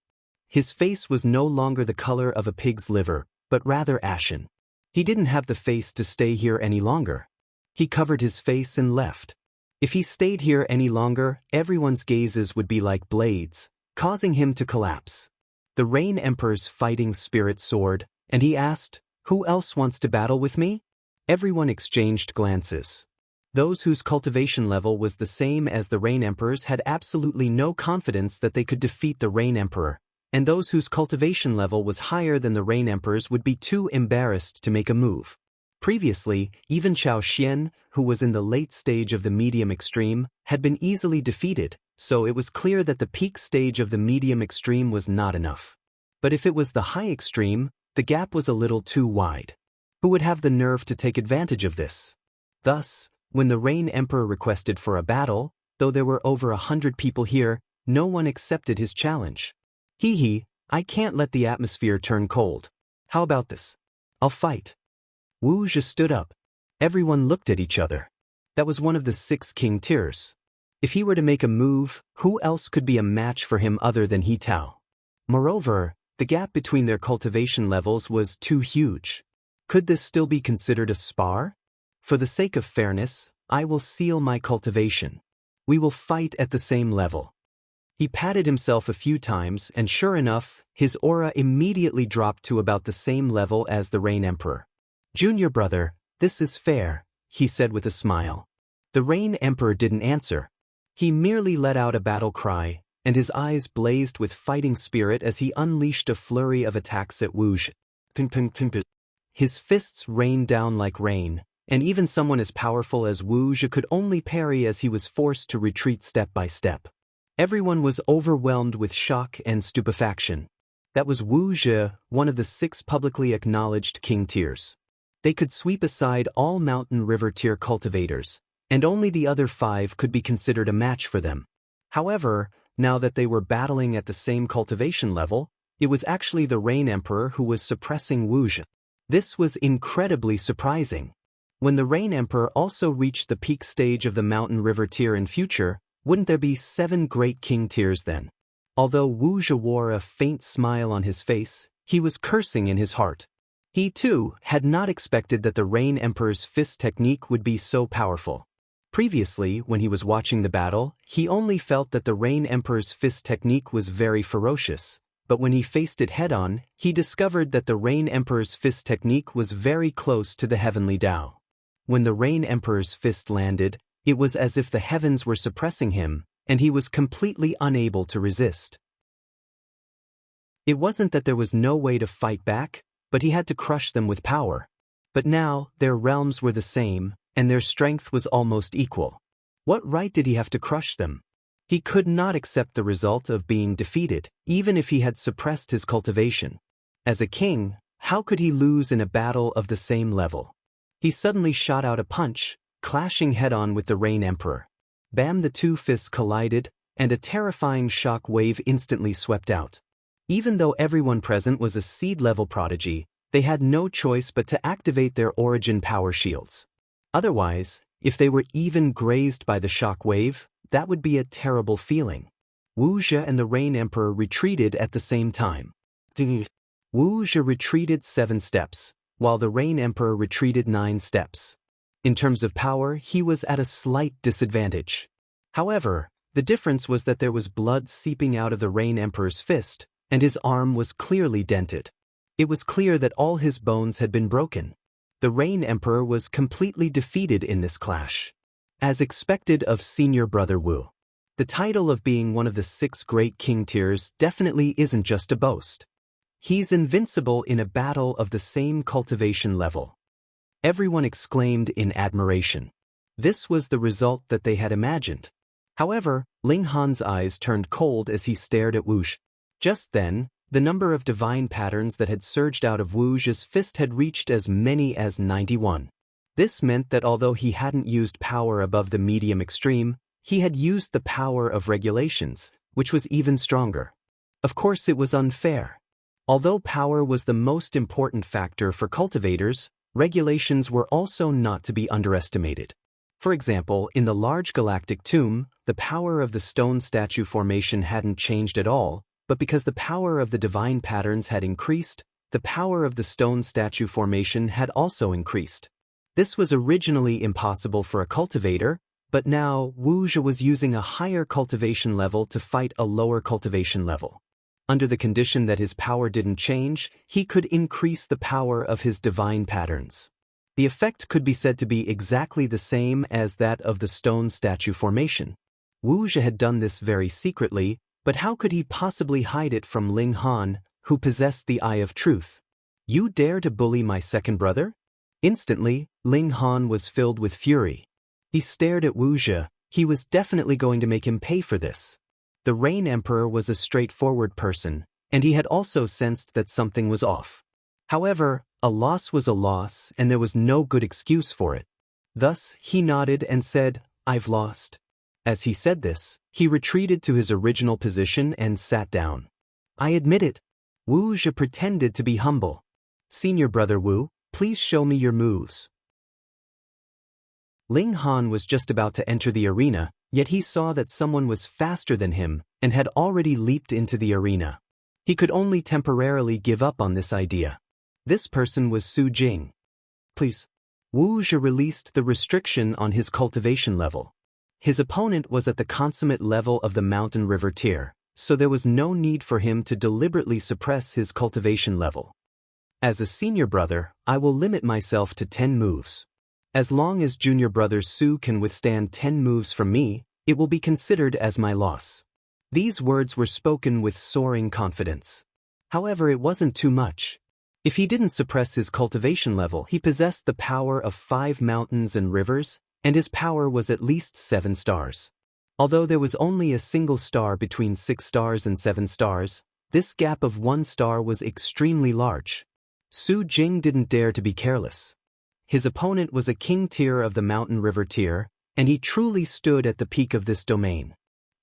His face was no longer the color of a pig's liver, but rather ashen. He didn't have the face to stay here any longer. He covered his face and left. If he stayed here any longer, everyone's gazes would be like blades, causing him to collapse. The Rain Emperor's fighting spirit soared, and he asked, "Who else wants to battle with me?" Everyone exchanged glances. Those whose cultivation level was the same as the Rain Emperor's had absolutely no confidence that they could defeat the Rain Emperor, and those whose cultivation level was higher than the Rain Emperor's would be too embarrassed to make a move. Previously, even Chao Xian, who was in the late stage of the medium extreme, had been easily defeated, so it was clear that the peak stage of the medium extreme was not enough. But if it was the high extreme, the gap was a little too wide. Who would have the nerve to take advantage of this? Thus, when the Rain Emperor requested for a battle, though there were over 100 people here, no one accepted his challenge. I can't let the atmosphere turn cold. How about this? I'll fight. Wu Zhi stood up. Everyone looked at each other. That was one of the 6 king tiers. If he were to make a move, who else could be a match for him other than He Tao? Moreover, the gap between their cultivation levels was too huge. Could this still be considered a spar? For the sake of fairness, I will seal my cultivation. We will fight at the same level. He patted himself a few times and sure enough, his aura immediately dropped to about the same level as the Rain Emperor. "Junior brother, this is fair," he said with a smile. The Rain Emperor didn't answer. He merely let out a battle cry, and his eyes blazed with fighting spirit as he unleashed a flurry of attacks at Wu Zhi. His fists rained down like rain, and even someone as powerful as Wu Zhi could only parry as he was forced to retreat step by step. Everyone was overwhelmed with shock and stupefaction. That was Wu Zhi, one of the 6 publicly acknowledged king tiers. They could sweep aside all mountain river tier cultivators, and only the other 5 could be considered a match for them. However, now that they were battling at the same cultivation level, it was actually the Rain Emperor who was suppressing Wu Zhi. This was incredibly surprising. When the Rain Emperor also reached the peak stage of the mountain river tier in future, wouldn't there be 7 great king tiers then? Although Wu Zhi wore a faint smile on his face, he was cursing in his heart. He too had not expected that the Rain Emperor's fist technique would be so powerful. Previously, when he was watching the battle, he only felt that the Rain Emperor's fist technique was very ferocious, but when he faced it head-on, he discovered that the Rain Emperor's fist technique was very close to the heavenly Tao. When the Rain Emperor's fist landed, it was as if the heavens were suppressing him, and he was completely unable to resist. It wasn't that there was no way to fight back, but he had to crush them with power. But now, their realms were the same, and their strength was almost equal. What right did he have to crush them? He could not accept the result of being defeated, even if he had suppressed his cultivation. As a king, how could he lose in a battle of the same level? He suddenly shot out a punch, clashing head-on with the Rain Emperor. Bam! The 2 fists collided, and a terrifying shock wave instantly swept out. Even though everyone present was a seed-level prodigy, they had no choice but to activate their origin power shields. Otherwise, if they were even grazed by the shock wave, that would be a terrible feeling. Wu Zhi and the Rain Emperor retreated at the same time. Wu Zhi retreated 7 steps, while the Rain Emperor retreated 9 steps. In terms of power, he was at a slight disadvantage. However, the difference was that there was blood seeping out of the Rain Emperor's fist, and his arm was clearly dented. It was clear that all his bones had been broken. The Rain Emperor was completely defeated in this clash. As expected of senior brother Wu, the title of being one of the 6 great king tiers definitely isn't just a boast. He's invincible in a battle of the same cultivation level. Everyone exclaimed in admiration. This was the result that they had imagined. However, Ling Han's eyes turned cold as he stared at Wu Zhi. Just then, the number of divine patterns that had surged out of Wu Zhi's fist had reached as many as 91. This meant that although he hadn't used power above the medium extreme, he had used the power of regulations, which was even stronger. Of course, it was unfair. Although power was the most important factor for cultivators, regulations were also not to be underestimated. For example, in the large galactic tomb, the power of the stone statue formation hadn't changed at all, but because the power of the divine patterns had increased, the power of the stone statue formation had also increased. This was originally impossible for a cultivator, but now Wu Zhi was using a higher cultivation level to fight a lower cultivation level. Under the condition that his power didn't change, he could increase the power of his divine patterns. The effect could be said to be exactly the same as that of the stone statue formation. Wu Zhi had done this very secretly, but how could he possibly hide it from Ling Han, who possessed the Eye of Truth? "You dare to bully my second brother?" Instantly, Ling Han was filled with fury. He stared at Wu Zhi. He was definitely going to make him pay for this. The Rain Emperor was a straightforward person, and he had also sensed that something was off. However, a loss was a loss, and there was no good excuse for it. Thus, he nodded and said, "I've lost." As he said this, he retreated to his original position and sat down. "I admit it." Wu Zhi pretended to be humble. "Senior brother Wu, please show me your moves." Ling Han was just about to enter the arena, yet he saw that someone was faster than him and had already leaped into the arena. He could only temporarily give up on this idea. This person was Su Jing. "Please." Wu Zhi released the restriction on his cultivation level. His opponent was at the consummate level of the mountain river tier, so there was no need for him to deliberately suppress his cultivation level. "As a senior brother, I will limit myself to 10 moves. As long as junior brother Su can withstand 10 moves from me, it will be considered as my loss." These words were spoken with soaring confidence. However, it wasn't too much. If he didn't suppress his cultivation level, he possessed the power of 5 mountains and rivers, and his power was at least 7 stars. Although there was only a single star between 6 stars and 7 stars, this gap of 1 star was extremely large. Su Jing didn't dare to be careless. His opponent was a king tier of the mountain river tier, and he truly stood at the peak of this domain.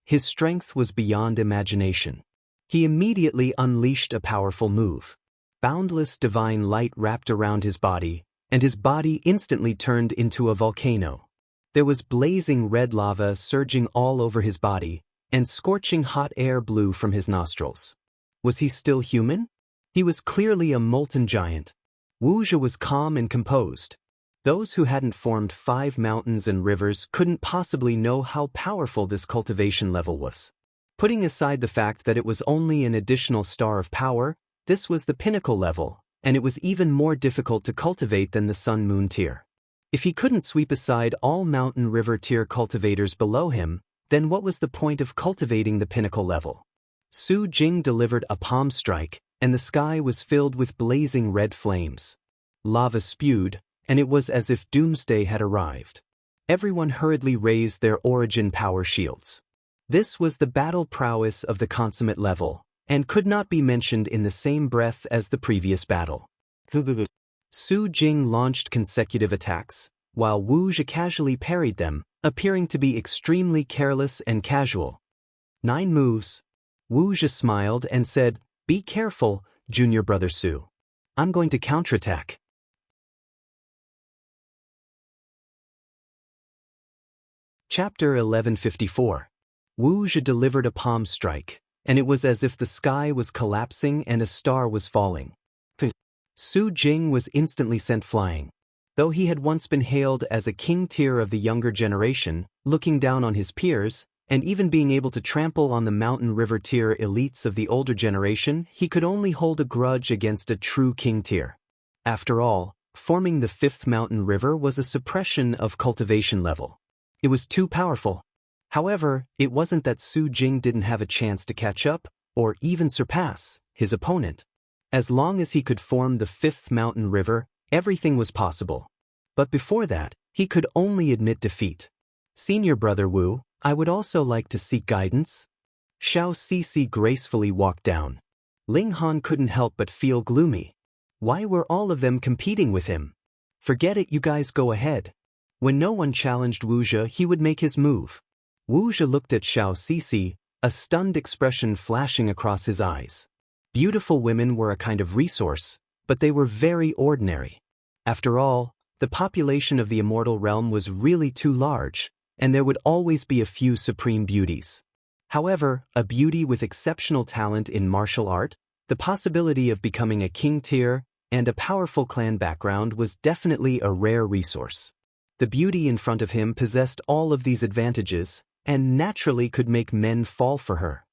His strength was beyond imagination. He immediately unleashed a powerful move. Boundless divine light wrapped around his body, and his body instantly turned into a volcano. There was blazing red lava surging all over his body, and scorching hot air blew from his nostrils. Was he still human? He was clearly a molten giant. Wu Zhi was calm and composed. Those who hadn't formed 5 mountains and rivers couldn't possibly know how powerful this cultivation level was. Putting aside the fact that it was only an additional star of power, this was the pinnacle level, and it was even more difficult to cultivate than the Sun-Moon tier. If he couldn't sweep aside all mountain river tier cultivators below him, then what was the point of cultivating the pinnacle level? Su Jing delivered a palm strike, and the sky was filled with blazing red flames. Lava spewed, and it was as if doomsday had arrived. Everyone hurriedly raised their origin power shields. This was the battle prowess of the consummate level, and could not be mentioned in the same breath as the previous battle. Su Jing launched consecutive attacks, while Wu Zhi casually parried them, appearing to be extremely careless and casual. 9 moves. Wu Zhi smiled and said, "Be careful, junior brother Su. I'm going to counterattack." Chapter 1154. Wu Zhi delivered a palm strike, and it was as if the sky was collapsing and a star was falling. Su Jing was instantly sent flying. Though he had once been hailed as a king tier of the younger generation, looking down on his peers, and even being able to trample on the mountain river tier elites of the older generation, he could only hold a grudge against a true king tier. After all, forming the 5th mountain river was a suppression of cultivation level. It was too powerful. However, it wasn't that Su Jing didn't have a chance to catch up, or even surpass, his opponent. As long as he could form the 5th mountain river, everything was possible. But before that, he could only admit defeat. "Senior brother Wu, I would also like to seek guidance." Xiao Cixi gracefully walked down. Ling Han couldn't help but feel gloomy. Why were all of them competing with him? "Forget it, you guys go ahead." When no one challenged Wu Zhi, he would make his move. Wu Zhi looked at Xiao Cixi, a stunned expression flashing across his eyes. Beautiful women were a kind of resource, but they were very ordinary. After all, The population of the immortal realm was really too large, and there would always be a few supreme beauties. However, a beauty with exceptional talent in martial art, the possibility of becoming a king tier, and a powerful clan background was definitely a rare resource. The beauty in front of him possessed all of these advantages, and naturally could make men fall for her.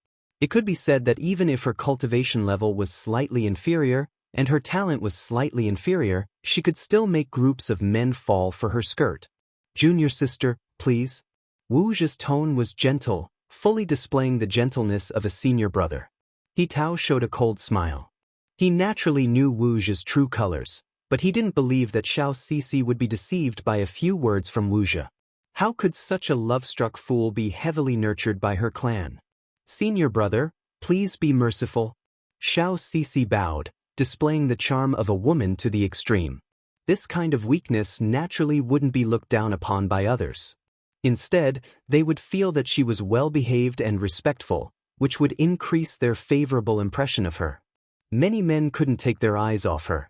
It could be said that even if her cultivation level was slightly inferior, and her talent was slightly inferior, she could still make groups of men fall for her skirt. "Junior sister, please." Wu Zhe's tone was gentle, fully displaying the gentleness of a senior brother. He Tao showed a cold smile. He naturally knew Wu Zhe's true colors, but he didn't believe that Xiao Sisi would be deceived by a few words from Wu Zhe. How could such a love-struck fool be heavily nurtured by her clan? "Senior brother, please be merciful." Xiao Sisi bowed, displaying the charm of a woman to the extreme. This kind of weakness naturally wouldn't be looked down upon by others. Instead, they would feel that she was well-behaved and respectful, which would increase their favorable impression of her. Many men couldn't take their eyes off her.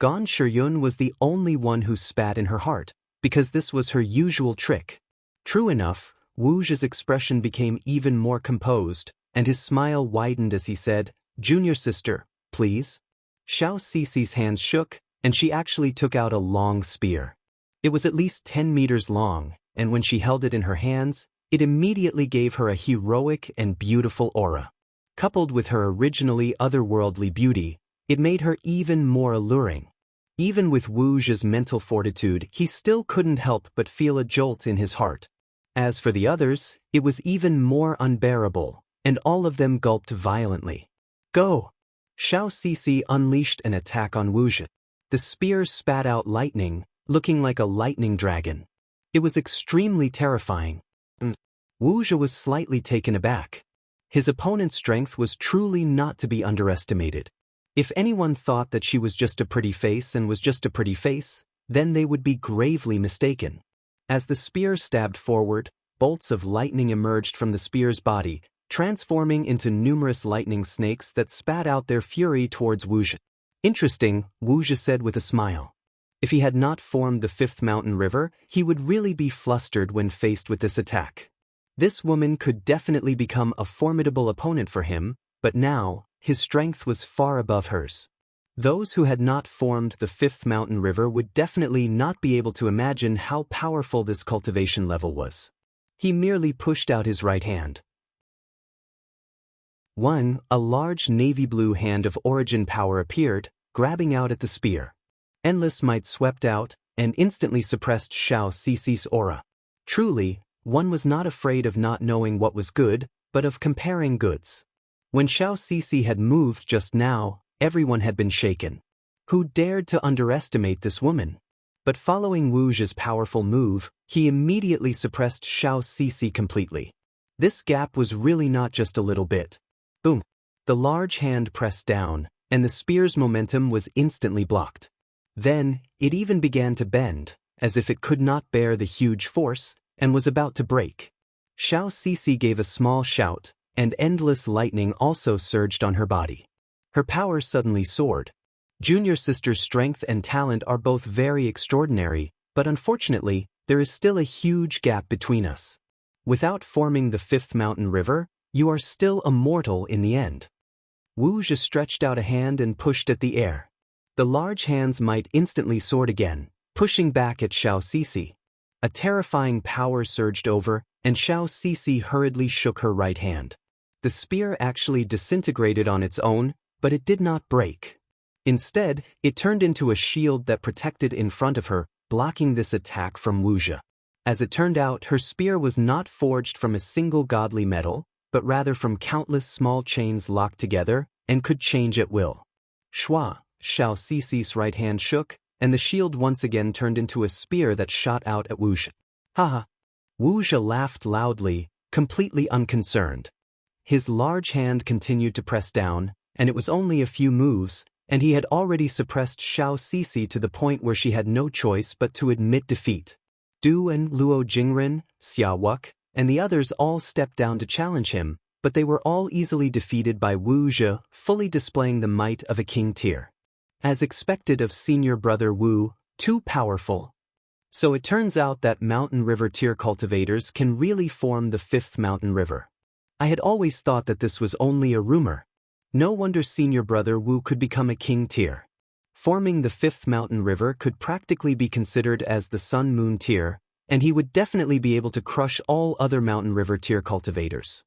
Gan Shiyun was the only one who spat in her heart, because this was her usual trick. True enough, Wu Zhe's expression became even more composed, and his smile widened as he said, "Junior sister, please." Xiao Sisi's hands shook, and she actually took out a long spear. It was at least 10 meters long, and when she held it in her hands, it immediately gave her a heroic and beautiful aura. Coupled with her originally otherworldly beauty, it made her even more alluring. Even with Wu Zhe's mental fortitude, he still couldn't help but feel a jolt in his heart. As for the others, it was even more unbearable, and all of them gulped violently. "Go!" Xiao Sisi unleashed an attack on Wu Zhe. The spear spat out lightning, looking like a lightning dragon. It was extremely terrifying. Wu Zhe was slightly taken aback. His opponent's strength was truly not to be underestimated. If anyone thought that she was just a pretty face and was just a pretty face, then they would be gravely mistaken. As the spear stabbed forward, bolts of lightning emerged from the spear's body, transforming into numerous lightning snakes that spat out their fury towards Wu Zhe. "Interesting," Wu Zhe said with a smile. If he had not formed the fifth mountain river, he would really be flustered when faced with this attack. This woman could definitely become a formidable opponent for him, but now, his strength was far above hers. Those who had not formed the fifth mountain river would definitely not be able to imagine how powerful this cultivation level was. He merely pushed out his right hand. A large navy blue hand of origin power appeared, grabbing out at the spear. Endless might swept out, and instantly suppressed Xiao Sisi's aura. Truly, one was not afraid of not knowing what was good, but of comparing goods. When Xiao Sisi had moved just now, everyone had been shaken. Who dared to underestimate this woman? But following Wu Zhe's powerful move, he immediately suppressed Xiao Sisi completely. This gap was really not just a little bit. Boom! The large hand pressed down, and the spear's momentum was instantly blocked. Then, it even began to bend, as if it could not bear the huge force, and was about to break. Xiao Sisi gave a small shout, and endless lightning also surged on her body. Her power suddenly soared. Junior sister's strength and talent are both very extraordinary, but unfortunately, there is still a huge gap between us. Without forming the fifth mountain river, you are still a mortal in the end. Wu Zhe stretched out a hand and pushed at the air. The large hand's might instantly soared again, pushing back at Xiao Sisi. A terrifying power surged over, and Xiao Sisi hurriedly shook her right hand. The spear actually disintegrated on its own, but it did not break. Instead, it turned into a shield that protected in front of her, blocking this attack from Wu Zhe. As it turned out, her spear was not forged from a single godly metal, but rather from countless small chains locked together, and could change at will. Shua! Xiao Sisi's right hand shook, and the shield once again turned into a spear that shot out at Wu Zhe. Haha! Wu Zhe laughed loudly, completely unconcerned. His large hand continued to press down, and it was only a few moves, and he had already suppressed Xiao Sisi to the point where she had no choice but to admit defeat. Du and Luo Jingren, Xia Wuk, and the others all stepped down to challenge him, but they were all easily defeated by Wu Zhe, fully displaying the might of a king tier. As expected of senior brother Wu, too powerful, So it turns out that mountain river tier cultivators can really form the fifth mountain river. I had always thought that this was only a rumor. No wonder senior brother Wu could become a king tier. Forming the fifth mountain river could practically be considered as the sun-moon tier, and he would definitely be able to crush all other mountain river tier cultivators.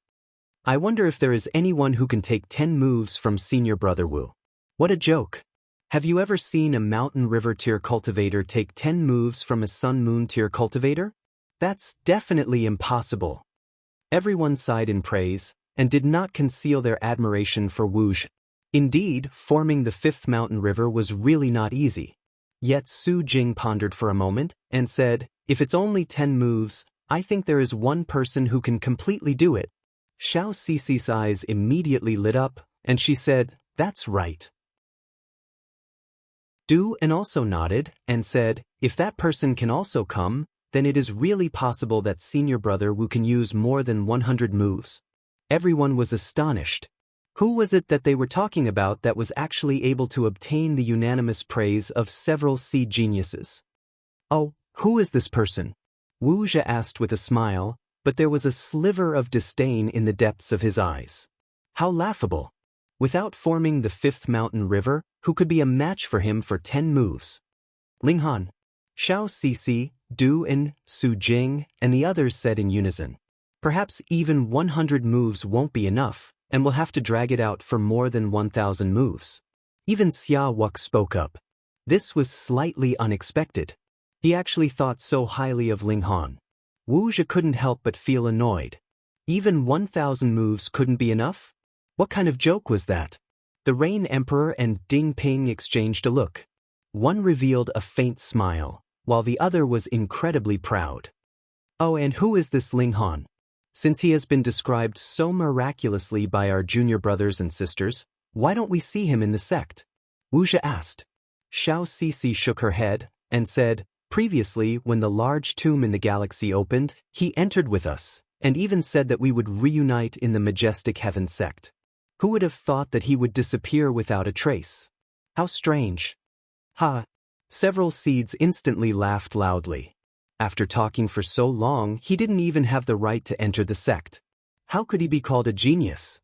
I wonder if there is anyone who can take 10 moves from senior brother Wu. What a joke. Have you ever seen a mountain river tier cultivator take 10 moves from a sun-moon tier cultivator? That's definitely impossible. Everyone sighed in praise, and did not conceal their admiration for Wu Zhi. Indeed, forming the fifth mountain river was really not easy. Yet Su Jing pondered for a moment, and said, if it's only 10 moves, I think there is one person who can completely do it. Xiao Cici's eyes immediately lit up, and she said, that's right. Du and also nodded, and said, if that person can also come, then it is really possible that senior brother Wu can use more than 100 moves. Everyone was astonished. Who was it that they were talking about that was actually able to obtain the unanimous praise of several seed geniuses? Oh, who is this person? Wu Zhi asked with a smile, but there was a sliver of disdain in the depths of his eyes. How laughable. Without forming the fifth mountain river, who could be a match for him for 10 moves? Ling Han, Xiao Cici, Du and Su Jing, and the others said in unison. Perhaps even 100 moves won't be enough, and we'll have to drag it out for more than 1,000 moves. Even Xia Wuk spoke up. This was slightly unexpected. He actually thought so highly of Ling Han. Wu Zhi couldn't help but feel annoyed. Even 1,000 moves couldn't be enough? What kind of joke was that? The Rain Emperor and Ding Ping exchanged a look. One revealed a faint smile, while the other was incredibly proud. Oh, and who is this Ling Han? Since he has been described so miraculously by our junior brothers and sisters, why don't we see him in the sect? Wu Zhi asked. Xiao Cici shook her head, and said, previously when the large tomb in the galaxy opened, he entered with us, and even said that we would reunite in the majestic heaven sect. Who would have thought that he would disappear without a trace? How strange. Ha! Several seeds instantly laughed loudly. After talking for so long, he didn't even have the right to enter the sect. How could he be called a genius?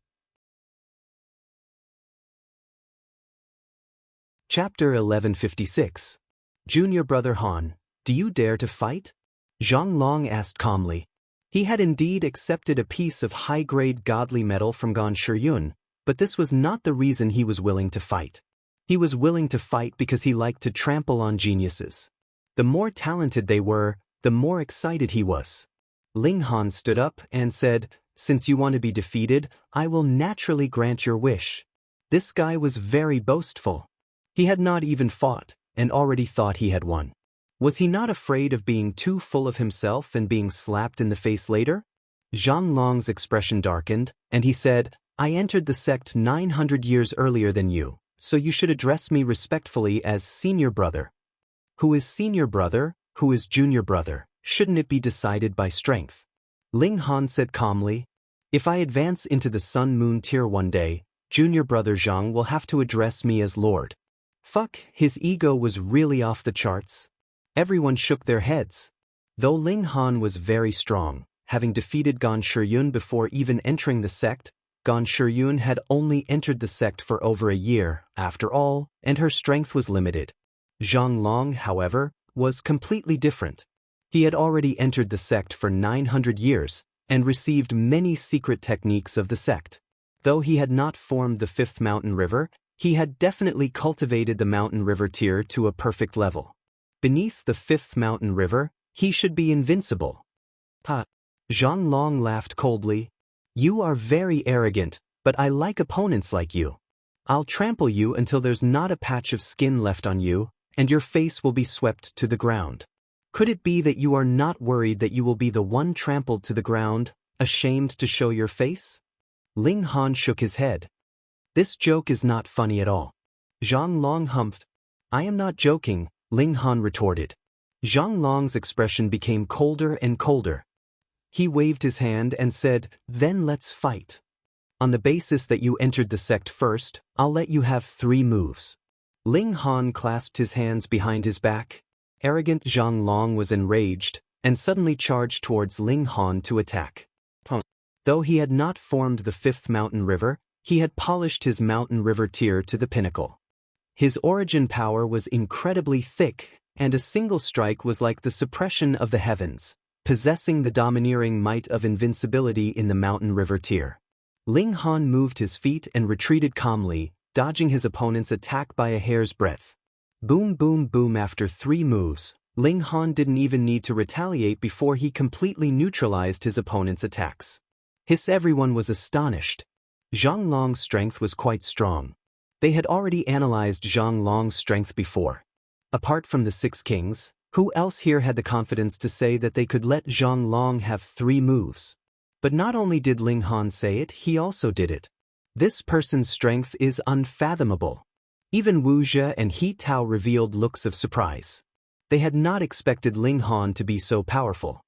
Chapter 1156. Junior Brother Han, do you dare to fight? Zhang Long asked calmly. He had indeed accepted a piece of high-grade godly metal from Gan Shiyun, but this was not the reason he was willing to fight. He was willing to fight because he liked to trample on geniuses. The more talented they were, the more excited he was. Ling Han stood up and said, since you want to be defeated, I will naturally grant your wish. This guy was very boastful. He had not even fought, and already thought he had won. Was he not afraid of being too full of himself and being slapped in the face later? Zhang Long's expression darkened, and he said, I entered the sect 900 years earlier than you, so you should address me respectfully as senior brother. Who is senior brother, who is junior brother, shouldn't it be decided by strength? Ling Han said calmly, if I advance into the sun-moon tier one day, junior brother Zhang will have to address me as Lord. Fuck, his ego was really off the charts. Everyone shook their heads. Though Ling Han was very strong, having defeated Gan Shiyun before even entering the sect, Gan Shiyun had only entered the sect for over a year, after all, and her strength was limited. Zhang Long, however, was completely different. He had already entered the sect for 900 years, and received many secret techniques of the sect. Though he had not formed the fifth mountain river, he had definitely cultivated the mountain river tier to a perfect level. Beneath the fifth mountain river, he should be invincible. Ha! Zhang Long laughed coldly. You are very arrogant, but I like opponents like you. I'll trample you until there's not a patch of skin left on you, and your face will be swept to the ground. Could it be that you are not worried that you will be the one trampled to the ground, ashamed to show your face? Ling Han shook his head. This joke is not funny at all. Zhang Long humphed. I am not joking, Ling Han retorted. Zhang Long's expression became colder and colder. He waved his hand and said, then let's fight. On the basis that you entered the sect first, I'll let you have 3 moves. Ling Han clasped his hands behind his back. arrogant Zhang Long was enraged, and suddenly charged towards Ling Han to attack. Though he had not formed the fifth mountain river, he had polished his mountain river tier to the pinnacle. His origin power was incredibly thick, and a single strike was like the suppression of the heavens, possessing the domineering might of invincibility in the mountain river tier. Ling Han moved his feet and retreated calmly, dodging his opponent's attack by a hair's breadth. Boom boom boom. After 3 moves, Ling Han didn't even need to retaliate before he completely neutralized his opponent's attacks. Everyone was astonished. Zhang Long's strength was quite strong. They had already analyzed Zhang Long's strength before. Apart from the 6 kings, who else here had the confidence to say that they could let Zhang Long have 3 moves? But not only did Ling Han say it, he also did it. This person's strength is unfathomable. Even Wu Zhe and He Tao revealed looks of surprise. They had not expected Ling Han to be so powerful.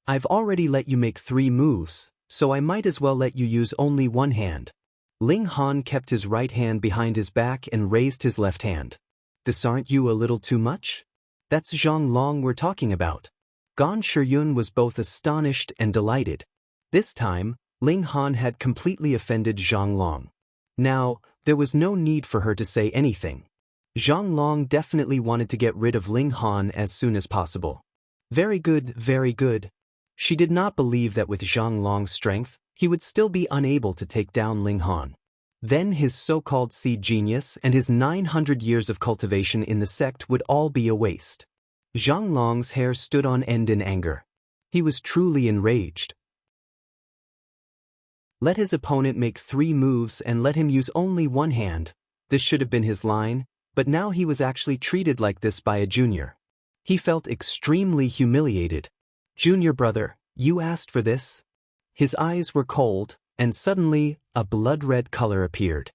I've already let you make 3 moves, so I might as well let you use only one hand. Ling Han kept his right hand behind his back and raised his left hand. This aren't you a little too much? That's Zhang Long we're talking about. Gan Shiyun was both astonished and delighted. This time, Ling Han had completely offended Zhang Long. Now, there was no need for her to say anything. Zhang Long definitely wanted to get rid of Ling Han as soon as possible. Very good, very good. She did not believe that with Zhang Long's strength, he would still be unable to take down Ling Han. Then his so-called seed genius and his 900 years of cultivation in the sect would all be a waste. Zhang Long's hair stood on end in anger. He was truly enraged. Let his opponent make 3 moves and let him use only one hand. This should have been his line, but now he was actually treated like this by a junior. He felt extremely humiliated. Junior brother, you asked for this? His eyes were cold, and suddenly, a blood-red color appeared.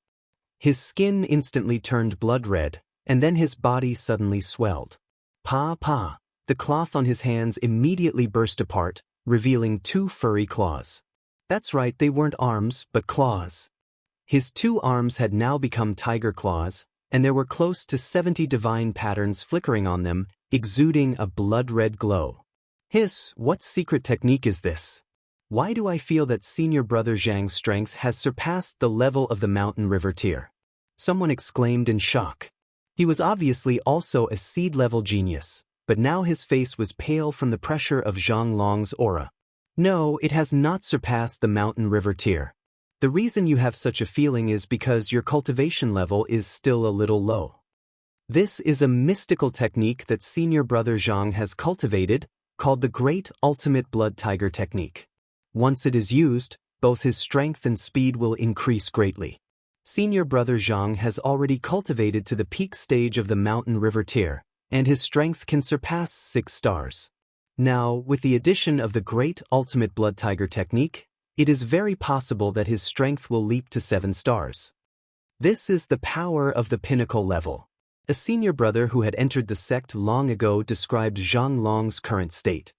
His skin instantly turned blood-red, and then his body suddenly swelled. Pa. The cloth on his hands immediately burst apart, revealing 2 furry claws. That's right, they weren't arms, but claws. His 2 arms had now become tiger claws, and there were close to 70 divine patterns flickering on them, exuding a blood-red glow. What secret technique is this? Why do I feel that senior brother Zhang's strength has surpassed the level of the mountain river tier? Someone exclaimed in shock. He was obviously also a seed-level genius, but now his face was pale from the pressure of Zhang Long's aura. No, it has not surpassed the mountain river tier. The reason you have such a feeling is because your cultivation level is still a little low. This is a mystical technique that senior brother Zhang has cultivated, called the Great Ultimate Blood Tiger Technique. Once it is used, both his strength and speed will increase greatly. Senior brother Zhang has already cultivated to the peak stage of the mountain river tier, and his strength can surpass 6 stars. Now, with the addition of the Great Ultimate Blood Tiger Technique, it is very possible that his strength will leap to 7 stars. This is the power of the pinnacle level. A senior brother who had entered the sect long ago described Zhang Long's current state.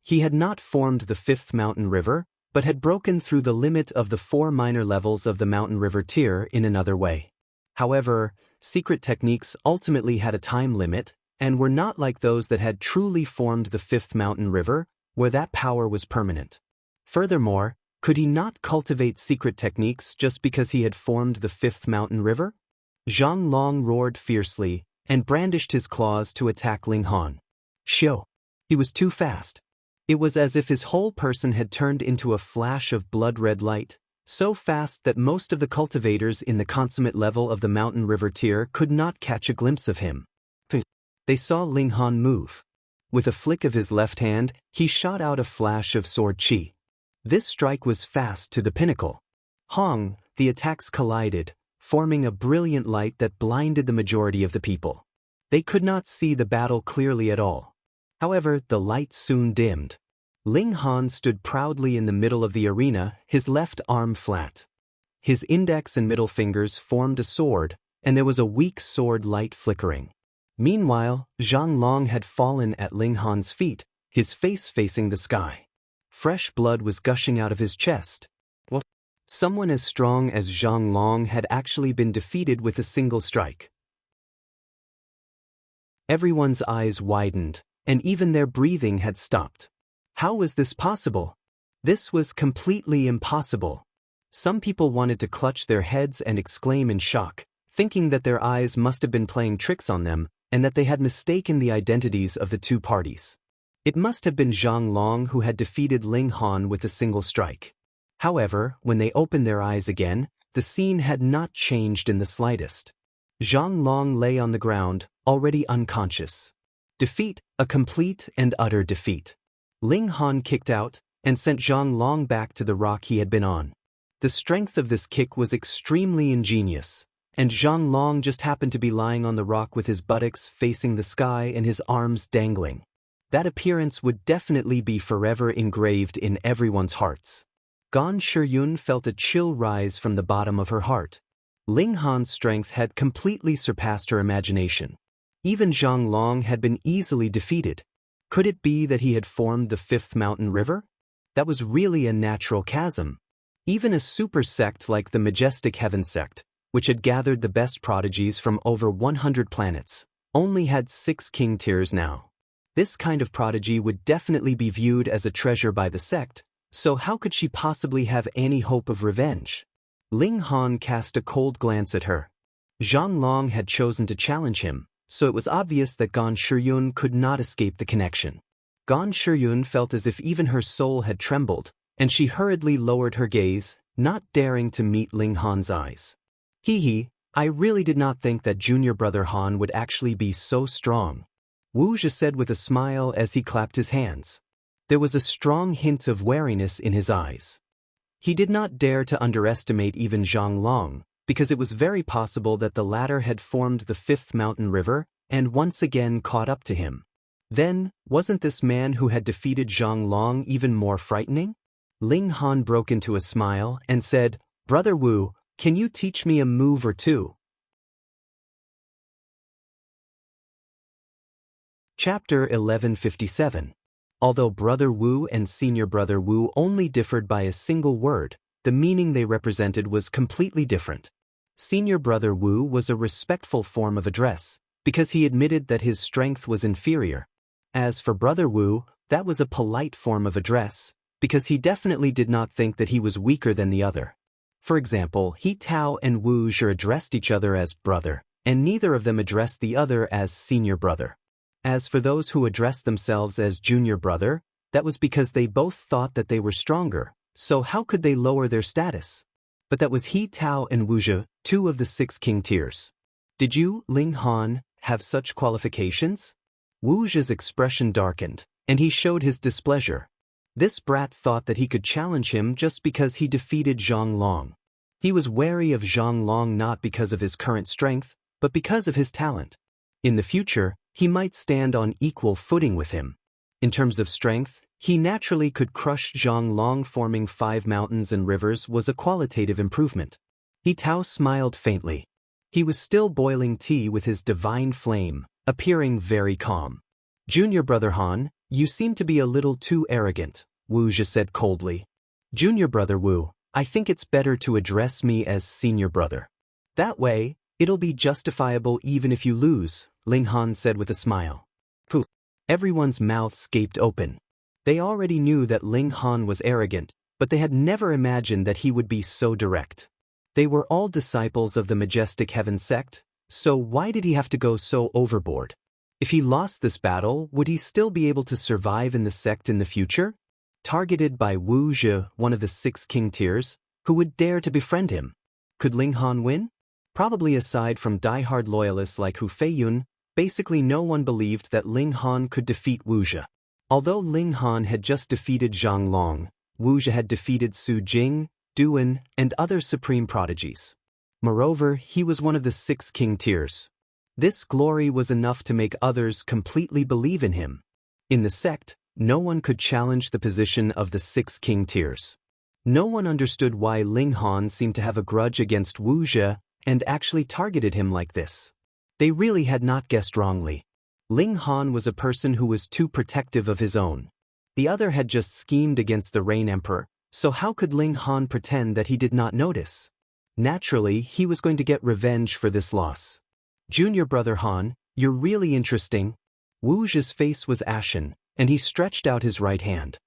He had not formed the 5th mountain river, but had broken through the limit of the 4 minor levels of the mountain river tier in another way. However, secret techniques ultimately had a time limit, and were not like those that had truly formed the 5th mountain river, where that power was permanent. Furthermore, could he not cultivate secret techniques just because he had formed the 5th mountain river? Zhang Long roared fiercely, and brandished his claws to attack Ling Han. Shio! He was too fast. It was as if his whole person had turned into a flash of blood-red light, so fast that most of the cultivators in the consummate level of the mountain river tier could not catch a glimpse of him. They saw Ling Han move. With a flick of his left hand, he shot out a flash of sword chi. This strike was fast to the pinnacle. Hong, the attacks collided, forming a brilliant light that blinded the majority of the people. They could not see the battle clearly at all. However, the light soon dimmed. Ling Han stood proudly in the middle of the arena, his left arm flat. His index and middle fingers formed a sword, and there was a weak sword light flickering. Meanwhile, Zhang Long had fallen at Ling Han's feet, his face facing the sky. Fresh blood was gushing out of his chest. What? Someone as strong as Zhang Long had actually been defeated with a single strike. Everyone's eyes widened, and even their breathing had stopped. How was this possible? This was completely impossible. Some people wanted to clutch their heads and exclaim in shock, thinking that their eyes must have been playing tricks on them and that they had mistaken the identities of the two parties. It must have been Zhang Long who had defeated Ling Han with a single strike. However, when they opened their eyes again, the scene had not changed in the slightest. Zhang Long lay on the ground, already unconscious. Defeat, a complete and utter defeat. Ling Han kicked out and sent Zhang Long back to the rock he had been on. The strength of this kick was extremely ingenious, and Zhang Long just happened to be lying on the rock with his buttocks facing the sky and his arms dangling. That appearance would definitely be forever engraved in everyone's hearts. Gan Shiyun felt a chill rise from the bottom of her heart. Ling Han's strength had completely surpassed her imagination. Even Zhang Long had been easily defeated. Could it be that he had formed the fifth mountain river? That was really a natural chasm. Even a super sect like the Majestic Heaven sect, which had gathered the best prodigies from over 100 planets, only had 6 king tiers now. This kind of prodigy would definitely be viewed as a treasure by the sect, so how could she possibly have any hope of revenge? Ling Han cast a cold glance at her. Zhang Long had chosen to challenge him, so it was obvious that Gan Shiyun could not escape the connection. Gan Shiyun felt as if even her soul had trembled, and she hurriedly lowered her gaze, not daring to meet Ling Han's eyes. I really did not think that junior brother Han would actually be so strong, Wu Zhi said with a smile as he clapped his hands. There was a strong hint of wariness in his eyes. He did not dare to underestimate even Zhang Long, because it was very possible that the latter had formed the fifth mountain river and once again caught up to him. Then, wasn't this man who had defeated Zhang Long even more frightening? Ling Han broke into a smile and said, "Brother Wu, can you teach me a move or two?" Chapter 1157. Although Brother Wu and Senior Brother Wu only differed by a single word, the meaning they represented was completely different. Senior Brother Wu was a respectful form of address, because he admitted that his strength was inferior. As for Brother Wu, that was a polite form of address, because he definitely did not think that he was weaker than the other. For example, He Tao and Wu Zhi addressed each other as brother, and neither of them addressed the other as senior brother. As for those who addressed themselves as junior brother, that was because they both thought that they were stronger, so how could they lower their status? But that was He Tao and Wu Zhi, 2 of the 6 king tiers. Did you, Ling Han, have such qualifications? Wu Zhi's expression darkened, and he showed his displeasure. This brat thought that he could challenge him just because he defeated Zhang Long. He was wary of Zhang Long not because of his current strength, but because of his talent. In the future, he might stand on equal footing with him. In terms of strength, he naturally could crush Zhang Long. Forming 5 mountains and rivers was a qualitative improvement. He Tao smiled faintly. He was still boiling tea with his divine flame, appearing very calm. Junior Brother Han, you seem to be a little too arrogant, Wu Zhi said coldly. Junior Brother Wu, I think it's better to address me as Senior Brother. That way, it'll be justifiable even if you lose, Ling Han said with a smile. Pooh. Everyone's mouths gaped open. They already knew that Ling Han was arrogant, but they had never imagined that he would be so direct. They were all disciples of the Majestic Heaven sect, so why did he have to go so overboard? If he lost this battle, would he still be able to survive in the sect in the future? Targeted by Wu Zhi, one of the 6 king tiers, who would dare to befriend him? Could Ling Han win? Probably aside from die-hard loyalists like Hu Feiyun, basically no one believed that Ling Han could defeat Wu Zhi. Although Ling Han had just defeated Zhang Long, Wu Zhi had defeated Su Jing, Duan, and other supreme prodigies. Moreover, he was one of the 6 king tiers. This glory was enough to make others completely believe in him. In the sect, no one could challenge the position of the 6 king tiers. No one understood why Ling Han seemed to have a grudge against Wu Zhi and actually targeted him like this. They really had not guessed wrongly. Ling Han was a person who was too protective of his own. The other had just schemed against the Rain Emperor, so how could Ling Han pretend that he did not notice? Naturally, he was going to get revenge for this loss. Junior Brother Han, You're really interesting. Wu Zhi's face was ashen, and he stretched out his right hand.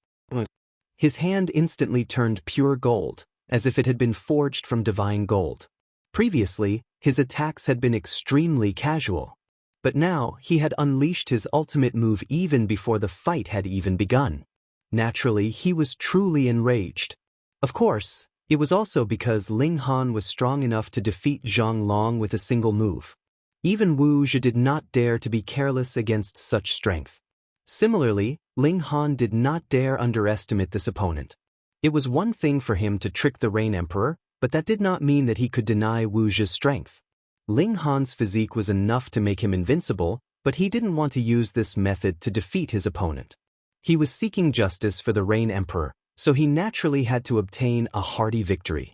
His hand instantly turned pure gold, as if it had been forged from divine gold. Previously, his attacks had been extremely casual. But now, he had unleashed his ultimate move even before the fight had even begun. Naturally, he was truly enraged. Of course, it was also because Ling Han was strong enough to defeat Zhang Long with a single move. Even Wu Zhi did not dare to be careless against such strength. Similarly, Ling Han did not dare underestimate this opponent. It was one thing for him to trick the Rain Emperor, but that did not mean that he could deny Wu Zhi's strength. Ling Han's physique was enough to make him invincible, but he didn't want to use this method to defeat his opponent. He was seeking justice for the Rain Emperor, so he naturally had to obtain a hearty victory.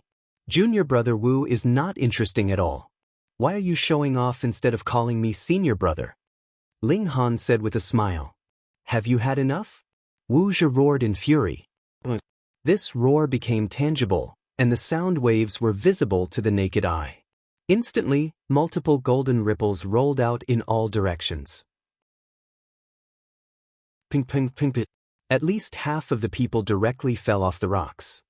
Junior brother Wu is not interesting at all. Why are you showing off instead of calling me senior brother? Ling Han said with a smile. Have you had enough? Wu Zhi roared in fury. This roar became tangible, and the sound waves were visible to the naked eye. Instantly, multiple golden ripples rolled out in all directions. Ping ping ping ping. At least half of the people directly fell off the rocks.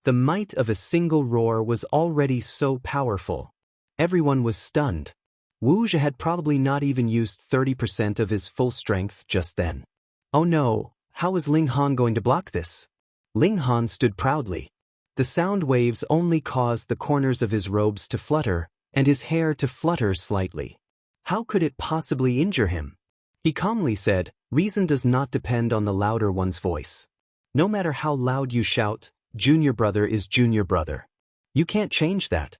The might of a single roar was already so powerful. Everyone was stunned. Wu Zhi had probably not even used 30% of his full strength just then. Oh no, how was Ling Han going to block this? Ling Han stood proudly. The sound waves only caused the corners of his robes to flutter, and his hair to flutter slightly. How could it possibly injure him? He calmly said, reason does not depend on the louder one's voice. No matter how loud you shout, junior brother is junior brother. You can't change that.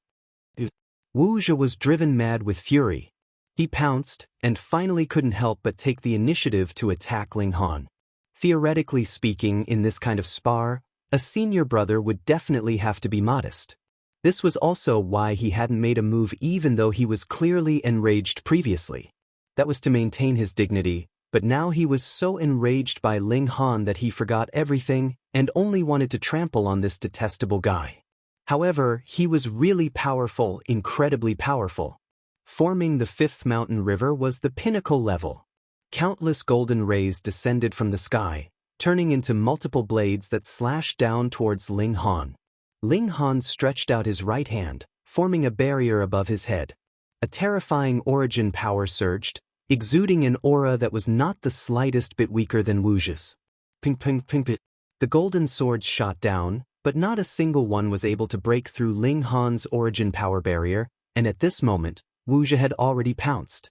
Wu Zhi was driven mad with fury. He pounced, and finally couldn't help but take the initiative to attack Ling Han. Theoretically speaking, in this kind of spar, a senior brother would definitely have to be modest. This was also why he hadn't made a move even though he was clearly enraged previously. That was to maintain his dignity, but now he was so enraged by Ling Han that he forgot everything and only wanted to trample on this detestable guy. However, he was really powerful, incredibly powerful. Forming the fifth mountain river was the pinnacle level. Countless golden rays descended from the sky, turning into multiple blades that slashed down towards Ling Han. Ling Han stretched out his right hand, forming a barrier above his head. A terrifying origin power surged, exuding an aura that was not the slightest bit weaker than Wu Zhi's. Ping ping ping ping. The golden swords shot down, but not a single one was able to break through Ling Han's origin power barrier, and at this moment, Wu Zhi had already pounced.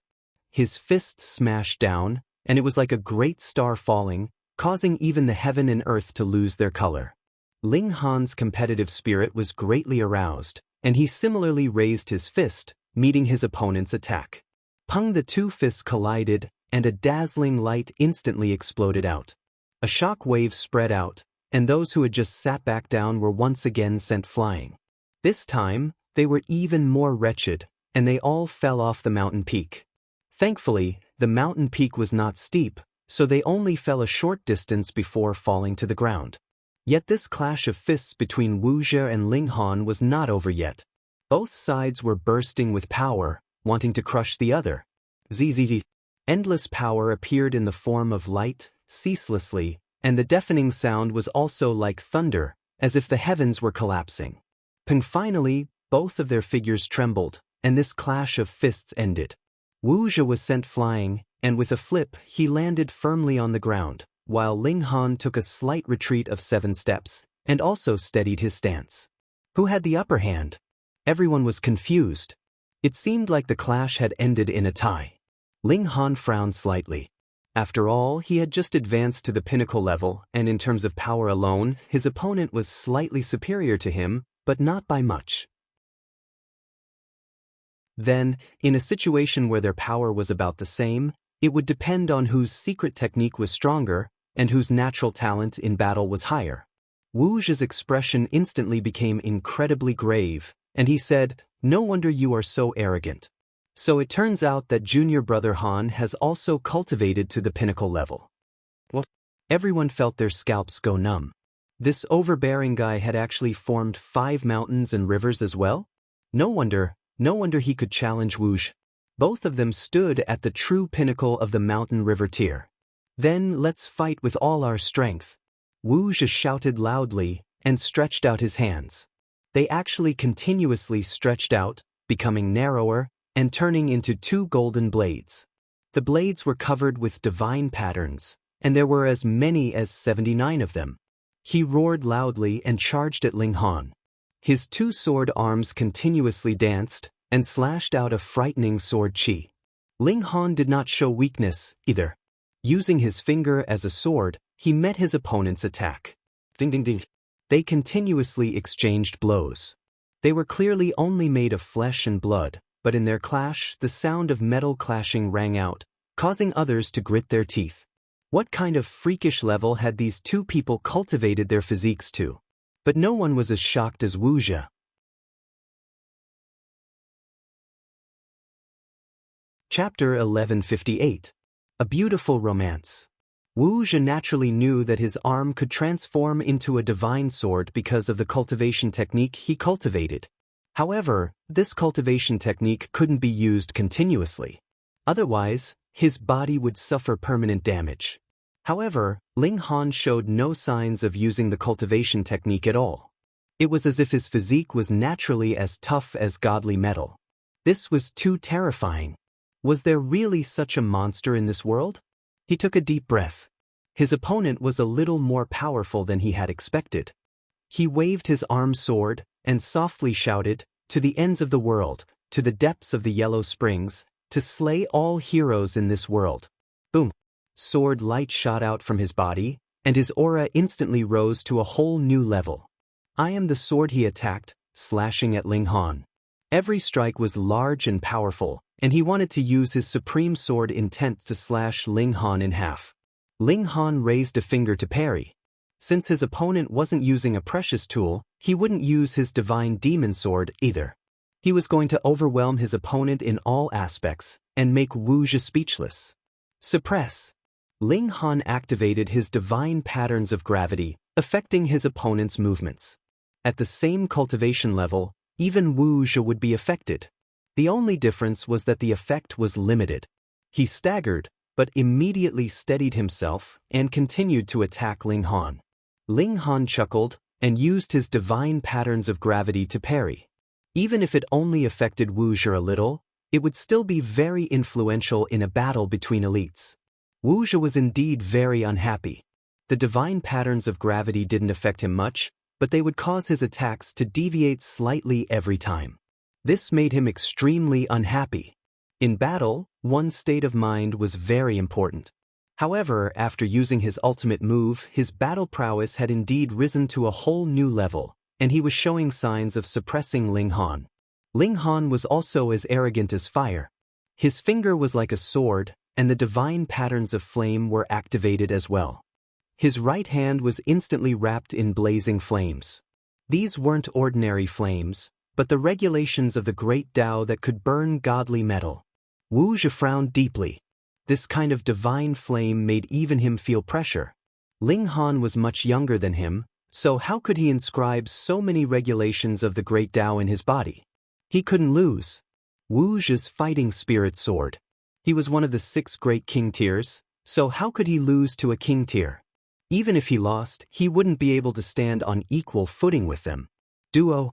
His fist smashed down, and it was like a great star falling, causing even the heaven and earth to lose their color. Ling Han's competitive spirit was greatly aroused, and he similarly raised his fist, meeting his opponent's attack. Pung! The two fists collided, and a dazzling light instantly exploded out. A shock wave spread out, and those who had just sat back down were once again sent flying. This time, they were even more wretched, and they all fell off the mountain peak. Thankfully, the mountain peak was not steep, so they only fell a short distance before falling to the ground. Yet this clash of fists between Wu Zhi and Ling Han was not over yet. Both sides were bursting with power, wanting to crush the other. Zzz. Endless power appeared in the form of light, ceaselessly, and the deafening sound was also like thunder, as if the heavens were collapsing. Finally, both of their figures trembled, and this clash of fists ended. Wu Zhi was sent flying, and with a flip, he landed firmly on the ground, while Ling Han took a slight retreat of 7 steps, and also steadied his stance. Who had the upper hand? Everyone was confused. It seemed like the clash had ended in a tie. Ling Han frowned slightly. After all, he had just advanced to the pinnacle level, and in terms of power alone, his opponent was slightly superior to him, but not by much. Then, in a situation where their power was about the same, it would depend on whose secret technique was stronger, and whose natural talent in battle was higher. Wu Zhi's expression instantly became incredibly grave, and he said, "No wonder you are so arrogant. So it turns out that junior brother Han has also cultivated to the pinnacle level." What? Everyone felt their scalps go numb. This overbearing guy had actually formed 5 mountains and rivers as well? No wonder he could challenge Wu Zhi. Both of them stood at the true pinnacle of the mountain river tier. Then let's fight with all our strength. Wu Zhi shouted loudly and stretched out his hands. They actually continuously stretched out, becoming narrower and turning into two golden blades. The blades were covered with divine patterns, and there were as many as 79 of them. He roared loudly and charged at Ling Han. His two sword arms continuously danced and slashed out a frightening sword chi. Ling Han did not show weakness, either. Using his finger as a sword, he met his opponent's attack. Ding ding ding. They continuously exchanged blows. They were clearly only made of flesh and blood, but in their clash, the sound of metal clashing rang out, causing others to grit their teeth. What kind of freakish level had these two people cultivated their physiques to? But no one was as shocked as Wu Zhi. Chapter 1158. A Beautiful Romance. Wu Zhi naturally knew that his arm could transform into a divine sword because of the cultivation technique he cultivated. However, this cultivation technique couldn't be used continuously. Otherwise, his body would suffer permanent damage. However, Ling Han showed no signs of using the cultivation technique at all. It was as if his physique was naturally as tough as godly metal. This was too terrifying. Was there really such a monster in this world? He took a deep breath. His opponent was a little more powerful than he had expected. He waved his armed sword and softly shouted, "To the ends of the world, to the depths of the Yellow Springs, to slay all heroes in this world." Boom! Sword light shot out from his body, and his aura instantly rose to a whole new level. "I am the sword," he attacked, slashing at Ling Han. Every strike was large and powerful, and he wanted to use his supreme sword intent to slash Ling Han in half. Ling Han raised a finger to parry. Since his opponent wasn't using a precious tool, he wouldn't use his divine demon sword either. He was going to overwhelm his opponent in all aspects and make Wu Zhi speechless. Suppress. Ling Han activated his divine patterns of gravity, affecting his opponent's movements. At the same cultivation level, even Wu Zhi would be affected. The only difference was that the effect was limited. He staggered, but immediately steadied himself and continued to attack Ling Han. Ling Han chuckled and used his divine patterns of gravity to parry. Even if it only affected Wu Zhi a little, it would still be very influential in a battle between elites. Wu Zhi was indeed very unhappy. The divine patterns of gravity didn't affect him much, but they would cause his attacks to deviate slightly every time. This made him extremely unhappy. In battle, one's state of mind was very important. However, after using his ultimate move, his battle prowess had indeed risen to a whole new level, and he was showing signs of suppressing Ling Han. Ling Han was also as arrogant as fire. His finger was like a sword, and the divine patterns of flame were activated as well. His right hand was instantly wrapped in blazing flames. These weren't ordinary flames, but the regulations of the great Tao that could burn godly metal. Wu Zhi frowned deeply. This kind of divine flame made even him feel pressure. Ling Han was much younger than him, so how could he inscribe so many regulations of the great Tao in his body? He couldn't lose. Wu Zhi's fighting spirit soared. He was one of the 6 great king tiers, so how could he lose to a king tier? Even if he lost, he wouldn't be able to stand on equal footing with them. Duo!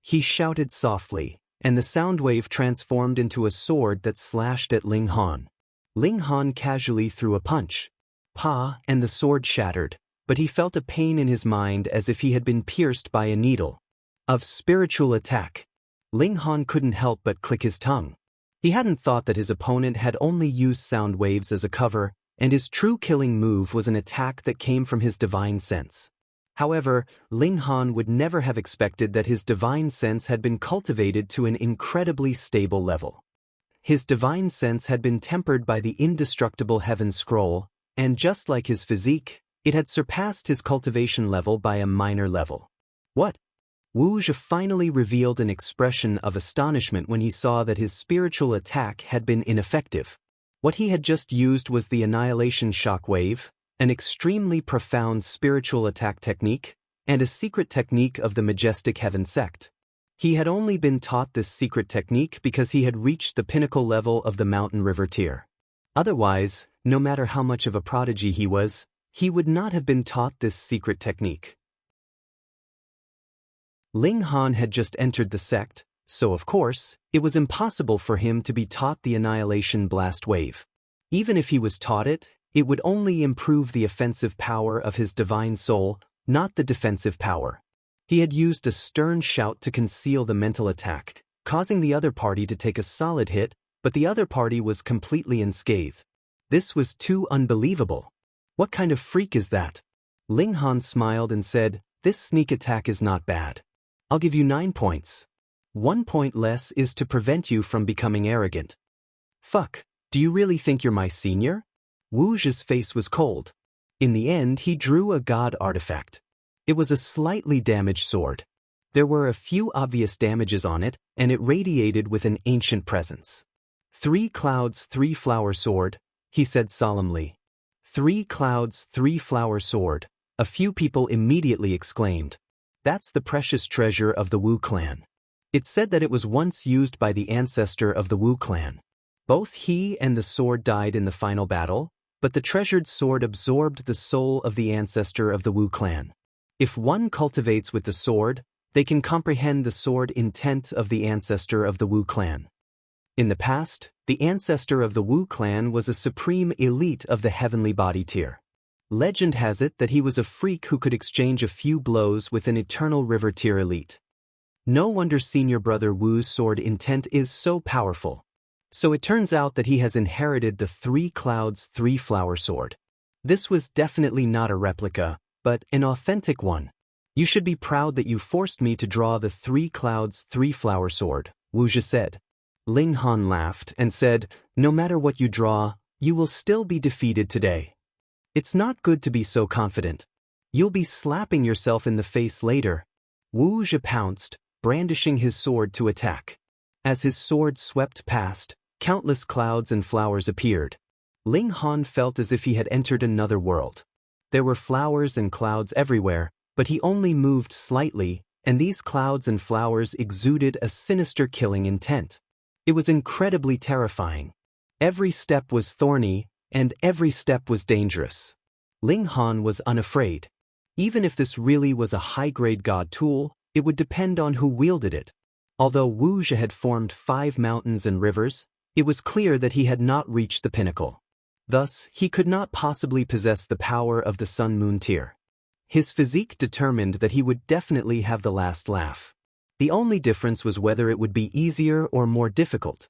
He shouted softly, and the sound wave transformed into a sword that slashed at Ling Han. Ling Han casually threw a punch. Pa, and the sword shattered, but he felt a pain in his mind as if he had been pierced by a needle. Of spiritual attack. Ling Han couldn't help but click his tongue. He hadn't thought that his opponent had only used sound waves as a cover, and his true killing move was an attack that came from his divine sense. However, Ling Han would never have expected that his divine sense had been cultivated to an incredibly stable level. His divine sense had been tempered by the indestructible Heaven Scroll, and just like his physique, it had surpassed his cultivation level by a minor level. What? Wu Zhi finally revealed an expression of astonishment when he saw that his spiritual attack had been ineffective. What he had just used was the Annihilation Shockwave, an extremely profound spiritual attack technique, and a secret technique of the Majestic Heaven sect. He had only been taught this secret technique because he had reached the pinnacle level of the mountain river tier. Otherwise, no matter how much of a prodigy he was, he would not have been taught this secret technique. Ling Han had just entered the sect, so of course, it was impossible for him to be taught the Annihilation Blast Wave. Even if he was taught it, it would only improve the offensive power of his divine soul, not the defensive power. He had used a stern shout to conceal the mental attack, causing the other party to take a solid hit, but the other party was completely unscathed. This was too unbelievable. What kind of freak is that? Ling Han smiled and said, "This sneak attack is not bad. I'll give you 9 points. 1 point less is to prevent you from becoming arrogant." "Fuck, do you really think you're my senior?" Wu Zhi's face was cold. In the end, he drew a god artifact. It was a slightly damaged sword. There were a few obvious damages on it, and it radiated with an ancient presence. 3 clouds, 3 flower sword, he said solemnly. 3 clouds, 3 flower sword, a few people immediately exclaimed. That's the precious treasure of the Wu clan. It said that it was once used by the ancestor of the Wu clan. Both he and the sword died in the final battle, but the treasured sword absorbed the soul of the ancestor of the Wu clan. If one cultivates with the sword, they can comprehend the sword intent of the ancestor of the Wu clan. In the past, the ancestor of the Wu clan was a supreme elite of the heavenly body tier. Legend has it that he was a freak who could exchange a few blows with an eternal river tier elite. No wonder senior brother Wu's sword intent is so powerful. So it turns out that he has inherited the 3 clouds 3 flower sword. This was definitely not a replica, but an authentic one. You should be proud that you forced me to draw the 3 clouds 3 flower sword, Wu Zhi said. Ling Han laughed and said, "No matter what you draw, you will still be defeated today. It's not good to be so confident. You'll be slapping yourself in the face later." Wu Zhi pounced, brandishing his sword to attack. As his sword swept past, countless clouds and flowers appeared. Ling Han felt as if he had entered another world. There were flowers and clouds everywhere, but he only moved slightly, and these clouds and flowers exuded a sinister killing intent. It was incredibly terrifying. Every step was thorny, and every step was dangerous. Ling Han was unafraid. Even if this really was a high-grade god tool, it would depend on who wielded it. Although Wu Zhi had formed 5 mountains and rivers, it was clear that he had not reached the pinnacle. Thus, he could not possibly possess the power of the Sun-Moon tier. His physique determined that he would definitely have the last laugh. The only difference was whether it would be easier or more difficult.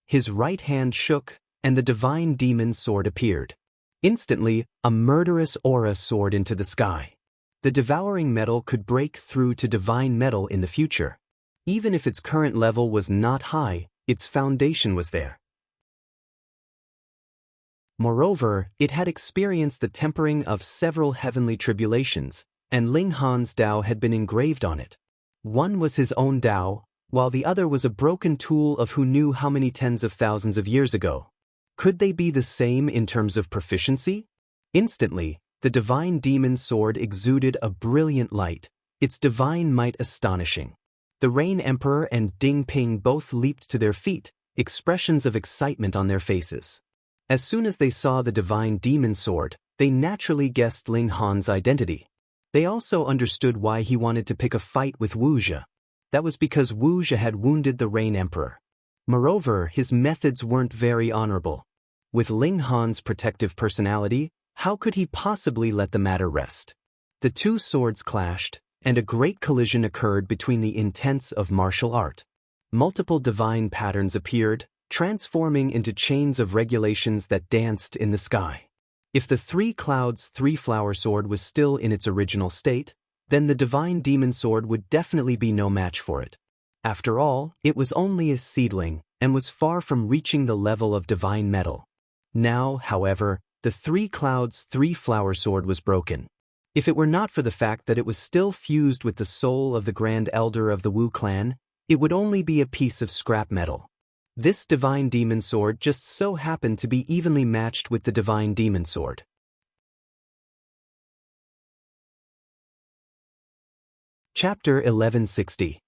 His right hand shook, and the divine demon sword appeared. Instantly, a murderous aura soared into the sky. The devouring metal could break through to divine metal in the future. Even if its current level was not high, its foundation was there. Moreover, it had experienced the tempering of several heavenly tribulations, and Ling Han's Tao had been engraved on it. One was his own Tao, while the other was a broken tool of who knew how many tens of thousands of years ago. Could they be the same in terms of proficiency? Instantly, the divine demon sword exuded a brilliant light, its divine might astonishing. The Rain Emperor and Ding Ping both leaped to their feet, expressions of excitement on their faces. As soon as they saw the divine demon sword, they naturally guessed Ling Han's identity. They also understood why he wanted to pick a fight with Wu Zhi. That was because Wu Zhi had wounded the Rain Emperor. Moreover, his methods weren't very honorable. With Ling Han's protective personality, how could he possibly let the matter rest? The 2 swords clashed, and a great collision occurred between the intents of martial art. Multiple divine patterns appeared, transforming into chains of regulations that danced in the sky. If the 3 clouds 3 flower sword was still in its original state, then the divine demon sword would definitely be no match for it. After all, it was only a seedling, and was far from reaching the level of divine metal. Now, however, the 3 clouds 3 flower sword was broken. If it were not for the fact that it was still fused with the soul of the Grand Elder of the Wu clan, it would only be a piece of scrap metal. This divine demon sword just so happened to be evenly matched with the divine demon sword. Chapter 1160.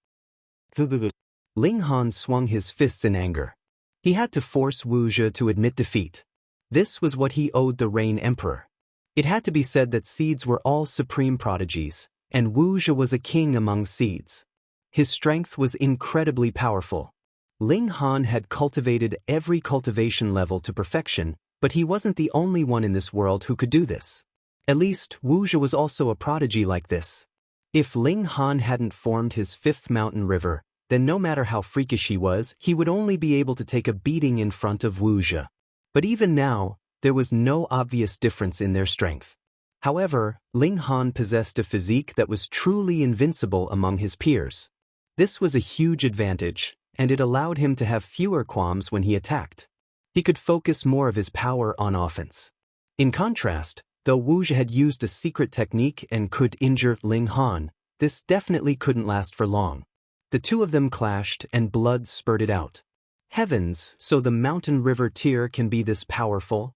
Ling Han swung his fists in anger. He had to force Wu Zhi to admit defeat. This was what he owed the Rain Emperor. It had to be said that seeds were all supreme prodigies, and Wu Zhi was a king among seeds. His strength was incredibly powerful. Ling Han had cultivated every cultivation level to perfection, but he wasn't the only one in this world who could do this. At least, Wu Zhi was also a prodigy like this. If Ling Han hadn't formed his fifth mountain river, then no matter how freakish he was, he would only be able to take a beating in front of Wu Zhi. But even now, there was no obvious difference in their strength. However, Ling Han possessed a physique that was truly invincible among his peers. This was a huge advantage, and it allowed him to have fewer qualms when he attacked. He could focus more of his power on offense. In contrast, though Wu Zhi had used a secret technique and could injure Ling Han, this definitely couldn't last for long. The two of them clashed and blood spurted out. Heavens, so the mountain river tier can be this powerful?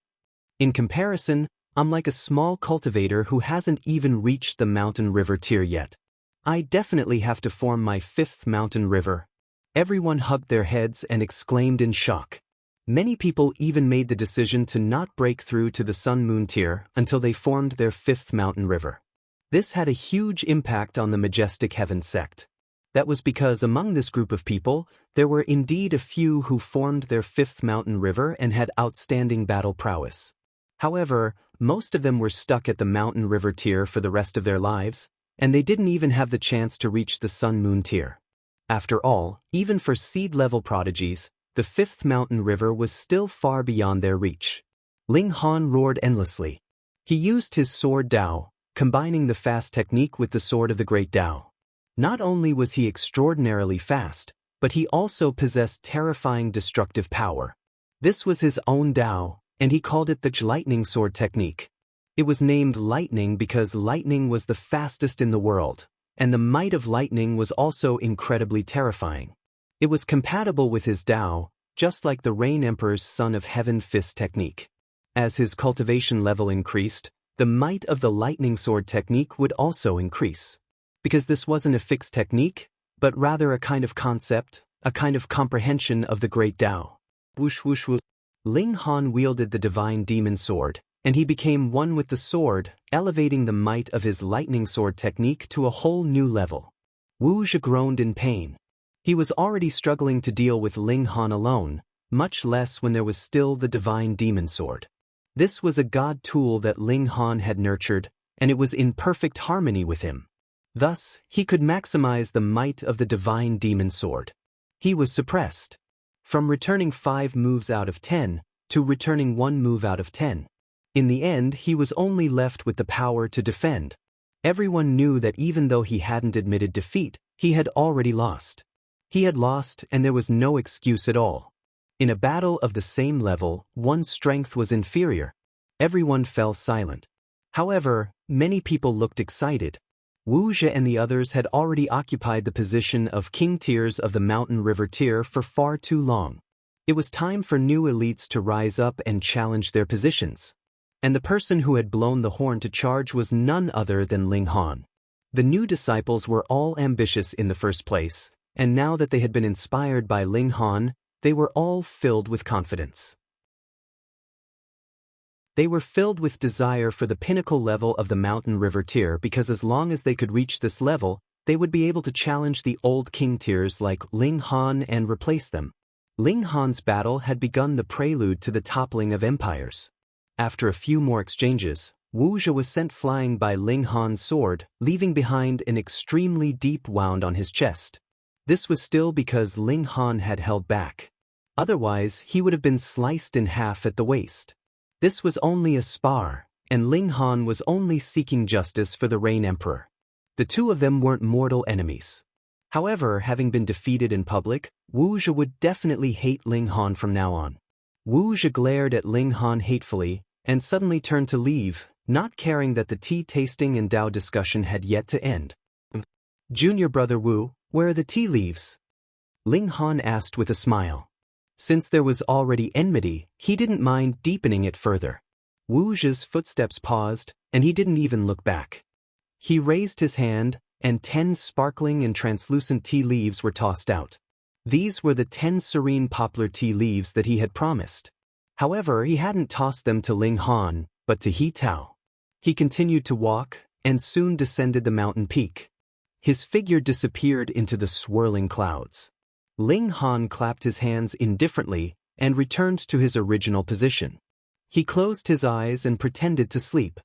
In comparison, I'm like a small cultivator who hasn't even reached the mountain river tier yet. I definitely have to form my fifth mountain river. Everyone hugged their heads and exclaimed in shock. Many people even made the decision to not break through to the sun-moon tier until they formed their fifth mountain river. This had a huge impact on the Majestic Heaven sect. That was because among this group of people, there were indeed a few who formed their fifth mountain river and had outstanding battle prowess. However, most of them were stuck at the mountain river tier for the rest of their lives, and they didn't even have the chance to reach the sun-moon tier. After all, even for seed-level prodigies, the fifth mountain river was still far beyond their reach. Ling Han roared endlessly. He used his sword Dao, combining the fast technique with the sword of the great Dao. Not only was he extraordinarily fast, but he also possessed terrifying destructive power. This was his own Dao, and he called it the lightning sword technique. It was named lightning because lightning was the fastest in the world, and the might of lightning was also incredibly terrifying. It was compatible with his Dao, just like the Rain Emperor's Son of Heaven fist technique. As his cultivation level increased, the might of the lightning sword technique would also increase. Because this wasn't a fixed technique, but rather a kind of concept, a kind of comprehension of the great Dao. Whoosh whoosh whoosh. Ling Han wielded the divine demon sword, and he became one with the sword, elevating the might of his lightning sword technique to a whole new level. Wu Zhi groaned in pain. He was already struggling to deal with Ling Han alone, much less when there was still the divine demon sword. This was a god tool that Ling Han had nurtured, and it was in perfect harmony with him. Thus, he could maximize the might of the divine demon sword. He was suppressed. From returning 5 moves out of 10, to returning 1 move out of 10. In the end, he was only left with the power to defend. Everyone knew that even though he hadn't admitted defeat, he had already lost. He had lost, and there was no excuse at all. In a battle of the same level, one's strength was inferior. Everyone fell silent. However, many people looked excited. Wu Zhi and the others had already occupied the position of king tiers of the mountain river tier for far too long. It was time for new elites to rise up and challenge their positions. And the person who had blown the horn to charge was none other than Ling Han. The new disciples were all ambitious in the first place, and now that they had been inspired by Ling Han, they were all filled with confidence. They were filled with desire for the pinnacle level of the mountain river tier because as long as they could reach this level, they would be able to challenge the old king tiers like Ling Han and replace them. Ling Han's battle had begun the prelude to the toppling of empires. After a few more exchanges, Wu Zhi was sent flying by Ling Han's sword, leaving behind an extremely deep wound on his chest. This was still because Ling Han had held back. Otherwise, he would have been sliced in half at the waist. This was only a spar, and Ling Han was only seeking justice for the Rain Emperor. The two of them weren't mortal enemies. However, having been defeated in public, Wu Zhi would definitely hate Ling Han from now on. Wu Zhi glared at Ling Han hatefully, and suddenly turned to leave, not caring that the tea tasting and Dao discussion had yet to end. "Junior brother Wu, where are the tea leaves?" Ling Han asked with a smile. Since there was already enmity, he didn't mind deepening it further. Wu Zhi's footsteps paused, and he didn't even look back. He raised his hand, and 10 sparkling and translucent tea leaves were tossed out. These were the 10 serene poplar tea leaves that he had promised. However, he hadn't tossed them to Ling Han, but to He Tao. He continued to walk, and soon descended the mountain peak. His figure disappeared into the swirling clouds. Ling Han clapped his hands indifferently and returned to his original position. He closed his eyes and pretended to sleep.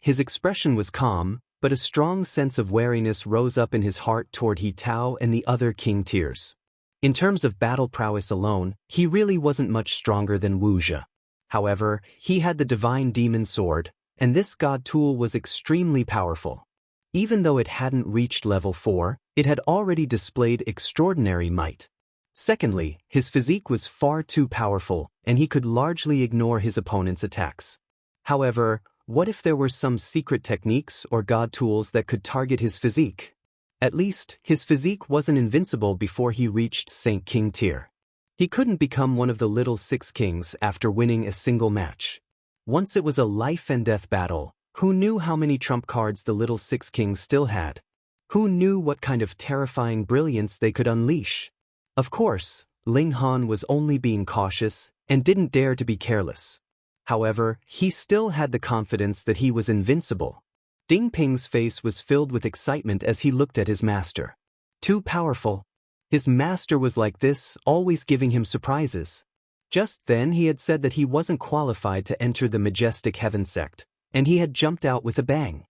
His expression was calm, but a strong sense of wariness rose up in his heart toward He Tao and the other king tiers. In terms of battle prowess alone, he really wasn't much stronger than Wu Zhi. However, he had the divine demon sword, and this god tool was extremely powerful. Even though it hadn't reached level 4, it had already displayed extraordinary might. Secondly, his physique was far too powerful, and he could largely ignore his opponent's attacks. However, what if there were some secret techniques or god tools that could target his physique? At least, his physique wasn't invincible before he reached Saint King tier. He couldn't become one of the little 6 kings after winning a single match. Once it was a life and death battle, who knew how many trump cards the little 6 kings still had? Who knew what kind of terrifying brilliance they could unleash? Of course, Ling Han was only being cautious and didn't dare to be careless. However, he still had the confidence that he was invincible. Ding Ping's face was filled with excitement as he looked at his master. Too powerful. His master was like this, always giving him surprises. Just then he had said that he wasn't qualified to enter the Majestic Heaven sect, and he had jumped out with a bang.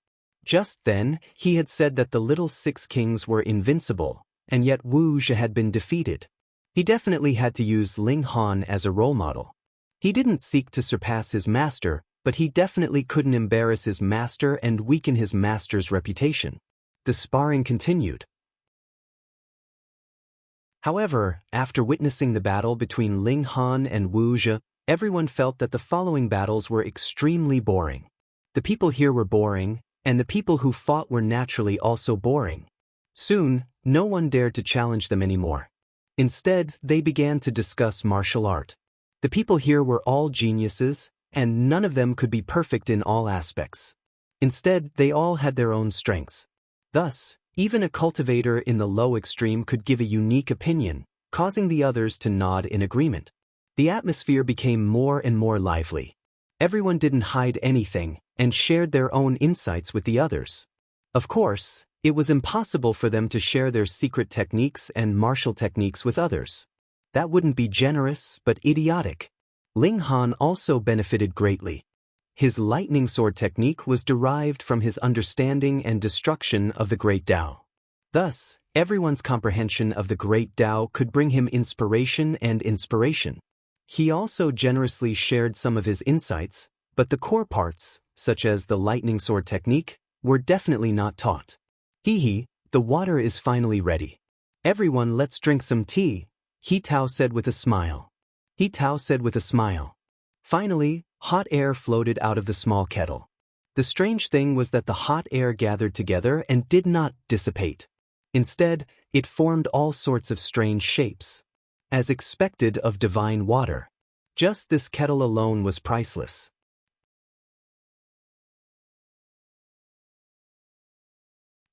Just then he had said that the little 6 kings were invincible, and yet Wu Zhi had been defeated. He definitely had to use Ling Han as a role model. He didn't seek to surpass his master, but he definitely couldn't embarrass his master and weaken his master's reputation. The sparring continued. However, after witnessing the battle between Ling Han and Wu Zhi, everyone felt that the following battles were extremely boring. The people here were boring, and the people who fought were naturally also boring. Soon, no one dared to challenge them anymore. Instead, they began to discuss martial art. The people here were all geniuses, and none of them could be perfect in all aspects. Instead, they all had their own strengths. Thus, even a cultivator in the low extreme could give a unique opinion, causing the others to nod in agreement. The atmosphere became more and more lively. Everyone didn't hide anything and shared their own insights with the others. Of course, it was impossible for them to share their secret techniques and martial techniques with others. That wouldn't be generous, but idiotic. Ling Han also benefited greatly. His lightning sword technique was derived from his understanding and destruction of the Great Tao. Thus, everyone's comprehension of the Great Tao could bring him inspiration and inspiration. He also generously shared some of his insights, but the core parts, such as the lightning sword technique, were definitely not taught. Hee, the water is finally ready. Everyone, let's drink some tea, He Tao said with a smile. He Tao said with a smile. Finally, hot air floated out of the small kettle. The strange thing was that the hot air gathered together and did not dissipate. Instead, it formed all sorts of strange shapes. As expected of divine water. Just this kettle alone was priceless.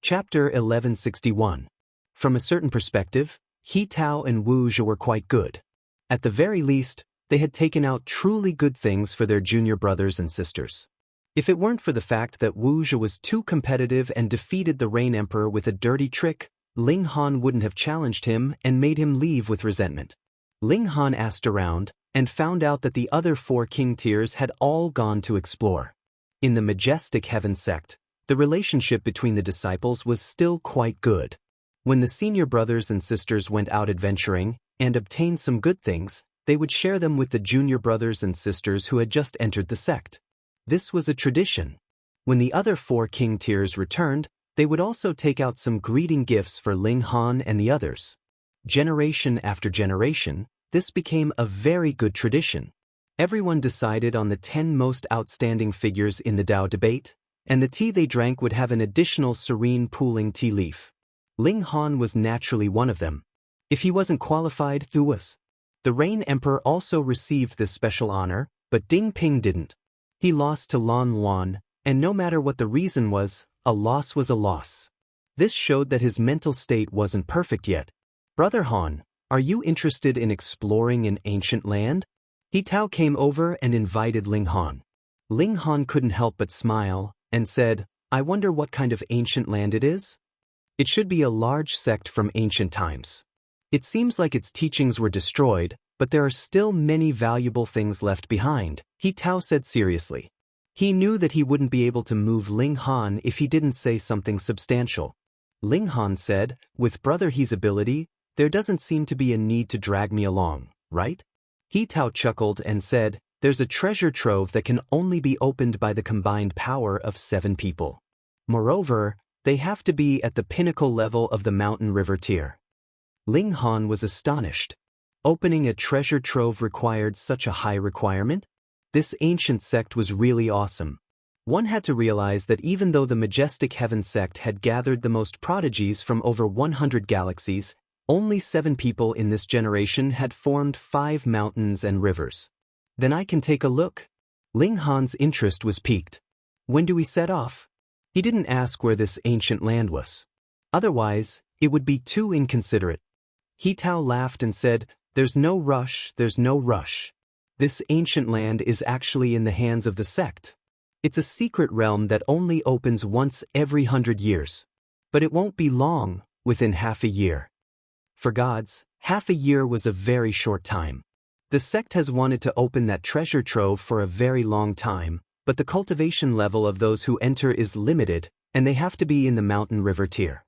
Chapter 1161. From a certain perspective, He Tao and Wu Zhi were quite good. At the very least, they had taken out truly good things for their junior brothers and sisters. If it weren't for the fact that Wu Zhi was too competitive and defeated the Rain Emperor with a dirty trick, Ling Han wouldn't have challenged him and made him leave with resentment. Ling Han asked around and found out that the other 4 king tiers had all gone to explore. In the Majestic Heaven sect, the relationship between the disciples was still quite good. When the senior brothers and sisters went out adventuring and obtained some good things, they would share them with the junior brothers and sisters who had just entered the sect. This was a tradition. When the other 4 king tiers returned, they would also take out some greeting gifts for Ling Han and the others. Generation after generation, this became a very good tradition. Everyone decided on the 10 most outstanding figures in the Tao debate, and the tea they drank would have an additional serene pooling tea leaf. Ling Han was naturally one of them. If he wasn't qualified, who was? The Rain Emperor also received this special honor, but Ding Ping didn't. He lost to Lan Luan, and no matter what the reason was, a loss was a loss. This showed that his mental state wasn't perfect yet. Brother Han, are you interested in exploring an ancient land? He Tao came over and invited Ling Han. Ling Han couldn't help but smile, and said, I wonder what kind of ancient land it is? It should be a large sect from ancient times. It seems like its teachings were destroyed, but there are still many valuable things left behind, He Tao said seriously. He knew that he wouldn't be able to move Ling Han if he didn't say something substantial. Ling Han said, with Brother He's ability, there doesn't seem to be a need to drag me along, right? He Tao chuckled and said, there's a treasure trove that can only be opened by the combined power of 7 people. Moreover, they have to be at the pinnacle level of the mountain river tier. Ling Han was astonished. Opening a treasure trove required such a high requirement? This ancient sect was really awesome. One had to realize that even though the majestic heaven sect had gathered the most prodigies from over 100 galaxies, only 7 people in this generation had formed 5 mountains and rivers. Then I can take a look. Ling Han's interest was piqued. When do we set off? He didn't ask where this ancient land was. Otherwise, it would be too inconsiderate. He Tao laughed and said, there's no rush, there's no rush. This ancient land is actually in the hands of the sect. It's a secret realm that only opens once every 100 years. But it won't be long, within half a year. For gods, half a year was a very short time. The sect has wanted to open that treasure trove for a very long time, but the cultivation level of those who enter is limited, and they have to be in the mountain river tier.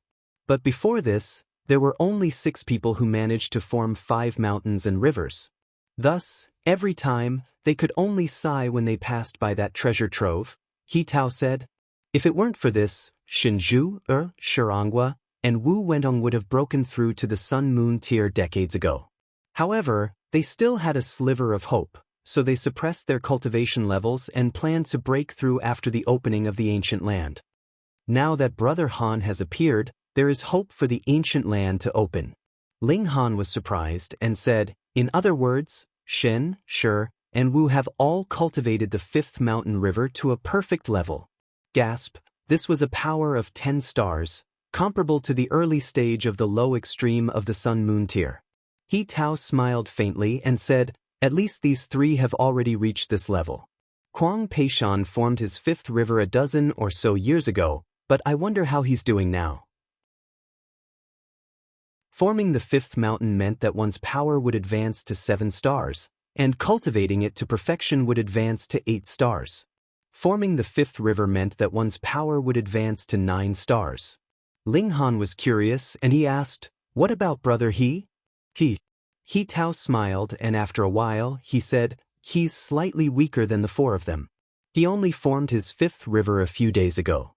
But before this, there were only 6 people who managed to form 5 mountains and rivers. Thus, every time, they could only sigh when they passed by that treasure trove, He Tao said. If it weren't for this, Shinju, Shirangwa, and Wu Wendong would have broken through to the sun-moon tier decades ago. However, they still had a sliver of hope, so they suppressed their cultivation levels and planned to break through after the opening of the ancient land. Now that Brother Han has appeared, there is hope for the ancient land to open. Ling Han was surprised and said, in other words, Shen, Shi, and Wu have all cultivated the 5th mountain river to a perfect level. Gasp, this was a power of 10 stars, comparable to the early stage of the low extreme of the sun-moon tier. He Tao smiled faintly and said, at least these 3 have already reached this level. Kuang Peishan formed his 5th river a dozen or so years ago, but I wonder how he's doing now. Forming the 5th mountain meant that one's power would advance to 7 stars, and cultivating it to perfection would advance to 8 stars. Forming the 5th river meant that one's power would advance to 9 stars. Ling Han was curious and he asked, what about Brother He? He Tao smiled and after a while he said, he's slightly weaker than the 4 of them. He only formed his 5th river a few days ago.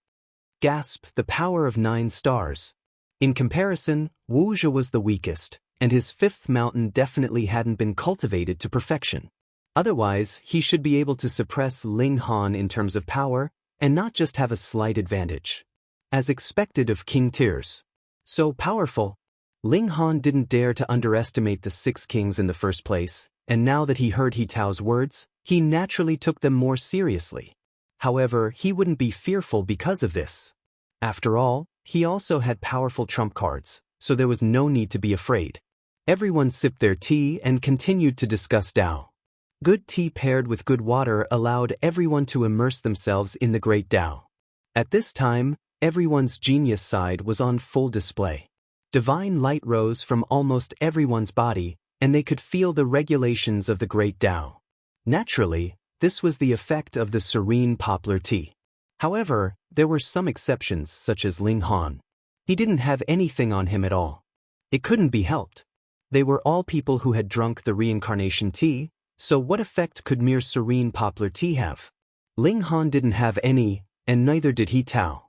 Gasp, the power of 9 stars. In comparison, Wu Zhe was the weakest, and his 5th mountain definitely hadn't been cultivated to perfection. Otherwise, he should be able to suppress Ling Han in terms of power, and not just have a slight advantage. As expected of king tiers. So powerful. Ling Han didn't dare to underestimate the 6 kings in the first place, and now that he heard He Tao's words, he naturally took them more seriously. However, he wouldn't be fearful because of this. After all, he also had powerful trump cards, so there was no need to be afraid. Everyone sipped their tea and continued to discuss Tao. Good tea paired with good water allowed everyone to immerse themselves in the great Tao. At this time, everyone's genius side was on full display. Divine light rose from almost everyone's body, and they could feel the regulations of the great Tao. Naturally, this was the effect of the serene poplar tea. However, there were some exceptions such as Ling Han. He didn't have anything on him at all. It couldn't be helped. They were all people who had drunk the reincarnation tea, so what effect could mere serene poplar tea have? Ling Han didn't have any, and neither did He Tao.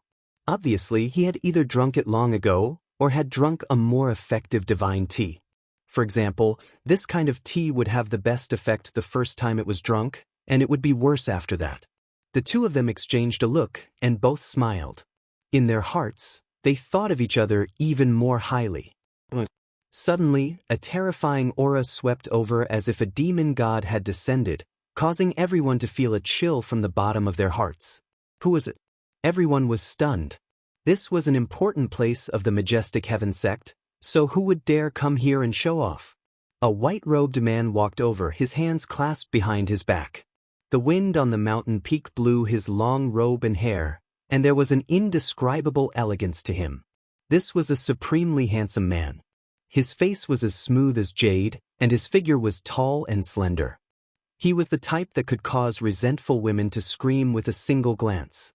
Obviously, he had either drunk it long ago, or had drunk a more effective divine tea. For example, this kind of tea would have the best effect the first time it was drunk, and it would be worse after that. The 2 of them exchanged a look, and both smiled. In their hearts, they thought of each other even more highly. Suddenly, a terrifying aura swept over as if a demon god had descended, causing everyone to feel a chill from the bottom of their hearts. Who was it? Everyone was stunned. This was an important place of the majestic heaven sect, so who would dare come here and show off? A white-robed man walked over, his hands clasped behind his back. The wind on the mountain peak blew his long robe and hair, and there was an indescribable elegance to him. This was a supremely handsome man. His face was as smooth as jade, and his figure was tall and slender. He was the type that could cause resentful women to scream with a single glance.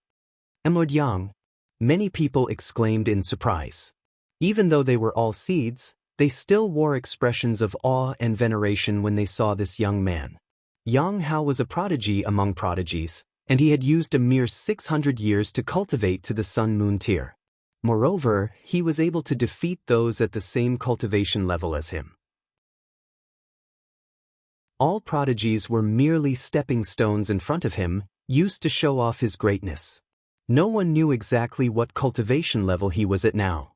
Lord Yang, many people exclaimed in surprise. Even though they were all seeds, they still wore expressions of awe and veneration when they saw this young man. Yang Hao was a prodigy among prodigies, and he had used a mere 600 years to cultivate to the Sun-Moon tier. Moreover, he was able to defeat those at the same cultivation level as him. All prodigies were merely stepping stones in front of him, used to show off his greatness. No one knew exactly what cultivation level he was at now.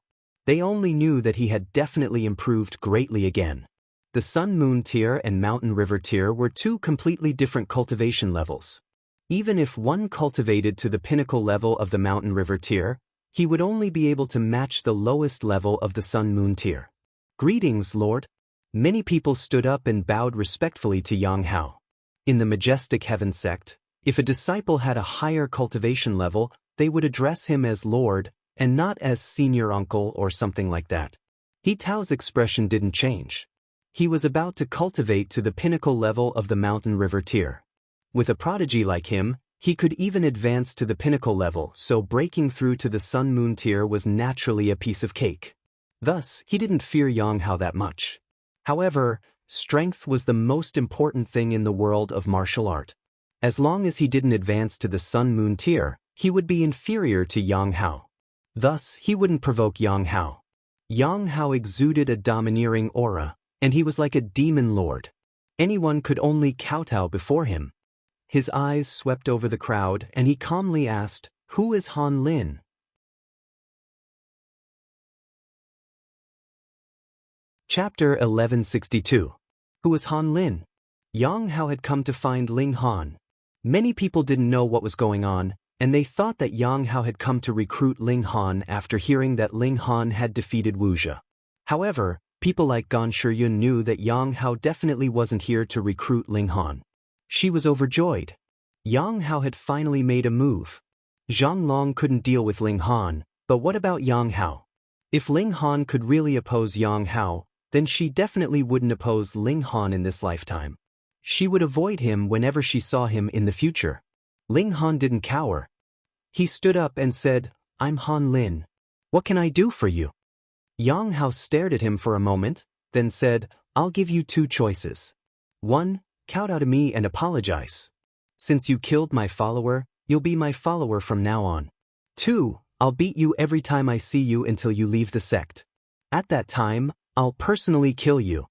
They only knew that he had definitely improved greatly again. The Sun-Moon tier and Mountain River tier were two completely different cultivation levels. Even if one cultivated to the pinnacle level of the Mountain River tier, he would only be able to match the lowest level of the Sun-Moon tier. "Greetings, Lord." Many people stood up and bowed respectfully to Yang Hao. In the majestic heaven sect, if a disciple had a higher cultivation level, they would address him as Lord, and not as senior uncle or something like that. He Tao's expression didn't change. He was about to cultivate to the pinnacle level of the Mountain River tier. With a prodigy like him, he could even advance to the pinnacle level, so breaking through to the Sun-Moon tier was naturally a piece of cake. Thus, he didn't fear Yang Hao that much. However, strength was the most important thing in the world of martial art. As long as he didn't advance to the Sun-Moon tier, he would be inferior to Yang Hao. Thus, he wouldn't provoke Yang Hao. Yang Hao exuded a domineering aura, and he was like a demon lord. Anyone could only kowtow before him. His eyes swept over the crowd, and he calmly asked, "Who is Han Lin?" Chapter 1162. Who was Han Lin? Yang Hao had come to find Ling Han. Many people didn't know what was going on, and they thought that Yang Hao had come to recruit Ling Han after hearing that Ling Han had defeated Wuxia. However, people like Gan Shiyun knew that Yang Hao definitely wasn't here to recruit Ling Han. She was overjoyed. Yang Hao had finally made a move. Zhang Long couldn't deal with Ling Han, but what about Yang Hao? If Ling Han could really oppose Yang Hao, then she definitely wouldn't oppose Ling Han in this lifetime. She would avoid him whenever she saw him in the future. Ling Han didn't cower. He stood up and said, "I'm Han Lin. What can I do for you?" Yang Hao stared at him for a moment, then said, "I'll give you two choices. 1. Kowtow to me and apologize. Since you killed my follower, you'll be my follower from now on. 2. I'll beat you every time I see you until you leave the sect. At that time, I'll personally kill you."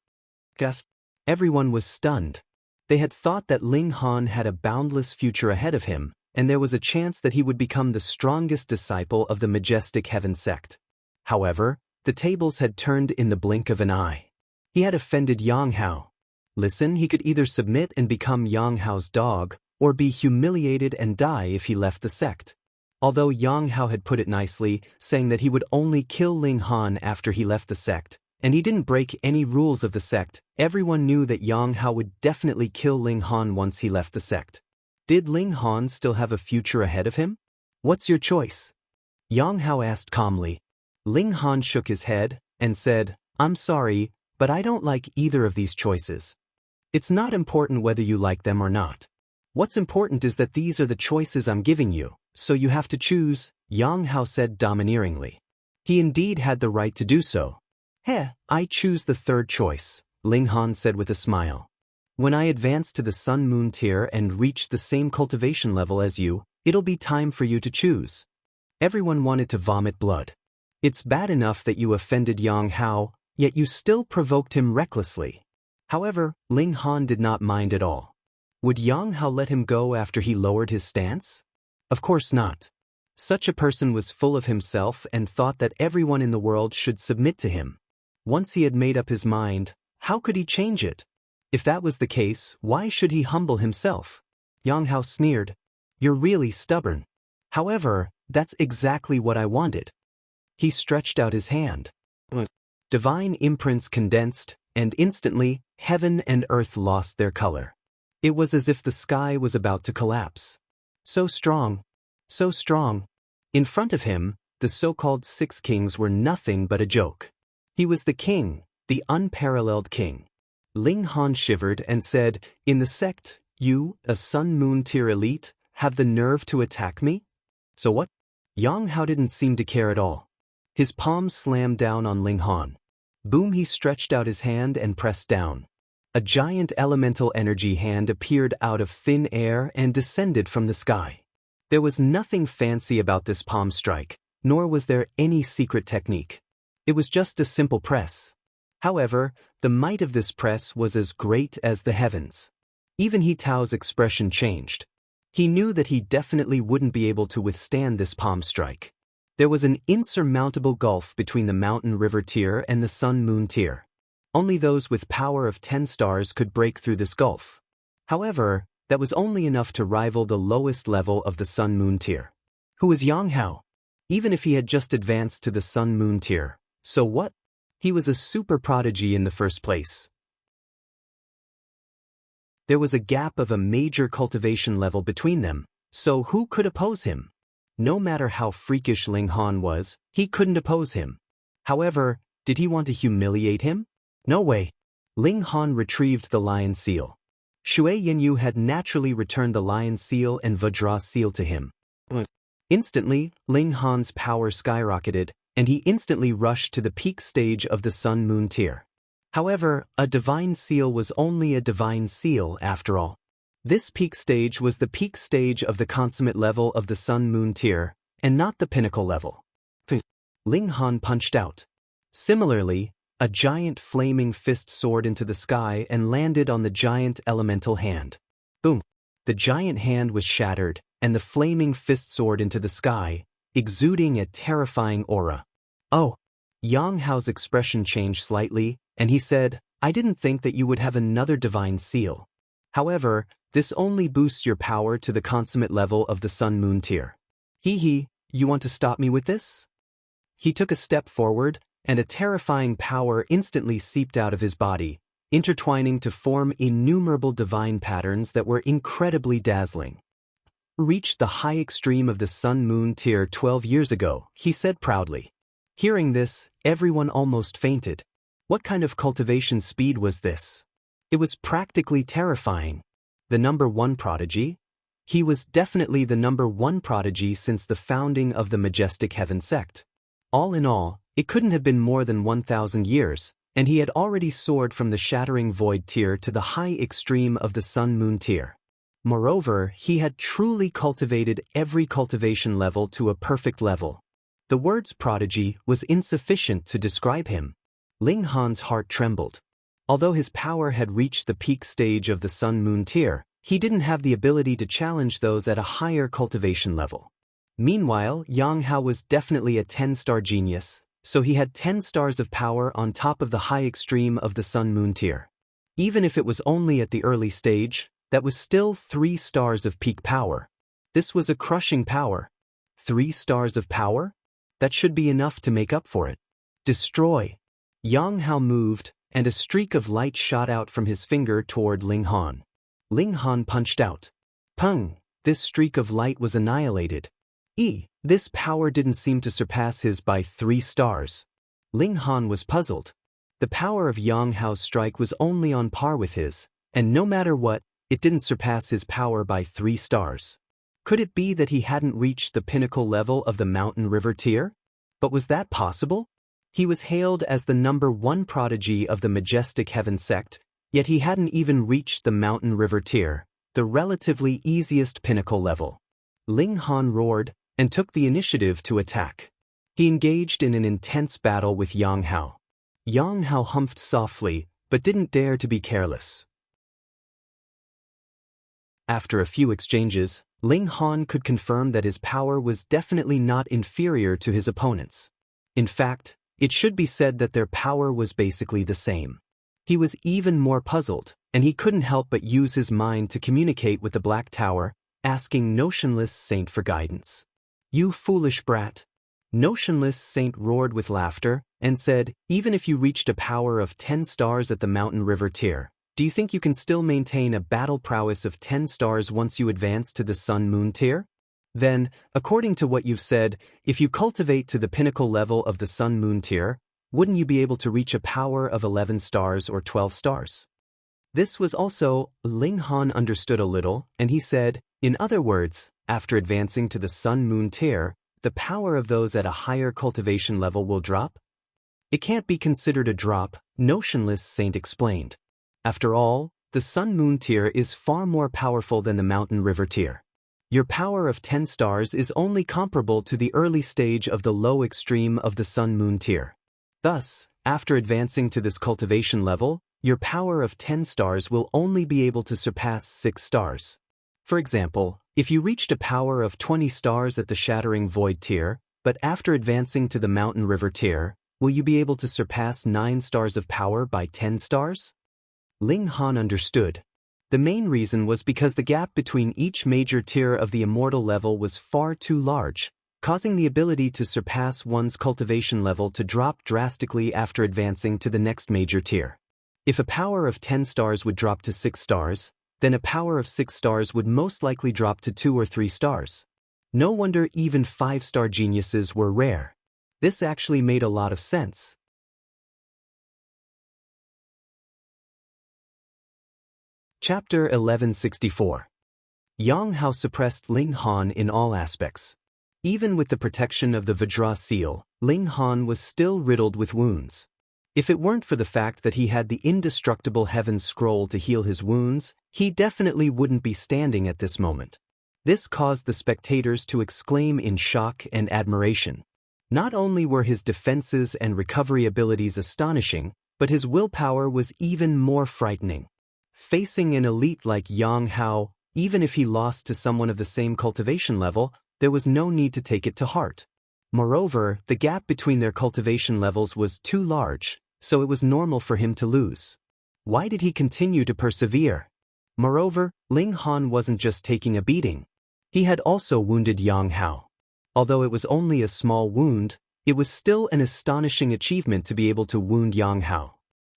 Everyone was stunned. They had thought that Ling Han had a boundless future ahead of him, and there was a chance that he would become the strongest disciple of the majestic heaven sect. However, the tables had turned in the blink of an eye. He had offended Yang Hao. Listen, he could either submit and become Yang Hao's dog, or be humiliated and die if he left the sect. Although Yang Hao had put it nicely, saying that he would only kill Ling Han after he left the sect, and he didn't break any rules of the sect, everyone knew that Yang Hao would definitely kill Ling Han once he left the sect. Did Ling Han still have a future ahead of him? "What's your choice?" Yang Hao asked calmly. Ling Han shook his head and said, "I'm sorry, but I don't like either of these choices. It's not important whether you like them or not. What's important is that these are the choices I'm giving you, so you have to choose," Yang Hao said domineeringly. He indeed had the right to do so. I choose the third choice," Ling Han said with a smile. "When I advance to the Sun-Moon tier and reach the same cultivation level as you, it'll be time for you to choose." Everyone wanted to vomit blood. It's bad enough that you offended Yang Hao, yet you still provoked him recklessly. However, Ling Han did not mind at all. Would Yang Hao let him go after he lowered his stance? Of course not. Such a person was full of himself and thought that everyone in the world should submit to him. Once he had made up his mind, how could he change it? If that was the case, why should he humble himself? Yang Hao sneered. "You're really stubborn. However, that's exactly what I wanted. He stretched out his hand. Divine imprints condensed, and instantly, heaven and earth lost their color. It was as if the sky was about to collapse. So strong. So strong. In front of him, the so-called 6 kings were nothing but a joke. He was the king, the unparalleled king. Ling Han shivered and said, "In the sect, you, a sun-moon tier elite, have the nerve to attack me? So what?" Yang Hao didn't seem to care at all. His palm slammed down on Ling Han. Boom, he stretched out his hand and pressed down. A giant elemental energy hand appeared out of thin air and descended from the sky. There was nothing fancy about this palm strike, nor was there any secret technique. It was just a simple press. However, the might of this press was as great as the heavens. Even He Tao's expression changed. He knew that he definitely wouldn't be able to withstand this palm strike. There was an insurmountable gulf between the mountain river tier and the sun-moon tier. Only those with power of 10 stars could break through this gulf. However, that was only enough to rival the lowest level of the sun-moon tier. Who was Yang Hao? Even if he had just advanced to the sun-moon tier, so what? He was a super prodigy in the first place. There was a gap of a major cultivation level between them, so who could oppose him? No matter how freakish Ling Han was, he couldn't oppose him. However, did he want to humiliate him? No way. Ling Han retrieved the lion seal. Shui Yanyu had naturally returned the lion seal and Vajra seal to him. Instantly, Ling Han's power skyrocketed, and he instantly rushed to the peak stage of the sun-moon tier. However, a divine seal was only a divine seal after all. This peak stage was the peak stage of the consummate level of the sun-moon tier, and not the pinnacle level. Ling Han punched out. Similarly, a giant flaming fist soared into the sky and landed on the giant elemental hand. Boom! The giant hand was shattered, and the flaming fist soared into the sky, exuding a terrifying aura. Oh! Yang Hao's expression changed slightly, and he said, "I didn't think that you would have another divine seal. However, this only boosts your power to the consummate level of the sun-moon tier. Hee, you want to stop me with this?" He took a step forward, and a terrifying power instantly seeped out of his body, intertwining to form innumerable divine patterns that were incredibly dazzling. "Reached the high extreme of the sun-moon tier 12 years ago," he said proudly. Hearing this, everyone almost fainted. What kind of cultivation speed was this? It was practically terrifying. The number 1 prodigy? He was definitely the number 1 prodigy since the founding of the Majestic Heaven sect. All in all, it couldn't have been more than 1,000 years, and he had already soared from the shattering void tier to the high extreme of the sun-moon tier. Moreover, he had truly cultivated every cultivation level to a perfect level. The words prodigy was insufficient to describe him. Ling Han's heart trembled. Although his power had reached the peak stage of the sun-moon tier, he didn't have the ability to challenge those at a higher cultivation level. Meanwhile, Yang Hao was definitely a 10-star genius, so he had 10 stars of power on top of the high extreme of the sun-moon tier. Even if it was only at the early stage, that was still 3 stars of peak power. This was a crushing power. 3 stars of power? That should be enough to make up for it. Destroy. Yang Hao moved, and a streak of light shot out from his finger toward Ling Han. Ling Han punched out. Pung! This streak of light was annihilated. This power didn't seem to surpass his by 3 stars. Ling Han was puzzled. The power of Yang Hao's strike was only on par with his, and no matter what, it didn't surpass his power by 3 stars. Could it be that he hadn't reached the pinnacle level of the mountain river tier? But was that possible? He was hailed as the number 1 prodigy of the Majestic Heaven sect, yet he hadn't even reached the mountain river tier, the relatively easiest pinnacle level. Ling Han roared, and took the initiative to attack. He engaged in an intense battle with Yang Hao. Yang Hao humphed softly, but didn't dare to be careless. After a few exchanges, Ling Han could confirm that his power was definitely not inferior to his opponents. In fact, it should be said that their power was basically the same. He was even more puzzled, and he couldn't help but use his mind to communicate with the Black Tower, asking Notionless Saint for guidance. "You foolish brat. Notionless Saint roared with laughter and said, even if you reached a power of 10 stars at the mountain river tier, do you think you can still maintain a battle prowess of 10 stars once you advance to the sun-moon tier? Then, according to what you've said, if you cultivate to the pinnacle level of the sun-moon tier, wouldn't you be able to reach a power of 11 stars or 12 stars? This was also, Ling Han understood a little, and he said, in other words, after advancing to the sun-moon tier, the power of those at a higher cultivation level will drop? It can't be considered a drop, Notionless Saint explained. After all, the sun-moon tier is far more powerful than the mountain river tier. Your power of 10 stars is only comparable to the early stage of the low extreme of the sun-moon tier. Thus, after advancing to this cultivation level, your power of 10 stars will only be able to surpass 6 stars. For example, if you reached a power of 20 stars at the Shattering Void tier, but after advancing to the Mountain River tier, will you be able to surpass 9 stars of power by 10 stars? Ling Han understood. The main reason was because the gap between each major tier of the immortal level was far too large, causing the ability to surpass one's cultivation level to drop drastically after advancing to the next major tier. If a power of 10 stars would drop to 6 stars, then a power of 6 stars would most likely drop to 2 or 3 stars. No wonder even 5-star geniuses were rare. This actually made a lot of sense. Chapter 1164. Yang Hao suppressed Ling Han in all aspects. Even with the protection of the Vajra seal, Ling Han was still riddled with wounds. If it weren't for the fact that he had the indestructible Heaven's Scroll to heal his wounds, he definitely wouldn't be standing at this moment. This caused the spectators to exclaim in shock and admiration. Not only were his defenses and recovery abilities astonishing, but his willpower was even more frightening. Facing an elite like Yang Hao, even if he lost to someone of the same cultivation level, there was no need to take it to heart. Moreover, the gap between their cultivation levels was too large, so it was normal for him to lose. Why did he continue to persevere? Moreover, Ling Han wasn't just taking a beating. He had also wounded Yang Hao. Although it was only a small wound, it was still an astonishing achievement to be able to wound Yang Hao.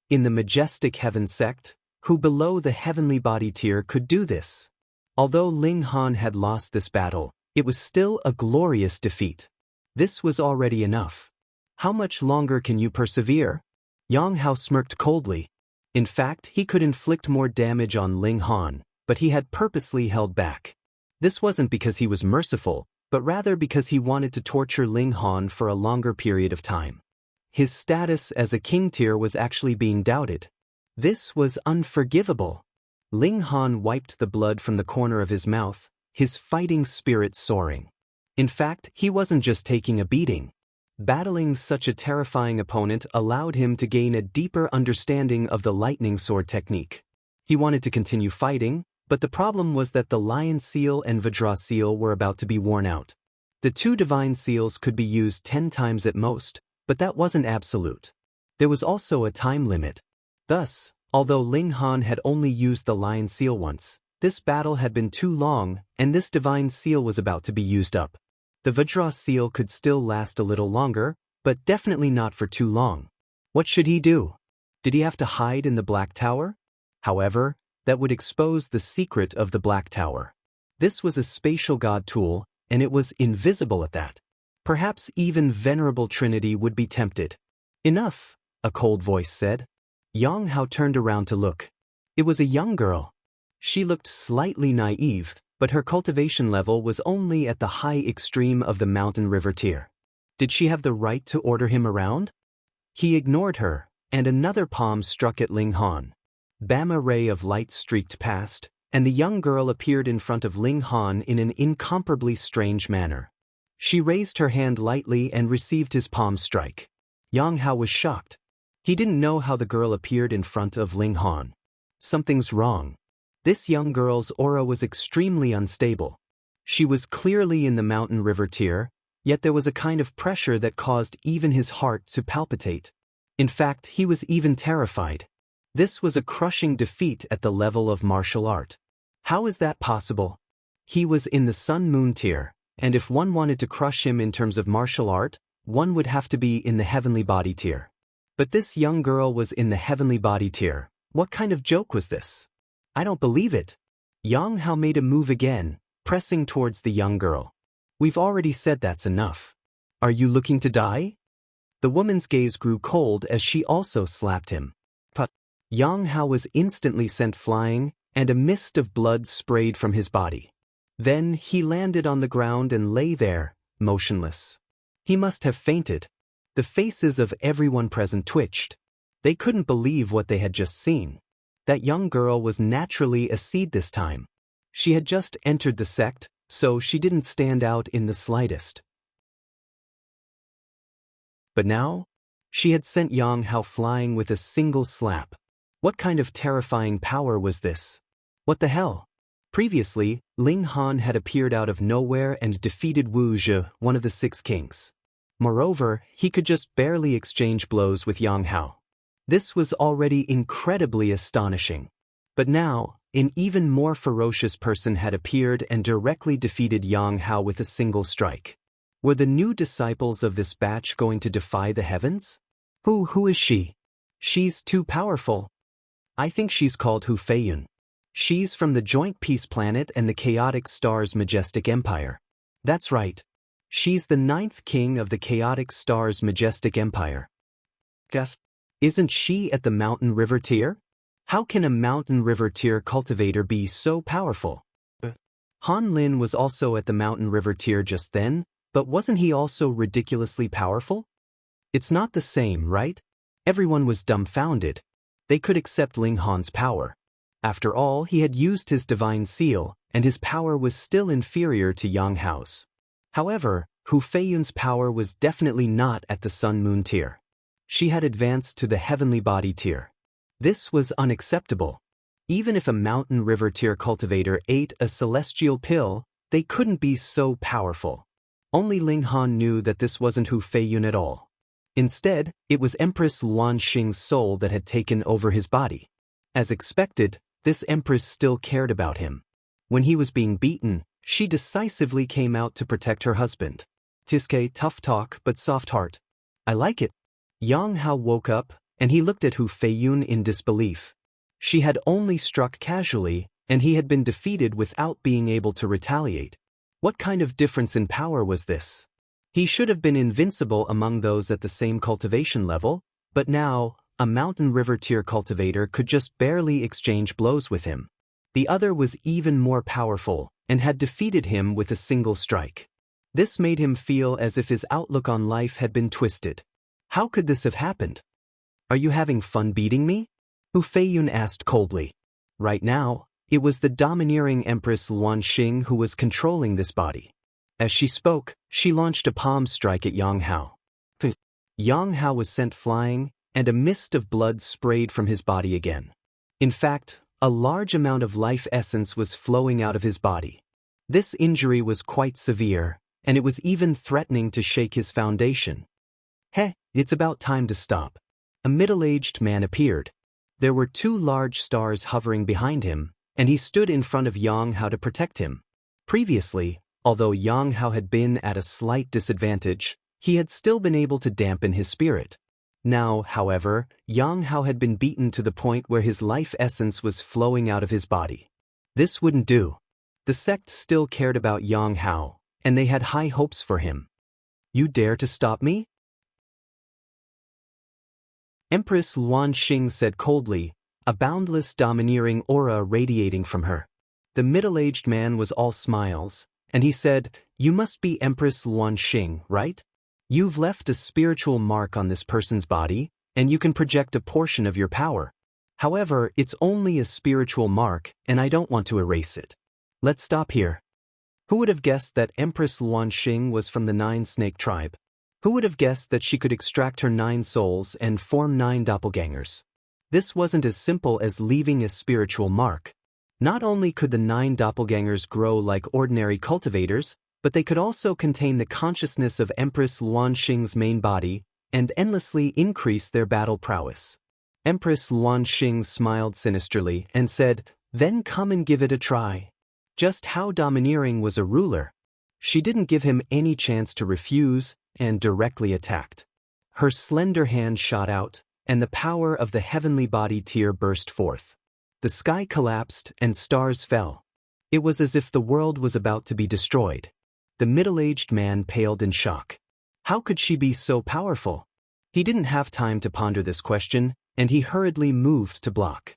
In the majestic heaven sect, who below the heavenly body tier could do this? Although Ling Han had lost this battle, it was still a glorious defeat. This was already enough. How much longer can you persevere? Yang Hao smirked coldly. In fact, he could inflict more damage on Ling Han, but he had purposely held back. This wasn't because he was merciful, but rather because he wanted to torture Ling Han for a longer period of time. His status as a king tier was actually being doubted. This was unforgivable. Ling Han wiped the blood from the corner of his mouth, his fighting spirit soaring. In fact, he wasn't just taking a beating. Battling such a terrifying opponent allowed him to gain a deeper understanding of the lightning sword technique. He wanted to continue fighting, but the problem was that the Lion Seal and Vajra Seal were about to be worn out. The 2 divine seals could be used 10 times at most, but that wasn't absolute. There was also a time limit. Thus, although Ling Han had only used the Lion Seal once, this battle had been too long, and this divine seal was about to be used up. The Vajra Seal could still last a little longer, but definitely not for too long. What should he do? Did he have to hide in the Black Tower? However, that would expose the secret of the Black Tower. This was a spatial god tool, and it was invisible at that. Perhaps even Venerable Trinity would be tempted. Enough, a cold voice said. Yang Hao turned around to look. It was a young girl. She looked slightly naive, but her cultivation level was only at the high extreme of the mountain river tier. Did she have the right to order him around? He ignored her, and another palm struck at Ling Han. Bam! A ray of light streaked past, and the young girl appeared in front of Ling Han in an incomparably strange manner. She raised her hand lightly and received his palm strike. Yang Hao was shocked. He didn't know how the girl appeared in front of Ling Han. Something's wrong. This young girl's aura was extremely unstable. She was clearly in the mountain river tier, yet there was a kind of pressure that caused even his heart to palpitate. In fact, he was even terrified. This was a crushing defeat at the level of martial art. How is that possible? He was in the sun-moon tier, and if one wanted to crush him in terms of martial art, one would have to be in the heavenly body tier. But this young girl was in the heavenly body tier. What kind of joke was this? I don't believe it. Yang Hao made a move again, pressing towards the young girl. We've already said that's enough. Are you looking to die? The woman's gaze grew cold as she also slapped him. But Yang Hao was instantly sent flying, and a mist of blood sprayed from his body. Then he landed on the ground and lay there, motionless. He must have fainted. The faces of everyone present twitched. They couldn't believe what they had just seen. That young girl was naturally a seed this time. She had just entered the sect, so she didn't stand out in the slightest. But now, she had sent Yang Hao flying with a single slap. What kind of terrifying power was this? What the hell? Previously, Ling Han had appeared out of nowhere and defeated Wu Zhi, one of the 6 kings. Moreover, he could just barely exchange blows with Yang Hao. This was already incredibly astonishing. But now, an even more ferocious person had appeared and directly defeated Yang Hao with a single strike. Were the new disciples of this batch going to defy the heavens? Who is she? She's too powerful. I think she's called Hu Feiyun. She's from the Joint Peace Planet and the Chaotic Star's Majestic Empire. That's right. She's the 9th king of the Chaotic Star's Majestic Empire. Guess, isn't she at the Mountain River tier? How can a Mountain River tier cultivator be so powerful? Han Lin was also at the Mountain River tier just then, but wasn't he also ridiculously powerful? It's not the same, right? Everyone was dumbfounded. They could accept Ling Han's power. After all, he had used his divine seal, and his power was still inferior to Yang Hao's. However, Hu Feiyun's power was definitely not at the Sun-Moon tier. She had advanced to the heavenly body tier. This was unacceptable. Even if a Mountain River tier cultivator ate a celestial pill, they couldn't be so powerful. Only Ling Han knew that this wasn't Hu Feiyun at all. Instead, it was Empress Luan Xing's soul that had taken over his body. As expected, this empress still cared about him. When he was being beaten, she decisively came out to protect her husband. Tiske, tough talk but soft heart. I like it. Yang Hao woke up, and he looked at Hu Feiyun in disbelief. She had only struck casually, and he had been defeated without being able to retaliate. What kind of difference in power was this? He should have been invincible among those at the same cultivation level, but now, a Mountain River tier cultivator could just barely exchange blows with him. The other was even more powerful, and had defeated him with a single strike. This made him feel as if his outlook on life had been twisted. How could this have happened? Are you having fun beating me? Hu Feiyun asked coldly. Right now, it was the domineering Empress Luan Xing who was controlling this body. As she spoke, she launched a palm strike at Yang Hao. Yang Hao was sent flying, and a mist of blood sprayed from his body again. In fact, a large amount of life essence was flowing out of his body. This injury was quite severe, and it was even threatening to shake his foundation. It's about time to stop. A middle-aged man appeared. There were 2 large stars hovering behind him, and he stood in front of Yang Hao to protect him. Previously, although Yang Hao had been at a slight disadvantage, he had still been able to dampen his spirit. Now, however, Yang Hao had been beaten to the point where his life essence was flowing out of his body. This wouldn't do. The sect still cared about Yang Hao, and they had high hopes for him. You dare to stop me? Empress Luan Xing said coldly, a boundless domineering aura radiating from her. The middle-aged man was all smiles, and he said, You must be Empress Luan Xing, right? You've left a spiritual mark on this person's body, and you can project a portion of your power. However, it's only a spiritual mark, and I don't want to erase it. Let's stop here. Who would have guessed that Empress Luan Xing was from the 9-snake tribe? Who would have guessed that she could extract her 9 souls and form 9 doppelgangers? This wasn't as simple as leaving a spiritual mark. Not only could the 9 doppelgangers grow like ordinary cultivators, but they could also contain the consciousness of Empress Luan Xing's main body and endlessly increase their battle prowess. Empress Luan Xing smiled sinisterly and said, Then come and give it a try. Just how domineering was a ruler? She didn't give him any chance to refuse and directly attacked. Her slender hand shot out, and the power of the heavenly body tear burst forth. The sky collapsed and stars fell. It was as if the world was about to be destroyed. The middle-aged man paled in shock. How could she be so powerful? He didn't have time to ponder this question, and he hurriedly moved to block.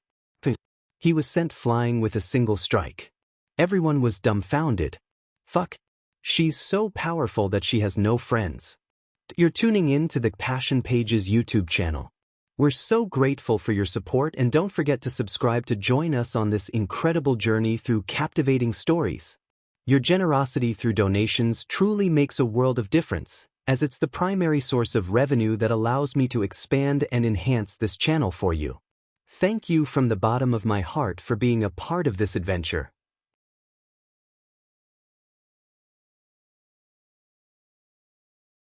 He was sent flying with a single strike. Everyone was dumbfounded. Fuck. She's so powerful that she has no friends. You're tuning in to the Passion Pages YouTube channel. We're so grateful for your support, and don't forget to subscribe to join us on this incredible journey through captivating stories. Your generosity through donations truly makes a world of difference, as it's the primary source of revenue that allows me to expand and enhance this channel for you. Thank you from the bottom of my heart for being a part of this adventure.